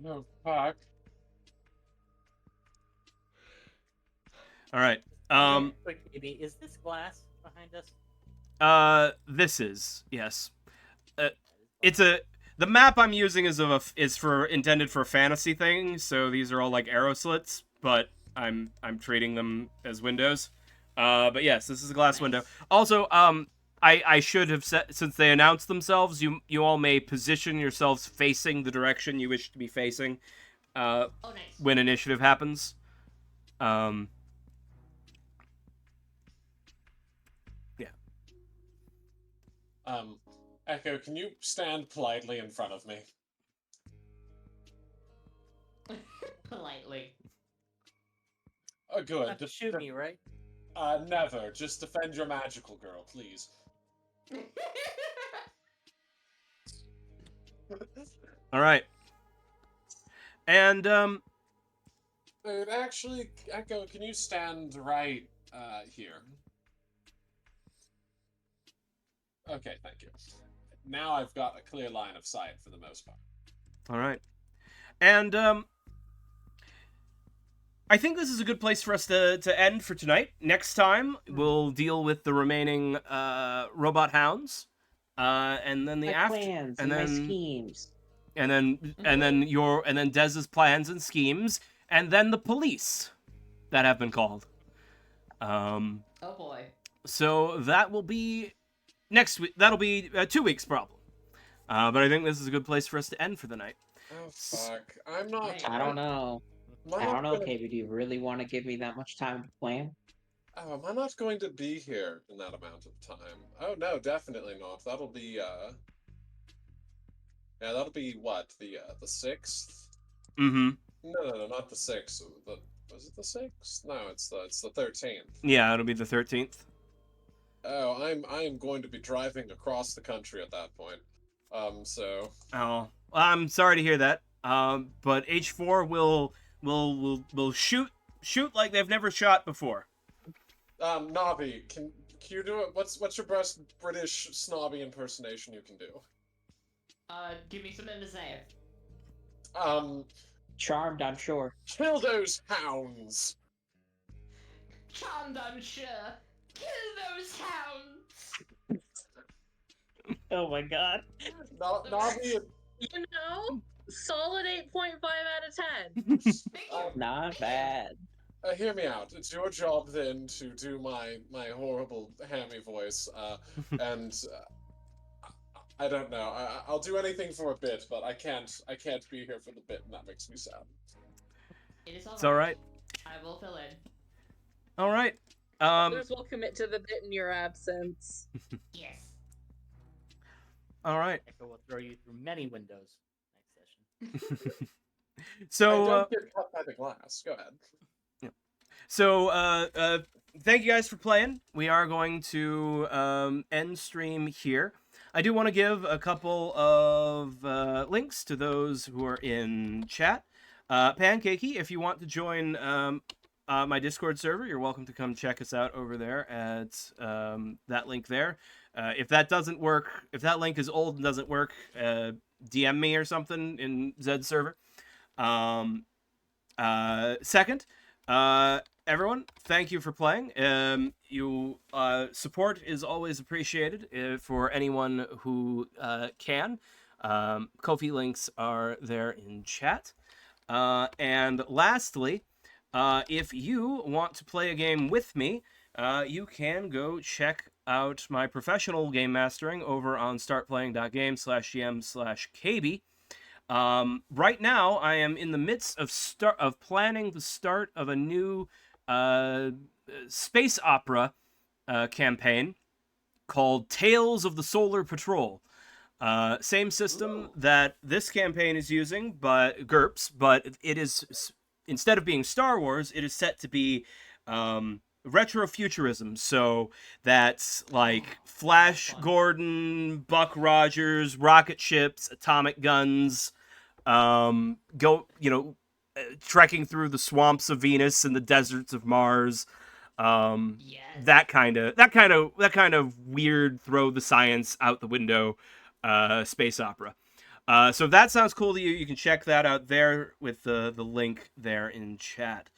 No, fuck. All right. Quick, baby, is this glass behind us? This is yes. It's a the map I'm using is for intended for fantasy things, so these are all like arrow slits, but I'm treating them as windows. But yes, this is a glass Nice. window. Also, I should have said, since they announced themselves, you all may position yourselves facing the direction you wish to be facing. Oh, nice. When initiative happens. Yeah. Echo, can you stand politely in front of me? Politely. Oh, good. Not to shoot me, right? Never. Just defend your magical girl, please. All right. And Actually, Echo, can you stand right here? Okay, thank you. Now I've got a clear line of sight for the most part. all right. And I think this is a good place for us to end for tonight. Next time we'll deal with the remaining robot hounds, and then the My after, plans and and my then schemes. and then Dez's plans and schemes, and then the police that have been called. Oh boy. So that will be next week. That'll be 2 weeks problem. But I think this is a good place for us to end for the night. Oh, fuck. I'm not... Right. I don't know. Am I don't know, gonna- KB. Do you really want to give me that much time to plan? Oh, am I not going to be here in that amount of time? Oh, no, definitely not. That'll be, Yeah, that'll be, what, the 6th? Mm-hmm. No, not the 6th. Was it the 6th? No, it's the 13th. Yeah, it'll be the 13th. Oh, I am going to be driving across the country at that point. So... Oh, I'm sorry to hear that. But H4 will shoot like they've never shot before. Nobby, can you do it? What's your best British snobby impersonation you can do? Give me something to say. Charmed, I'm sure. Kill those hounds! Charmed, I'm sure. Kill those hounds. Oh my god. Nobby, You know, solid 8.5 out of 10. Thank you. Not bad. hear me out. It's your job then to do my horrible hammy voice, and I don't know. I'll do anything for a bit, but I can't be here for the bit, and that makes me sad. It is all It's all right. I will fill in. All right. Others will commit to the bit in your absence. Yes. All right. Echo will throw you through many windows next session. So don't get cut by the glass. Go ahead. So, thank you guys for playing. We are going to end stream here. I do want to give a couple of links to those who are in chat. Pancakey, if you want to join my Discord server, you're welcome to come check us out over there at that link there. If that doesn't work, if that link is old and doesn't work, DM me or something in Zed's server. Second, everyone, thank you for playing. You support is always appreciated for anyone who can. Ko-fi links are there in chat. And lastly, if you want to play a game with me, you can go check out my professional game mastering over on startplaying.game/gm/kb. Right now, I am in the midst of planning the start of a new space opera campaign called Tales of the Solar Patrol. Same system that this campaign is using, but GURPS, but it is instead of being Star Wars, it is set to be retrofuturism. So that's like Flash Fun. Gordon, Buck Rogers, rocket ships, atomic guns, trekking through the swamps of Venus and the deserts of Mars. Yes. That kind of weird, throw the science out the window space opera. So if that sounds cool to you, you can check that out there with the link there in chat.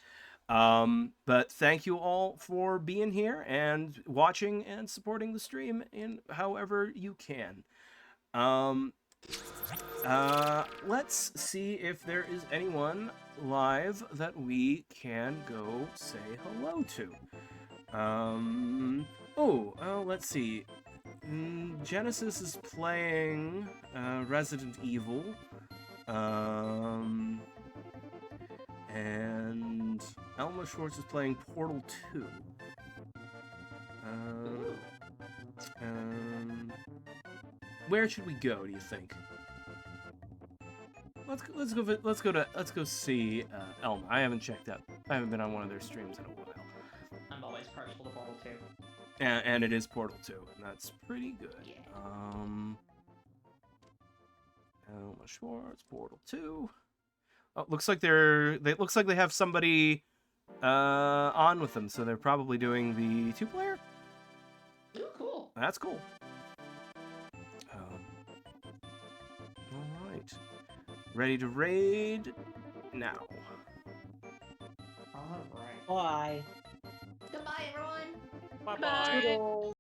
But thank you all for being here and watching and supporting the stream in however you can. Let's see if there is anyone live that we can go say hello to. Let's see. Genesis is playing Resident Evil. And Elma Schwartz is playing Portal 2. Where should we go, do you think? Let's go see Elma. I haven't checked out. I haven't been on one of their streams in a while. I'm always partial to Portal 2. And it is Portal 2, and that's pretty good. Yeah. Elma Schwartz, Portal 2. Oh, looks like they have somebody on with them, so they're probably doing the 2-player. Ooh, cool. That's cool. All right. Ready to raid now. All right. Bye. Goodbye, everyone. Bye.